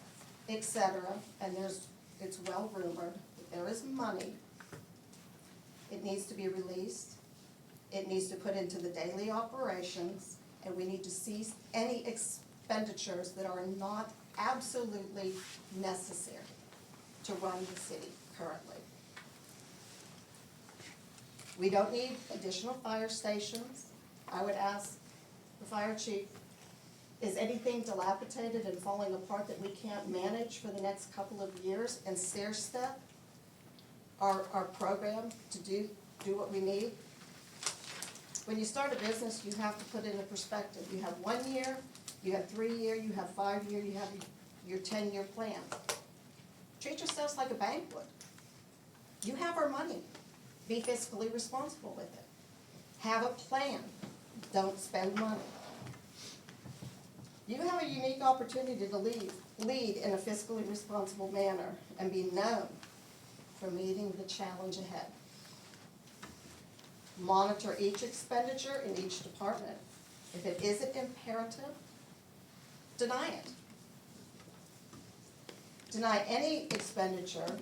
Speaker 3: etc., and it's well rumored that there is money, it needs to be released. It needs to put into the daily operations, and we need to cease any expenditures that are not absolutely necessary to run the city currently. We don't need additional fire stations. I would ask the fire chief, is anything dilapidated and falling apart that we can't manage for the next couple of years and stair step our program to do what we need? When you start a business, you have to put in a perspective. You have 1 year, you have 3 year, you have 5 year, you have your 10-year plan. Treat yourselves like a bank would. You have our money. Be fiscally responsible with it. Have a plan. Don't spend money. You have a unique opportunity to lead in a fiscally responsible manner and be known for meeting the challenge ahead. Monitor each expenditure in each department. If it isn't imperative, deny it. Deny any expenditure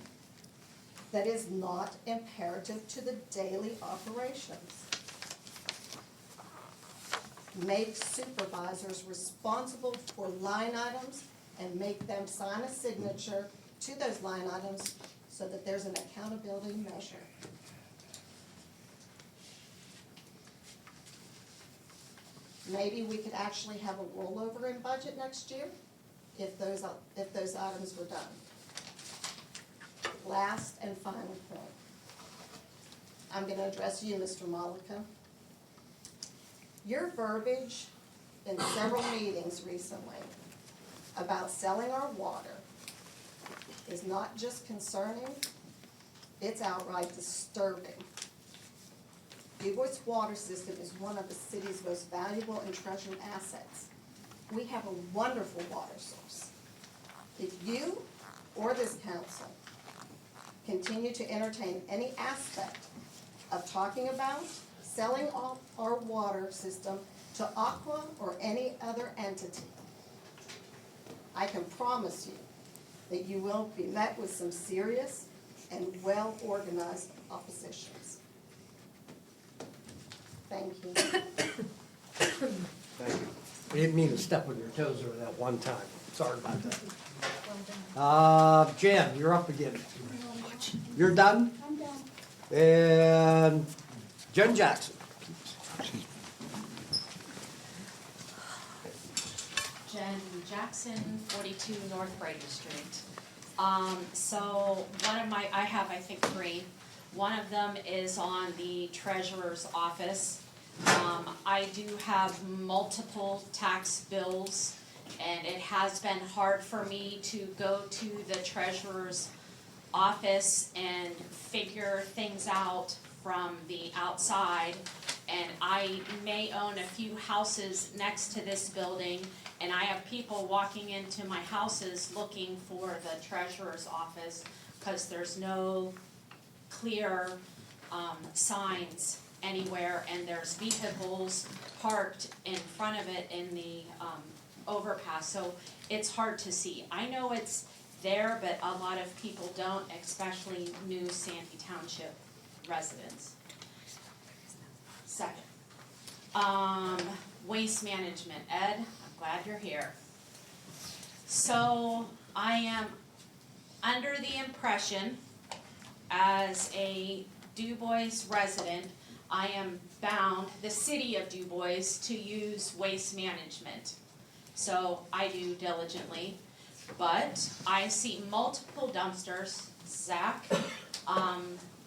Speaker 3: that is not imperative to the daily operations. Make supervisors responsible for line items and make them sign a signature to those line items so that there's an accountability measure. Maybe we could actually have a rollover in budget next year if those items were done. Last and final point. I'm going to address you, Mr. Malika. Your verbiage in several meetings recently about selling our water is not just concerning, it's outright disturbing. Dubois water system is one of the city's most valuable and treasured assets. We have a wonderful water source. If you or this council continue to entertain any aspect of talking about selling off our water system to Aqua or any other entity, I can promise you that you will be met with some serious and well-organized oppositions. Thank you.
Speaker 13: Thank you. I didn't mean to step on your toes over that one time. Sorry about that. Jan, you're up again. You're done?
Speaker 10: I'm done.
Speaker 13: And Jen Jackson.
Speaker 10: Jen Jackson, 42 North Brady Street. So one of I have, I think, 3. One of them is on the treasurer's office. I do have multiple tax bills, and it has been hard for me to go to the treasurer's office and figure things out from the outside. And I may own a few houses next to this building, and I have people walking into my houses looking for the treasurer's office because there's no clear signs anywhere, and there's vehicles parked in front of it in the overpass, so it's hard to see. I know it's there, but a lot of people don't, especially new Sandy Township residents. Second, waste management. Ed, I'm glad you're here. So I am under the impression, as a Dubois resident, I am bound, the city of Dubois, to use waste management. So I do diligently, but I see multiple dumpsters. Zach,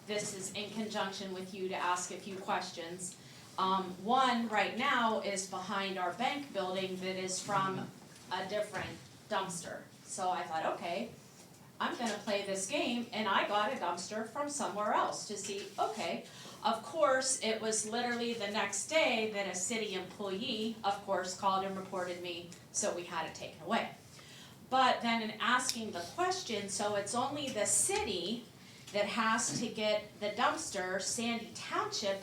Speaker 10: this is in conjunction with you to ask a few questions. One right now is behind our bank building that is from a different dumpster. So I thought, okay, I'm gonna play this game, and I got a dumpster from somewhere else to see, okay. Of course, it was literally the next day that a city employee, of course, called and reported me, so we had it taken away. But then in asking the question, so it's only the city that has to get the dumpster, Sandy Township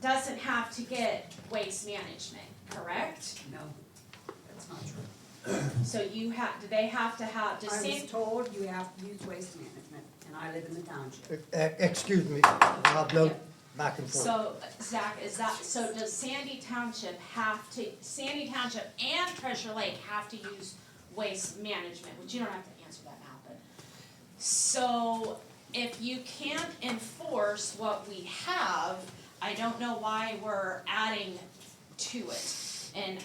Speaker 10: doesn't have to get waste management, correct?
Speaker 16: No, that's not true.
Speaker 10: So do they have to have,
Speaker 16: I was told you have to use waste management, and I live in the township.
Speaker 13: Excuse me, no back and forth.
Speaker 10: So, Zach, so does Sandy Township and Treasure Lake have to use waste management? Which you don't have to answer that now, but. So, if you can't enforce what we have, I don't know why we're adding to it. And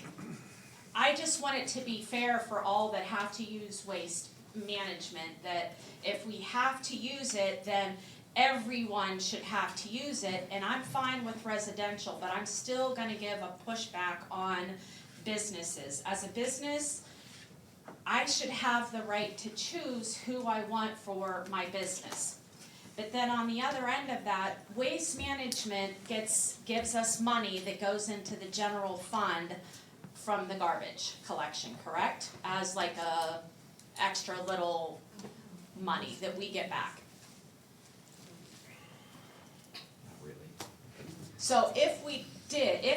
Speaker 10: I just want it to be fair for all that have to use waste management, that if we have to use it, then everyone should have to use it. And I'm fine with residential, but I'm still gonna give a pushback on businesses. As a business, I should have the right to choose who I want for my business. But then on the other end of that, waste management gives us money that goes into the general fund from the garbage collection, correct? As like a extra little money that we get back.
Speaker 15: Not really.
Speaker 10: So if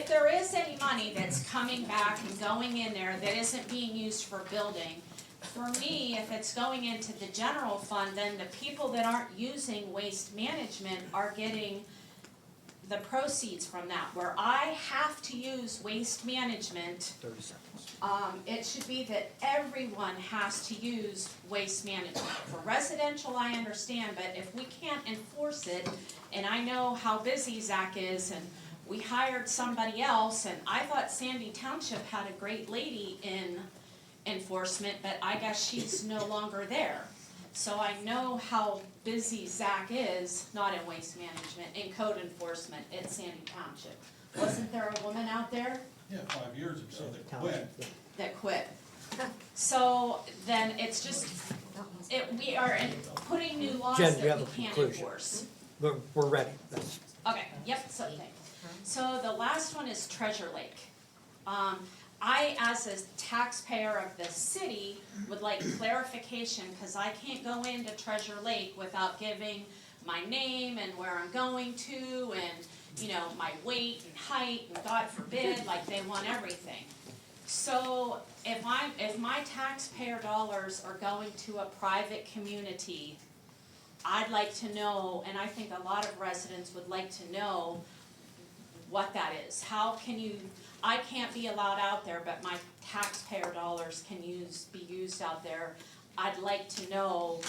Speaker 10: there is any money that's coming back and going in there that isn't being used for building, for me, if it's going into the general fund, then the people that aren't using waste management are getting the proceeds from that. Where I have to use waste management,
Speaker 13: 30 seconds.
Speaker 10: it should be that everyone has to use waste management. For residential, I understand, but if we can't enforce it, and I know how busy Zach is, and we hired somebody else, and I thought Sandy Township had a great lady in enforcement, but I guess she's no longer there. So I know how busy Zach is, not in waste management, in code enforcement at Sandy Township. Wasn't there a woman out there
Speaker 7: Yeah, 5 years or so they quit.
Speaker 10: that quit? So then it's
Speaker 5: we are putting new laws
Speaker 13: Jen, you
Speaker 5: that
Speaker 13: have
Speaker 5: we
Speaker 13: a
Speaker 5: can't
Speaker 13: conclusion.
Speaker 5: enforce.
Speaker 13: We're ready. That's-
Speaker 5: Okay, yep, so, okay. So the last one is Treasure Lake. I, as a taxpayer of the city, would like clarification, cause I can't go into Treasure Lake without giving my name and where I'm going to, and, you know, my weight and height, and God forbid, like, they want everything. So, if my taxpayer dollars are going to a private community, I'd like to know, and I think a lot of residents would like to know what that is. How can you, I can't be allowed out there, but my taxpayer dollars can be used out there. I'd like to know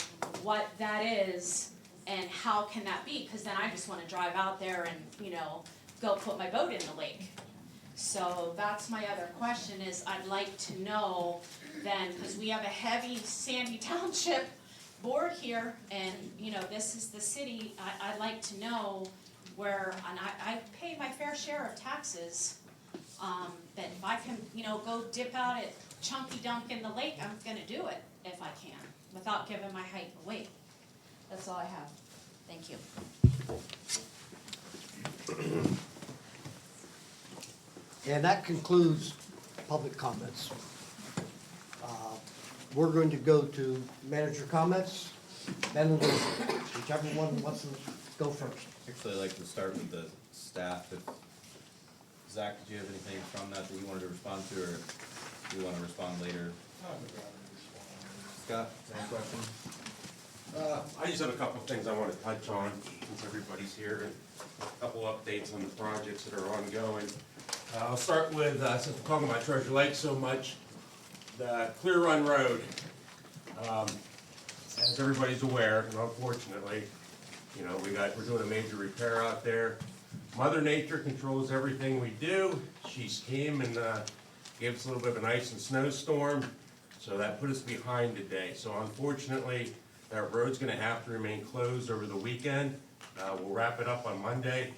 Speaker 5: what that is and how can that be, cause then I just wanna drive out there and, you know, go put my boat in the lake. So that's my other question is I'd like to know then, cause we have a heavy Sandy Township board here and, you know, this is the city, I'd like to know where, and I pay my fair share of taxes. That if I can, you know, go dip out at Chunky Dunk in the lake, I'm gonna do it if I can, without giving my height away. That's all I have. Thank you.
Speaker 13: And that concludes public comments. We're going to go to manager comments, then we'll go, whichever one wants to go first.
Speaker 15: Actually, I'd like to start with the staff. Zach, did you have anything from that you wanted to respond to, or do you want to respond later? Scott, any questions?
Speaker 8: I just have a couple of things I want to touch on since everybody's here, and a couple updates on the projects that are ongoing. I'll start with, since we're talking about Treasure Lake so much, the Clear Run Road. As everybody's aware, and unfortunately, you know, we're doing a major repair out there. Mother Nature controls everything we do. She came and gave us a little bit of an ice and snowstorm, so that put us behind today. So unfortunately, that road's gonna have to remain closed over the weekend. We'll wrap it up on Monday.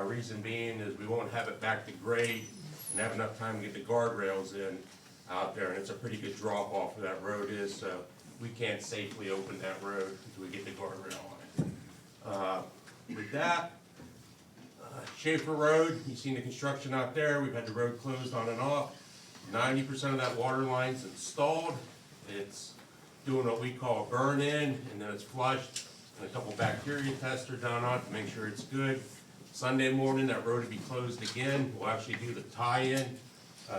Speaker 8: Reason being is we won't have it back to grade and have enough time to get the guardrails in out there, and it's a pretty good drop off where that road is, so we can't safely open that road until we get the guardrail on it. With that, Schaefer Road, you've seen the construction out there, we've had the road closed on and off. 90% of that water line's installed. It's doing what we call a burn-in, and then it's flushed, and a couple bacteria tests are done on it to make sure it's good. Sunday morning, that road will be closed again. We'll actually do the tie-in.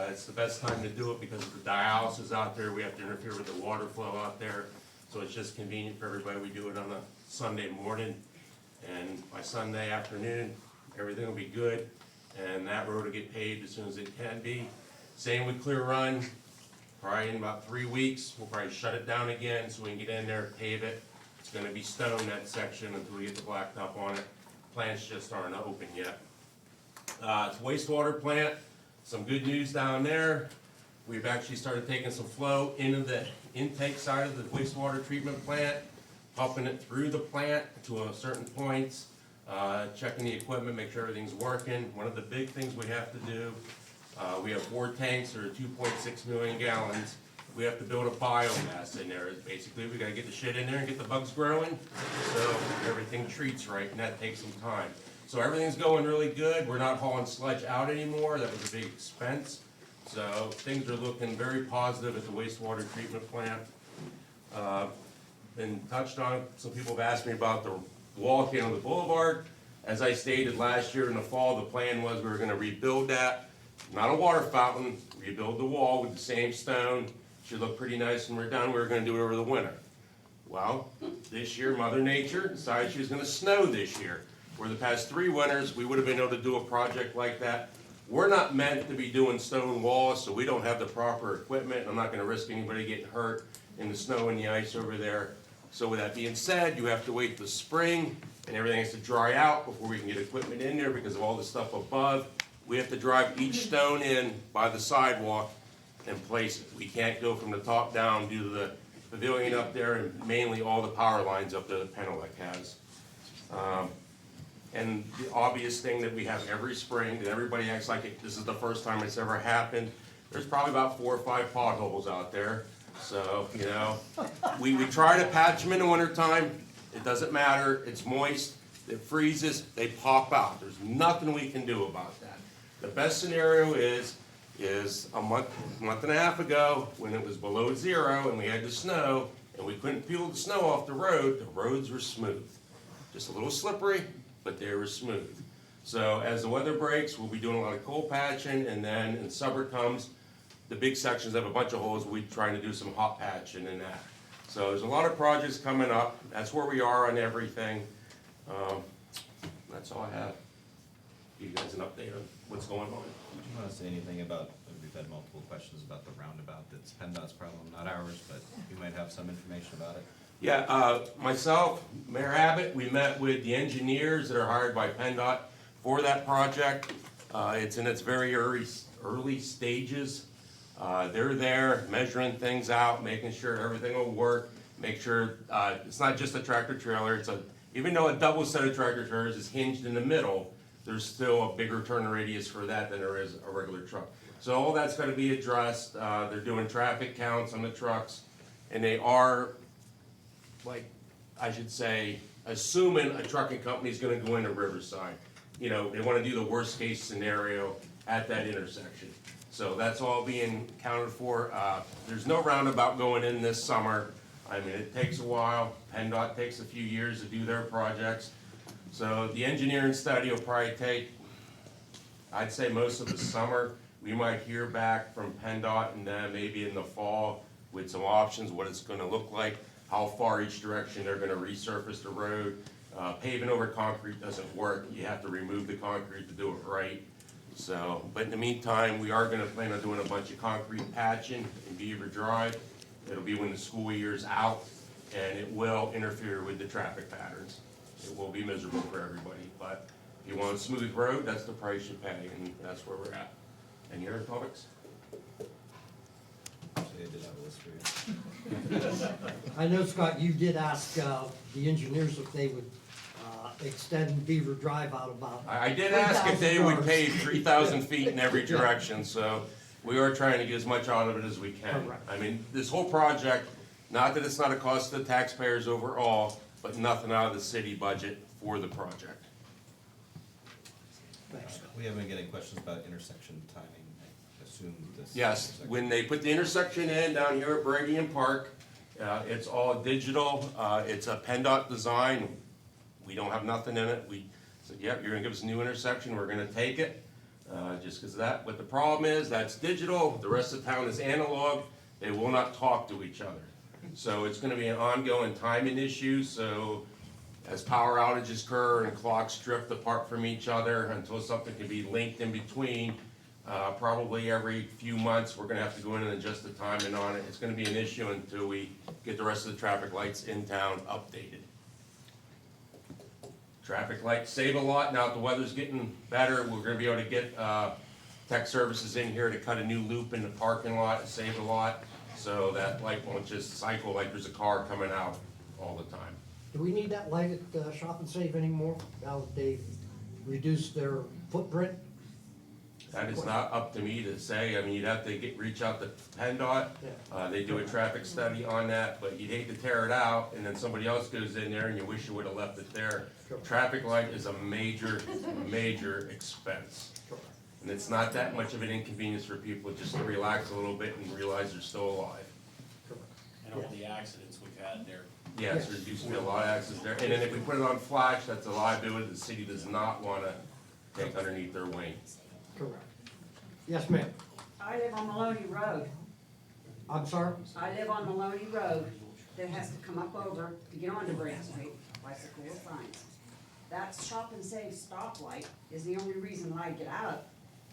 Speaker 8: It's the best time to do it because of the dialysis out there. We have to interfere with the water flow out there. So it's just convenient for everybody. We do it on a Sunday morning. And by Sunday afternoon, everything will be good. And that road will get paved as soon as it can be. Same with Clear Run. Probably in about 3 weeks, we'll probably shut it down again so we can get in there, pave it. It's gonna be stone, that section, until we get the blacktop on it. Plants just aren't open yet. It's a wastewater plant. Some good news down there. We've actually started taking some flow into the intake side of the wastewater treatment plant, pumping it through the plant to a certain points, checking the equipment, make sure everything's working. One of the big things we have to do, we have 4 tanks that are 2.6 million gallons. We have to build a biomass in there. Basically, we gotta get the shit in there and get the bugs growing, so everything treats right, and that takes some time. So everything's going really good. We're not hauling sludge out anymore. That was a big expense. So things are looking very positive at the wastewater treatment plant. Been touched on, some people have asked me about the wall here on the boulevard. As I stated last year in the fall, the plan was we were gonna rebuild that. Not a water fountain, rebuild the wall with the same stone. Should look pretty nice when we're done. We were gonna do it over the winter. Well, this year, Mother Nature decided she was gonna snow this year. For the past 3 winters, we would have been able to do a project like that. We're not meant to be doing stone walls, so we don't have the proper equipment. I'm not gonna risk anybody getting hurt in the snow and the ice over there. So with that being said, you have to wait till spring, and everything has to dry out before we can get equipment in there because of all the stuff above. We have to drive each stone in by the sidewalk and place it. We can't go from the top down due to the pavilion up there and mainly all the power lines up there that Penelec has. And the obvious thing that we have every spring, that everybody acts like this is the first time it's ever happened, there's probably about 4 or 5 potholes out there. So, you know, we try to patch them in the wintertime, it doesn't matter, it's moist, it freezes, they pop out, there's nothing we can do about that. The best scenario is a month and a half ago, when it was below 0 and we had the snow, and we couldn't peel the snow off the roads were smooth. Just a little slippery, but they were smooth. So as the weather breaks, we'll be doing a lot of cold patching, and then in summer comes, the big sections have a bunch of holes, we're trying to do some hot patching and that. So there's a lot of projects coming up, that's where we are on everything. That's all I have. Give you guys an update on what's going on.
Speaker 15: Do you want to say anything about, we've had multiple questions about the roundabout, that's PennDOT's problem, not ours, but you might have some information about it.
Speaker 8: Yeah, myself, Mayor Abbott, we met with the engineers that are hired by PennDOT for that project. It's in its very early stages. They're there measuring things out, making sure everything will work, make sure it's not just a tractor trailer, even though a double set of tractor trailers is hinged in the middle, there's still a bigger turn radius for that than there is a regular truck. So all that's gonna be addressed. They're doing traffic counts on the trucks, and they are, like, I should say, assuming a trucking company's gonna go into Riverside. You know, they wanna do the worst case scenario at that intersection. So that's all being accounted for. There's no roundabout going in this summer. I mean, it takes a while. PennDOT takes a few years to do their projects. So the engineering study will probably take, I'd say, most of the summer. We might hear back from PennDOT and then maybe in the fall with some options, what it's gonna look like, how far each direction they're gonna resurface the road. Paving over concrete doesn't work. You have to remove the concrete to do it right. So, but in the meantime, we are gonna plan on doing a bunch of concrete patching in Beaver Drive. It'll be when the school year's out, and it will interfere with the traffic patterns. It will be miserable for everybody, but if you want a smooth road, that's the price you pay, and that's where we're at. Any other topics?
Speaker 15: Actually, I did have a list for you.
Speaker 13: I know, Scott, you did ask the engineers if they would extend Beaver Drive out about.
Speaker 8: I did ask if they would
Speaker 13: 3,000
Speaker 8: pave 3,000 feet in every direction, so we are trying to get as much out of it as we can.
Speaker 13: Correct.
Speaker 8: I mean, this whole project, not that it's not a cost to the taxpayers overall, but nothing out of the city budget for the project.
Speaker 13: Thanks.
Speaker 15: We have been getting questions about intersection timing, I assume this.
Speaker 8: Yes,
Speaker 15: intersection-
Speaker 8: when they put the intersection in down here at Bragian Park, it's all digital, it's a PennDOT design. We don't have nothing in it. We said, yep, you're gonna give us a new intersection, we're gonna take it, just because of that. But the problem is, that's digital, the rest of town is analog, they will not talk to each other. So it's gonna be an ongoing timing issue, so as power outages occur and clocks drift apart from each other until something can be linked in between, probably every few months, we're gonna have to go in and adjust the timing on it. It's gonna be an issue until we get the rest of the traffic lights in town updated. Traffic lights save a lot. Now that the weather's getting better, we're gonna be able to get, tech services in here to cut a new loop in the parking lot and save a lot. So that light won't just cycle like there's a car coming out all the time.
Speaker 13: Do we need that light at Shop and Save anymore, now that they've reduced their footprint?
Speaker 8: That is not up to me to say. I mean, you'd have to reach out to PennDOT. They do a traffic study on that, but you'd hate to tear it out and then somebody else goes in there and you wish you would've left it there. Traffic light is a major expense. And it's not that much of an inconvenience for people just to relax a little bit and realize they're still alive.
Speaker 11: And all the accidents we've had there.
Speaker 8: Yes, there used to be a lot of accidents there. And then if we put it on flash, that's a liability the city does not wanna take underneath their wing.
Speaker 13: Correct. Yes, ma'am.
Speaker 19: I live on Maloney Road.
Speaker 13: I'm sorry?
Speaker 19: I live on Maloney Road that has to come up over to get onto Grant Street by Sequoia Signs. That Shop and Save stoplight is the only reason that I get out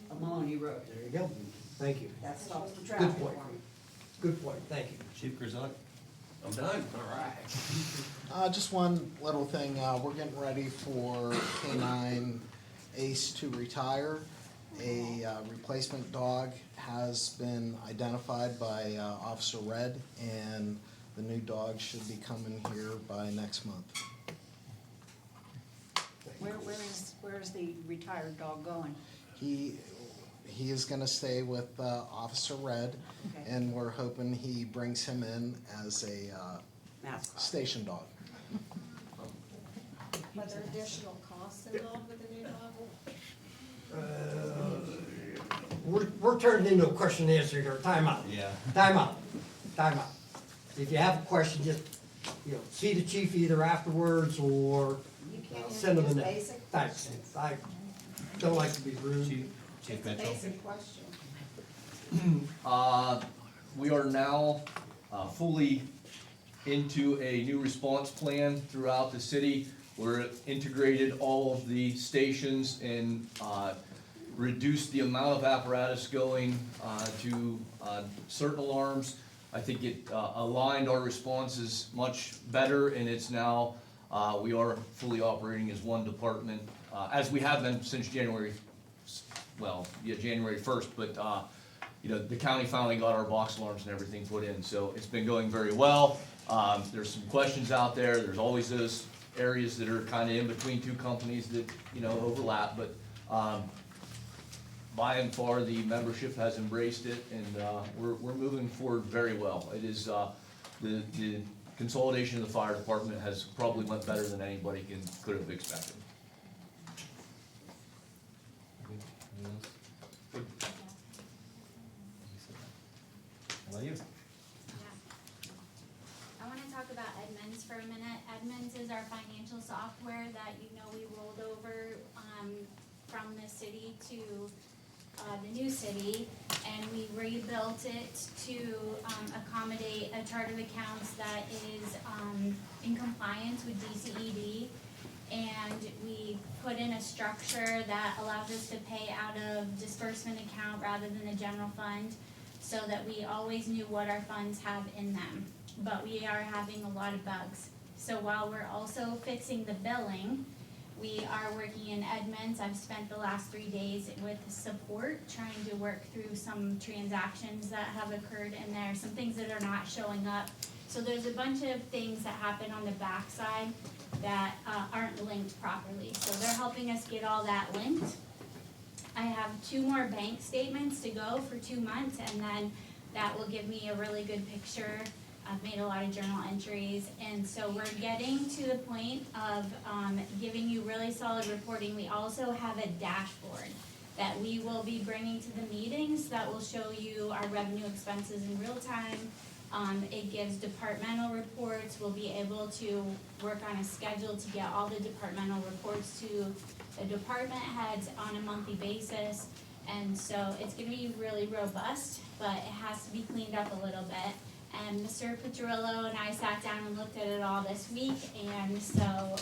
Speaker 19: of Maloney Road.
Speaker 13: There you go. Thank you.
Speaker 19: That stops the traffic
Speaker 13: Good
Speaker 19: for
Speaker 13: point.
Speaker 19: me.
Speaker 13: Good point, thank you.
Speaker 15: Chief Grzelak?
Speaker 8: I'm done. All right.
Speaker 21: Just one little thing, we're getting ready for K-9 Ace to retire. A replacement dog has been identified by Officer Red, and the new dog should be coming here by next month.
Speaker 19: Where is the retired dog going?
Speaker 21: he is gonna stay with Officer Red, and we're hoping he brings him in as a
Speaker 6: Mascot.
Speaker 21: station dog.
Speaker 3: Are there additional costs involved with the new dog?
Speaker 13: We're turning into a question and answer here. Time out.
Speaker 15: Yeah.
Speaker 13: Time out. Time out. If you have a question, just, see the chief either afterwards or
Speaker 3: You can't
Speaker 13: send them
Speaker 3: answer
Speaker 13: a
Speaker 3: just
Speaker 13: note.
Speaker 3: basic
Speaker 13: Thanks.
Speaker 3: questions.
Speaker 13: I don't like to be rude.
Speaker 15: Chief
Speaker 3: It's a
Speaker 15: Mitchell.
Speaker 3: basic question.
Speaker 9: We are now fully into a new response plan throughout the city. We're integrated all of the stations and reduced the amount of apparatus going to certain alarms. I think it aligned our responses much better, and it's now, we are fully operating as one department, as we have been since January 1st, but the county finally got our box alarms and everything put in, so it's been going very well. There's some questions out there, there's always those areas that are kinda in between two companies that, overlap, but, by and far, the membership has embraced it, and, we're moving forward very well. It is, the consolidation of the fire department has probably went better than anybody could have expected.
Speaker 15: How about you?
Speaker 14: I want to talk about Edmunds for a minute. Edmunds is our financial software that we rolled over from the city to the new city, and we rebuilt it to accommodate a chart of accounts that is in compliance with DCED. And we put in a structure that allows us to pay out of disbursement account rather than the general fund, so that we always knew what our funds have in them. But we are having a lot of bugs. So while we're also fixing the billing, we are working in Edmunds. I've spent the last 3 days with support, trying to work through some transactions that have occurred in there, some things that are not showing up. So there's a bunch of things that happen on the backside that aren't linked properly. So they're helping us get all that linked. I have 2 more bank statements to go for 2 months, and then that will give me a really good picture. I've made a lot of journal entries, and so we're getting to the point of giving you really solid reporting. We also have a dashboard that we will be bringing to the meetings that will show you our revenue expenses in real time. It gives departmental reports. We'll be able to work on a schedule to get all the departmental reports to the department heads on a monthly basis. And so it's gonna be really robust, but it has to be cleaned up a little bit. And Mr. Petrillo and I sat down and looked at it all this week, and so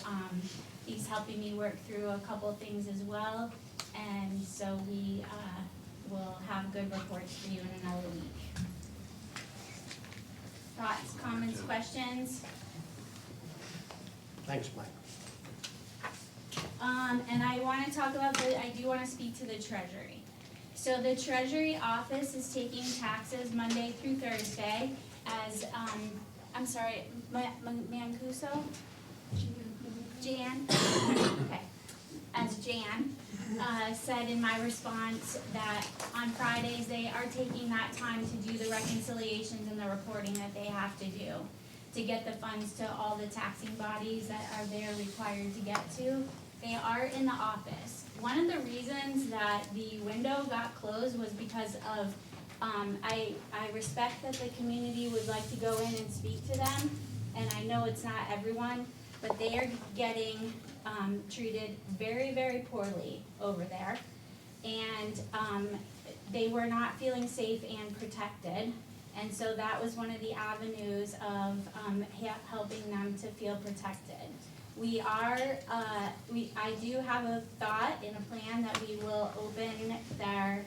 Speaker 14: he's helping me work through a couple things as well. And so we will have good reports for you in another week. Thoughts, comments, questions?
Speaker 13: Thanks, Mike.
Speaker 14: And I wanna talk about I do wanna speak to the treasury. So the treasury office is taking taxes Monday through Thursday as, I'm sorry, Mancuso? Jan? Okay. As Jan said in my response, that on Fridays, they are taking that time to do the reconciliations and the reporting that they have to do to get the funds to all the taxing bodies that are there required to get to. They are in the office. One of the reasons that the window got closed was because of, I respect that the community would like to go in and speak to them, and I know it's not everyone, but they are getting treated very, very poorly over there. And they were not feeling safe and protected. And so that was one of the avenues of helping them to feel protected. We are, I do have a thought and a plan that we will open their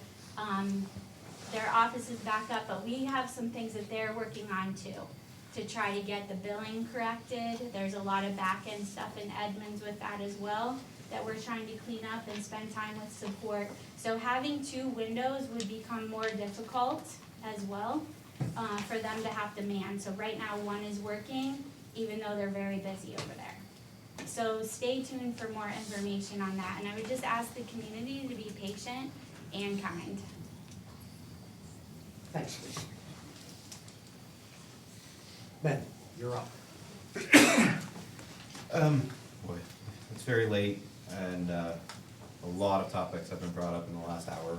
Speaker 14: offices back up, but we have some things that they're working on too, to try to get the billing corrected. There's a lot of back-end stuff in Edmunds with that as well, that we're trying to clean up and spend time with support. So having 2 windows would become more difficult as well, for them to have to man. So right now, 1 is working, even though they're very busy over there. So stay tuned for more information on that, and I would just ask the community to be patient. and kind.
Speaker 13: Thanks, Lisa. Ben, you're up.
Speaker 15: Boy, it's very late, and a lot of topics have been brought up in the last hour.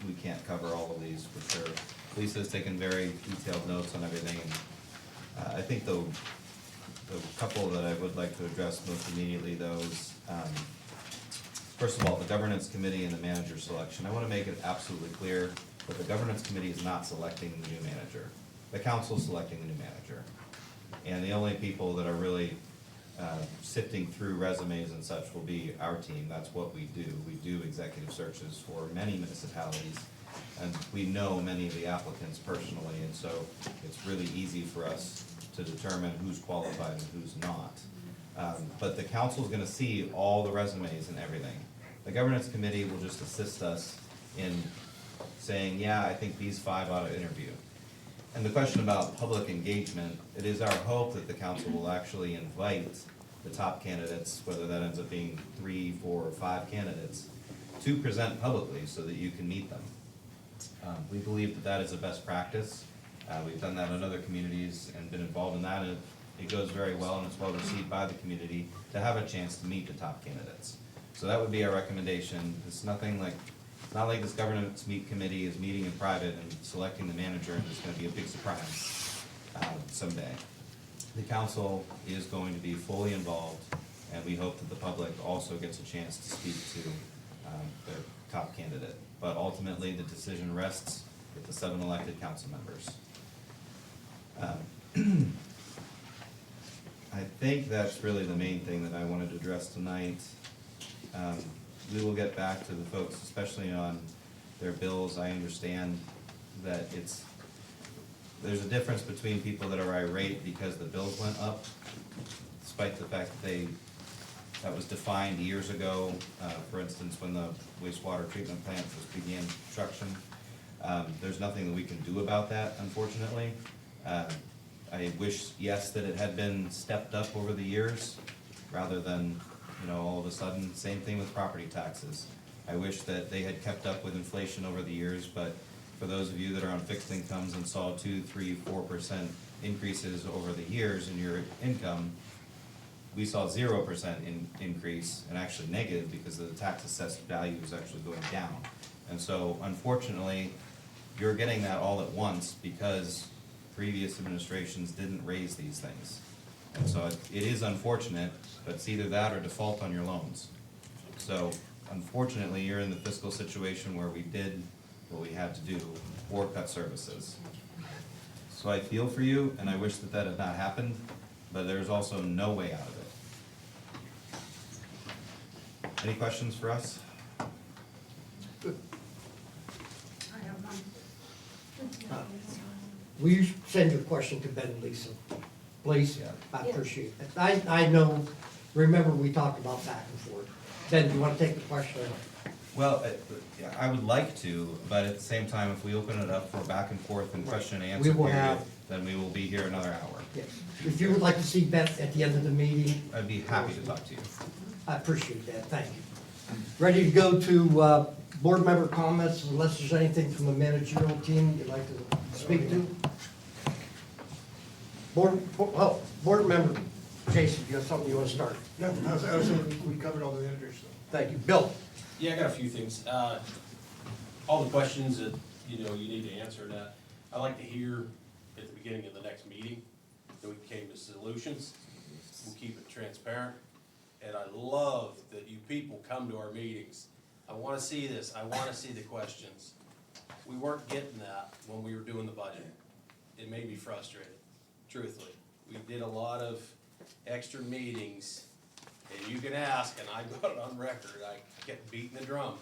Speaker 15: We can't cover all of these for sure. Lisa's taken very detailed notes on everything, and I think the couple that I would like to address most immediately, though, is first of all, the governance committee and the manager selection. I want to make it absolutely clear that the governance committee is not selecting the new manager. The council is selecting the new manager. And the only people that are really sifting through resumes and such will be our team. That's what we do. We do executive searches for many municipalities, and we know many of the applicants personally, and so it's really easy for us to determine who's qualified and who's not. But the council is gonna see all the resumes and everything. The governance committee will just assist us in saying, yeah, I think these 5 ought to interview. And the question about public engagement, it is our hope that the council will actually invite the top candidates, whether that ends up being 3, 4, or 5 candidates, to present publicly so that you can meet them. We believe that that is a best practice. We've done that in other communities and been involved in that, and it goes very well, and it's well received by the community to have a chance to meet the top candidates. So that would be our recommendation. It's nothing like, it's not like this governance committee is meeting in private and selecting the manager and it's gonna be a big surprise someday. The council is going to be fully involved, and we hope that the public also gets a chance to speak to their top candidate. But ultimately, the decision rests with the 7 elected council members. I think that's really the main thing that I wanted to address tonight. We will get back to the folks, especially on their bills. I understand that there's a difference between people that are irate because the bills went up, despite the fact that that was defined years ago, for instance, when the wastewater treatment plant began construction. There's nothing that we can do about that, unfortunately. I wish, yes, that it had been stepped up over the years, rather than, all of a sudden, same thing with property taxes. I wish that they had kept up with inflation over the years, but for those of you that are on fixed incomes and saw 2, 3, 4% increases over the years in your income, we saw 0% increase, and actually negative, because the tax assessed value is actually going down. And so, unfortunately, you're getting that all at once because previous administrations didn't raise these things. And so it is unfortunate, but it's either that or default on your loans. So unfortunately, you're in the fiscal situation where we did what we had to do, or cut services. So I feel for you, and I wish that that had not happened, but there's also no way out of it. Any questions for us?
Speaker 13: Good. Will you send your question to Ben and Lisa, please?
Speaker 15: Yeah.
Speaker 13: I appreciate it. I know, remember we talked about back and forth. Ben, do you want to take the question?
Speaker 15: Well, I would like to, but at the same time, if we open it up for back and forth and question and answer
Speaker 13: We will
Speaker 15: period,
Speaker 13: have-
Speaker 15: then we will be here another hour.
Speaker 13: Yes. If you would like to see Beth at the end of the meeting,
Speaker 15: I'd be happy to talk to you.
Speaker 13: I appreciate that, thank you. Ready to go to board member comments, unless there's anything from the managerial team you'd like to speak to? Board member, Jason, you have something you want to start?
Speaker 1: No, we covered all the managers, so.
Speaker 13: Thank you. Bill?
Speaker 11: Yeah, I got a few things. All the questions that, you need to answer that, I'd like to hear at the beginning of the next meeting, that we came to solutions. We'll keep it transparent. And I love that you people come to our meetings. I wanna see this, I wanna see the questions. We weren't getting that when we were doing the budget. It made me frustrated, truthfully. We did a lot of extra meetings, and you can ask, and I got it on record, I kept beating the drum.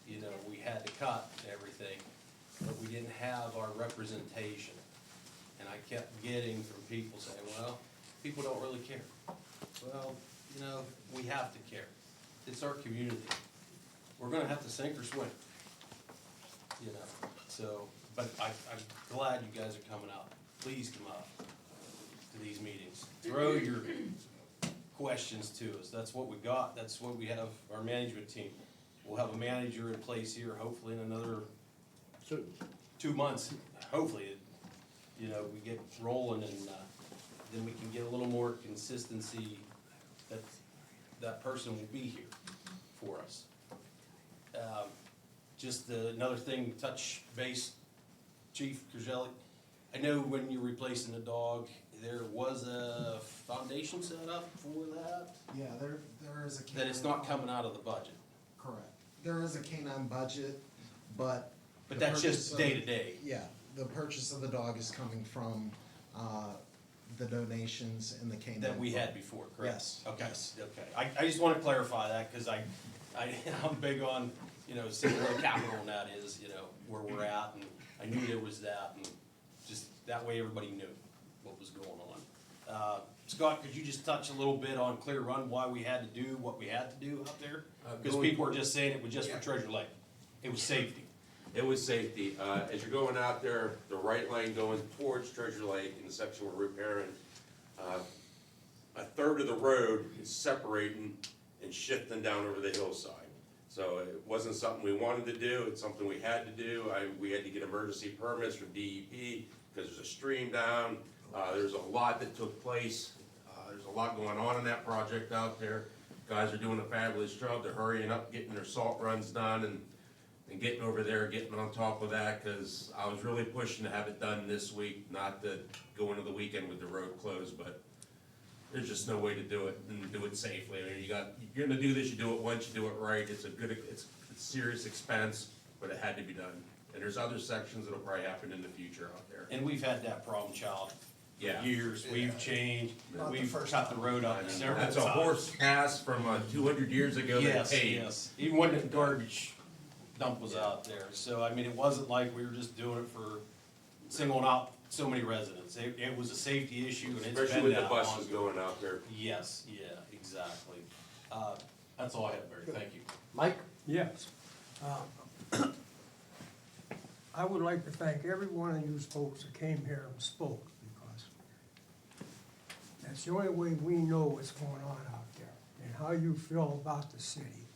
Speaker 11: We had to cut everything, but we didn't have our representation. And I kept getting from people saying, well, people don't really care. Well, we have to care. It's our community. We're gonna have to sink or swim. So, but I'm glad you guys are coming out. Please come out to these meetings. Throw your questions to us. That's what we got. That's what we have our management team. we'll have a manager in place here, hopefully in another 2 months, hopefully, you know, we get rolling and, then we can get a little more consistency that that person will be here for us. Just another thing, touch base, Chief Kurzelli, I know when you're replacing the dog, there was a foundation set up for that,
Speaker 21: Yeah, there is a.
Speaker 11: that it's not coming out of the budget.
Speaker 21: Correct. There is a canine budget, but.
Speaker 11: But
Speaker 21: the
Speaker 11: that's just
Speaker 21: purchase of-
Speaker 11: day to day.
Speaker 21: Yeah, the purchase of the dog is coming from, the donations in the canine.
Speaker 11: That we had
Speaker 21: fund.
Speaker 11: before, correct?
Speaker 21: Yes.
Speaker 11: Okay, okay. I just wanna clarify that, cause I'm big on, you know, seeing where the capital and that is, you know, where we're at, and I knew there was that, and just that way everybody knew what was going on. Scott, could you just touch a little bit on Clear Run, why we had to do what we had to do out there? Cause people are just saying it was just for Treasure Lake. It was safety.
Speaker 8: It was safety. As you're going out there, the right lane going towards Treasure Lake in the section we're repairing, a third of the road is separating and shifting down over the hillside. So it wasn't something we wanted to do, it's something we had to do. We had to get emergency permits from DEP because there's a stream down. There's a lot that took place. There's a lot going on in that project out there. Guys are doing a fabulous job. They're hurrying up, getting their salt runs done and getting over there, getting on top of that, because I was really pushing to have it done this week, not to go into the weekend with the road closed, but there's just no way to do it and do it safely. I mean, you're gonna do this, you do it once, you do it right, it's a serious expense, but it had to be done. And there's other sections that'll probably happen in the future out there.
Speaker 11: And we've had that problem, child, for
Speaker 8: Yeah.
Speaker 11: years. We've changed,
Speaker 21: Not the
Speaker 11: we've
Speaker 21: first
Speaker 11: cut the road up several times.
Speaker 8: That's a horse pass from 200 years ago that
Speaker 11: Yes,
Speaker 8: paved.
Speaker 11: yes, even when the garbage dump was out there, so I mean, it wasn't like we were just doing it for singling out so many residents, it was a safety issue and it's been that long.
Speaker 8: Especially with the buses going out there.
Speaker 11: Yes, yeah, exactly, that's all I have, Barry, thank you.
Speaker 13: Mike?
Speaker 1: Yes. I would like to thank every one of you folks that came here and spoke, because that's the only way we know what's going on out there and how you feel about the city.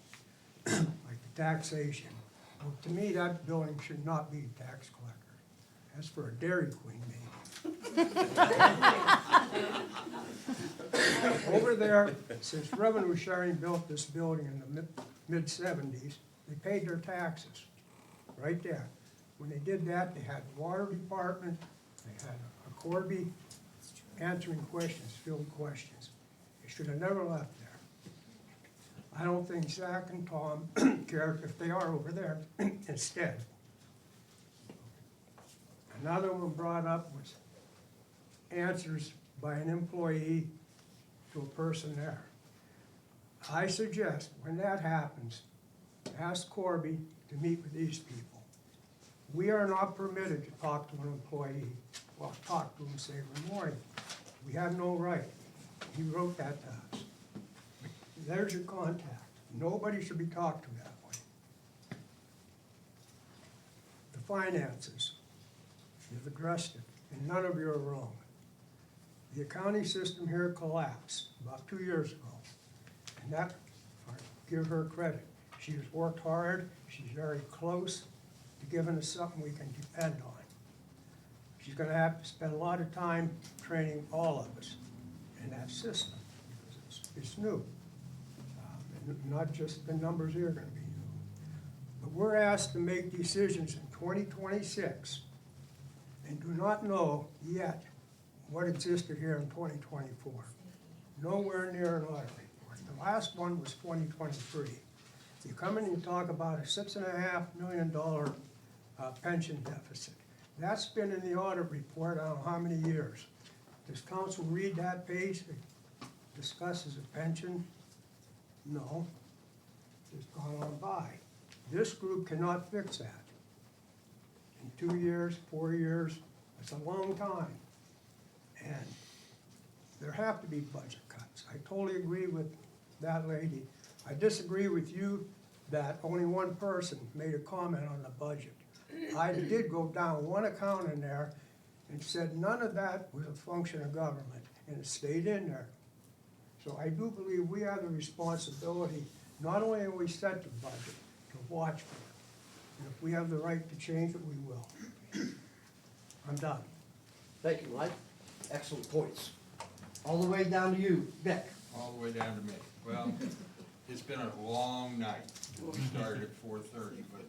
Speaker 1: Like the taxation. Well, to me, that building should not be a tax collector. That's for a Dairy Queen maybe. Over there, since revenue sharing built this building in the mid-70s, they paid their taxes, right there. When they did that, they had the water department, they had a Corby answering questions, field questions. They should have never left there. I don't think Zach and Tom care if they are over there instead. Another one brought up was answers by an employee to a person there. I suggest when that happens, ask Corby to meet with these people. We are not permitted to talk to an employee, well, talk to him, say good morning. We have no right. He wrote that to us. There's your contact. Nobody should be talked to that way. The finances, you've addressed it, and none of you are wrong. The accounting system here collapsed about 2 years ago, and that, I give her credit. She has worked hard, she's very close to giving us something we can depend on. She's gonna have to spend a lot of time training all of us in that system, because it's new. And not just the numbers here are gonna be new. But we're asked to make decisions in 2026 and do not know yet what existed here in 2024. Nowhere near an audit report. The last one was 2023. You come in and you talk about a $6.5 million pension deficit. That's been in the audit report, I don't know how many years. Does council read that page that discusses a pension? No, it's gone on by. This group cannot fix that. In 2 years, 4 years, it's a long time. And there have to be budget cuts. I totally agree with that lady. I disagree with you that only one person made a comment on the budget. I did go down one account in there and said none of that was a function of government, and it stayed in there. So I do believe we have the responsibility, not only do we set the budget, to watch for it. And if we have the right to change it, we will. I'm done.
Speaker 13: Thank you, Mike. Excellent points. All the way down to you, Dick.
Speaker 2: All the way down to me. Well, it's been a long night. We started at 4:30, but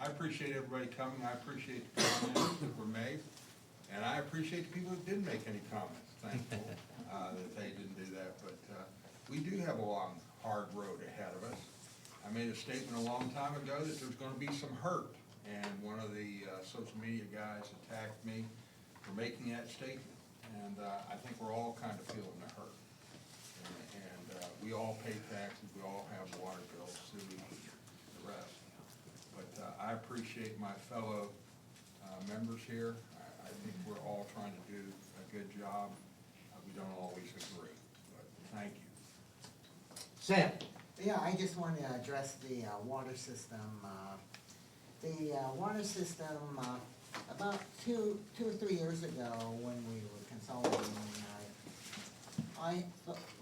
Speaker 2: I appreciate everybody coming. I appreciate the comments that were made. And I appreciate the people that didn't make any comments. Thankful that they didn't do that. But we do have a long, hard road ahead of us. I made a statement a long time ago that there's going to be some hurt. And one of the social media guys attacked me for making that statement. And I think we're all kind of feeling the hurt. And we all pay taxes, we all have water bills, sewer, the rest. But I appreciate my fellow members here. I think we're all trying to do a good job. We don't always agree, but thank you.
Speaker 13: Sam.
Speaker 12: Yeah, I just want to address the water system. The water system, about two or 3 years ago, when we were consolidating, I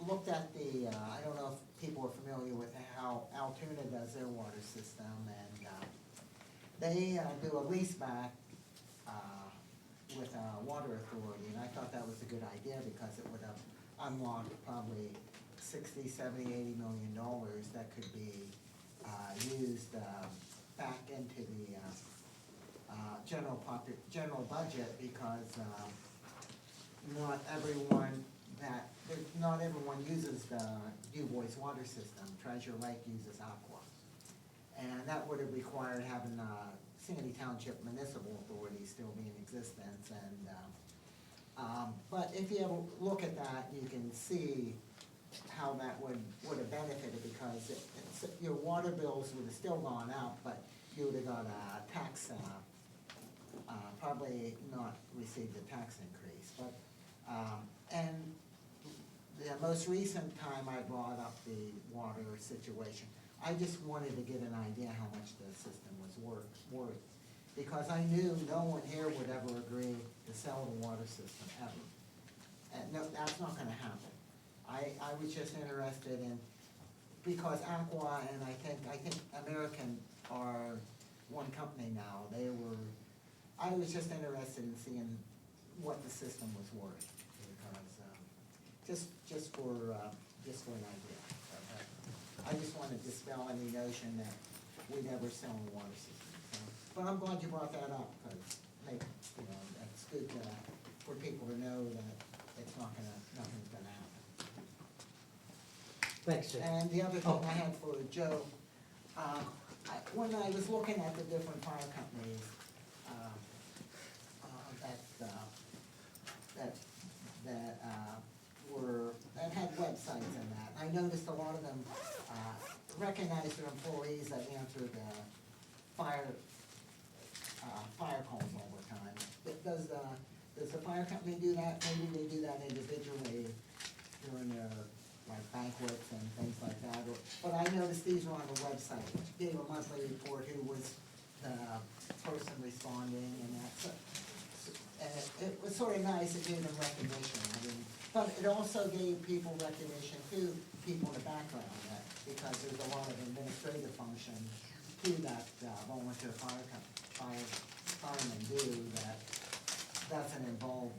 Speaker 12: looked at the, I don't know if people are familiar with how Altoona does their water system, and they do a lease back with a water authority, and I thought that was a good idea because it would have unlocked probably $60, $70, $80 million that could be used back into the general budget, because not everyone uses the Dubois water system. Treasure Lake uses Aqua. And that would have required having Sandy Township Municipal Authority still be in existence. And but if you ever look at that, you can see how that would have benefited, because your water bills would have still gone up, but you would have got a tax, probably not received a tax increase. But and the most recent time I brought up the water situation, I just wanted to get an idea how much the system was worth, because I knew no one here would ever agree to sell the water system ever. And no, that's not gonna happen. I was just interested in, because Aqua and I think American are one company now. I was just interested in seeing what the system was worth, because, just for an idea. I just want to dispel any notion that we never sell a water system. So, but I'm glad you brought that up, because that's good for people to know that nothing's gonna happen.
Speaker 13: Thanks, Sam.
Speaker 12: And the other thing I had for Joe, when I was looking at the different fire companies that had websites and that, I noticed a lot of them recognized their employees that answered fire calls all the time. Does the fire company do that? Maybe they do that individually during their banquets and things like that. But I noticed these were on the website, which gave a monthly report who was the person responding and that. So, and it was sort of nice, it gave them recognition. But it also gave people recognition to people in the background, because there's a lot of administrative functions too that volunteer firemen do that doesn't involve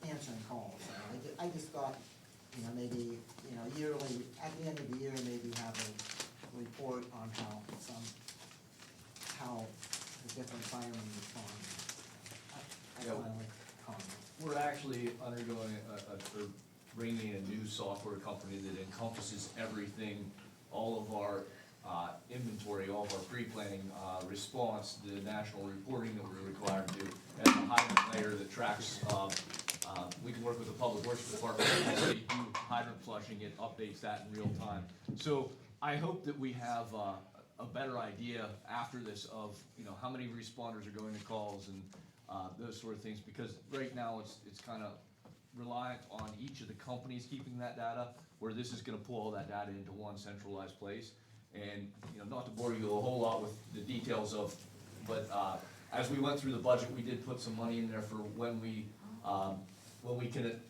Speaker 12: answering calls. So I just thought, maybe, yearly, at the end of the year, maybe have a report on how the different firemen respond. I finally comment.
Speaker 4: We're actually undergoing bringing a new software company that encompasses everything, all of our inventory, all of our pre-planning response, the national reporting that we're required to, and the hydrant layer that tracks. We can work with the Public Works Department as they do hydrant flushing, it updates that in real time. So I hope that we have a better idea after this of how many responders are going to calls and those sort of things, because right now it's kind of reliant on each of the companies keeping that data, where this is going to pull all that data into one centralized place. And not to bore you a whole lot with the details of, but as we went through the budget, we did put some money in there for when we can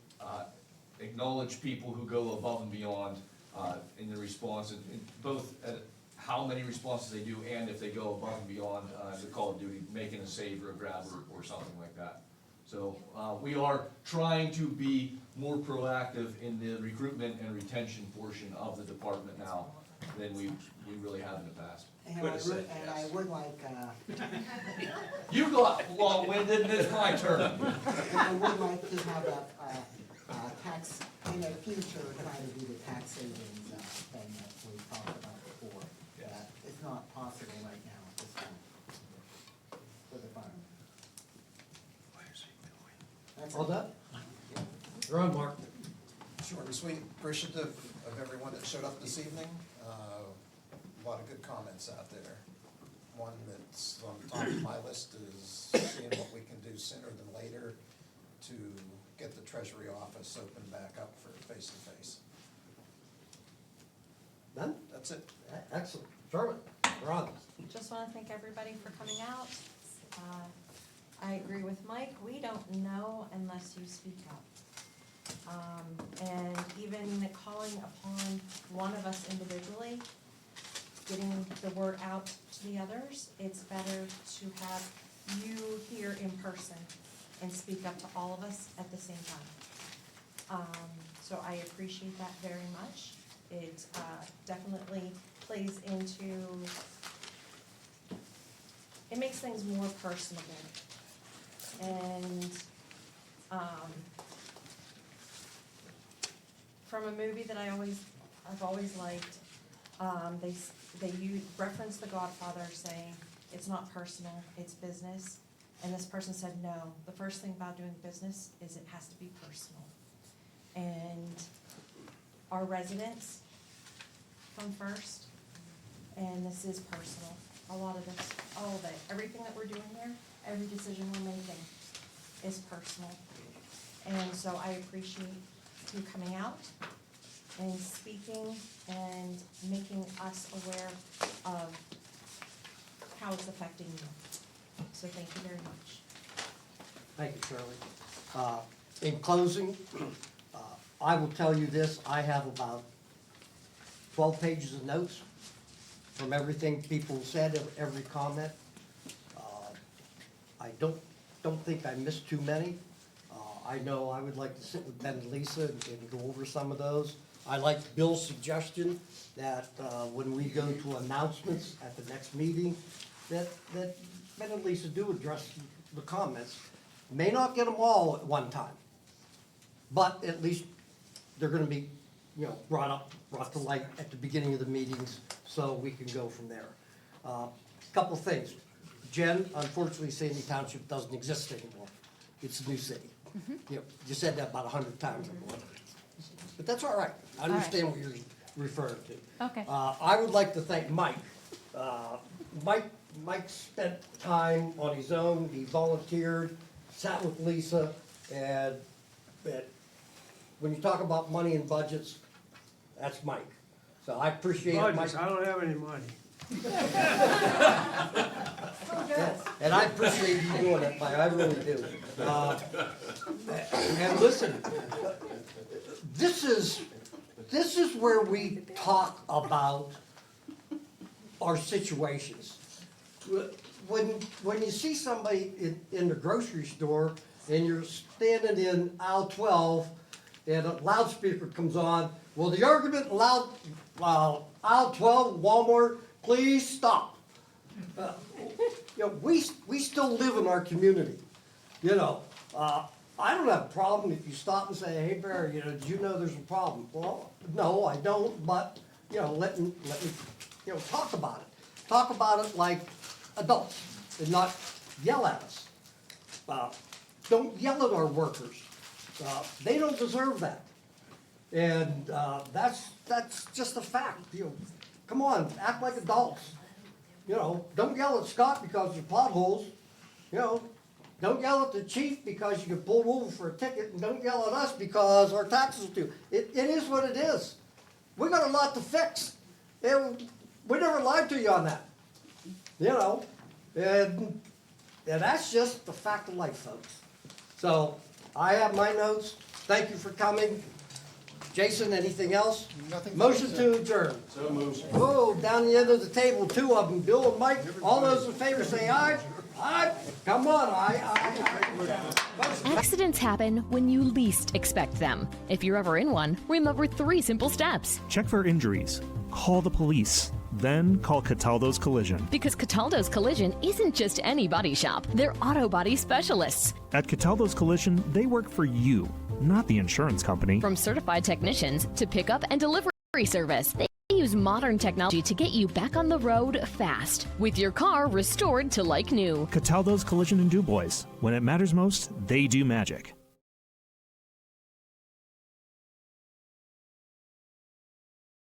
Speaker 4: acknowledge people who go above and beyond in the response, and both at how many responses they do and if they go above and beyond, the call of duty, making a save or a grab or something like that. So, we are trying to be more proactive in the recruitment and retention portion of the department now than we really have in the past.
Speaker 12: And I
Speaker 4: Could've said
Speaker 12: would, and I
Speaker 4: yes.
Speaker 12: would like,
Speaker 4: You got long-winded, and it's my turn.
Speaker 12: and I would like to have a tax, in the future, try to do the tax savings, thing that we talked about before. That it's not possible right now at this time for the fire. That's
Speaker 20: All
Speaker 12: it.
Speaker 20: done? You're on, Mark.
Speaker 22: Short and sweet, appreciative of everyone that showed up this evening. A lot of good comments out there. One that's on the top of my list is seeing what we can do sooner than later to get the Treasury office open back up for face-to-face.
Speaker 20: Done?
Speaker 22: That's it.
Speaker 20: Excellent. Charlotte, you're on.
Speaker 23: Just want to thank everybody for coming out. I agree with Mike, we don't know unless you speak up. And even calling upon one of us individually, getting the word out to the others, it's better to have you here in person and speak up to all of us at the same time. So I appreciate that very much. It definitely plays into, it makes things more personable. And from a movie that I've always liked, they reference The Godfather saying, it's not personal, it's business. And this person said, no, the first thing about doing business is it has to be personal. And our residents come first, and this is personal. A lot of this, all of it, everything that we're doing there, every decision we're making is personal. And so I appreciate you coming out and speaking and making us aware of how it's affecting you. So thank you very much.
Speaker 20: Thank you, Shirley. In closing, I will tell you this, I have about 12 pages of notes from everything people said, every comment. I don't think I missed too many. I know I would like to sit with Ben and Lisa and go over some of those. I like Bill's suggestion that when we go to announcements at the next meeting, that Ben and Lisa do address the comments. May not get them all at one time, but at least they're gonna be, brought to light at the beginning of the meetings, so we can go from there. Couple things. Jen, unfortunately, Sandy Township doesn't exist anymore. It's a new city. You said that about 100 times or more. But that's all right. I understand what you're referring to.
Speaker 23: Okay.
Speaker 20: I would like to thank Mike. Mike spent time on his own. He volunteered, sat with Lisa, and when you talk about money and budgets, that's Mike. So I appreciate it, Mike.
Speaker 1: Budgets, I don't have any money.
Speaker 20: And I appreciate you doing it, Mike, I really do. And listen, this is where we talk about our situations. When you see somebody in the grocery store and you're standing in aisle 12 and a loudspeaker comes on, well, the argument in aisle 12, Walmart, please stop. We still live in our community, I don't have a problem if you stop and say, hey, Barry, did you know there's a problem? Well, no, I don't, but, let me talk about it. Talk about it like adults and not yell at us. Don't yell at our workers. They don't deserve that. And that's just a fact. Come on, act like adults. Don't yell at Scott because there's potholes. Don't yell at the chief because you get pulled over for a ticket, and don't yell at us because our taxes are due. It is what it is. We got a lot to fix. And we never lied to you on that. And that's just the fact of life, folks. So I have my notes. Thank you for coming. Jason, anything else?
Speaker 21: Nothing.
Speaker 20: Motion to adjourn.
Speaker 11: So moved.
Speaker 20: Whoa, down the end of the table, two of them, Bill and Mike. All those in favor say aye. Aye. Come on, aye.
Speaker 16: Accidents happen when you least expect them. If you're ever in one, remember 3 simple steps.
Speaker 17: Check for injuries. Call the police. Then call Cataldo's Collision.
Speaker 16: Because Cataldo's Collision isn't just any body shop. They're auto body specialists.
Speaker 17: At Cataldo's Collision, they work for you, not the insurance company.
Speaker 16: From certified technicians to pickup and delivery service, they use modern technology to get you back on the road fast, with your car restored to like new.
Speaker 17: Cataldo's Collision in Dubois. When it matters most, they do magic.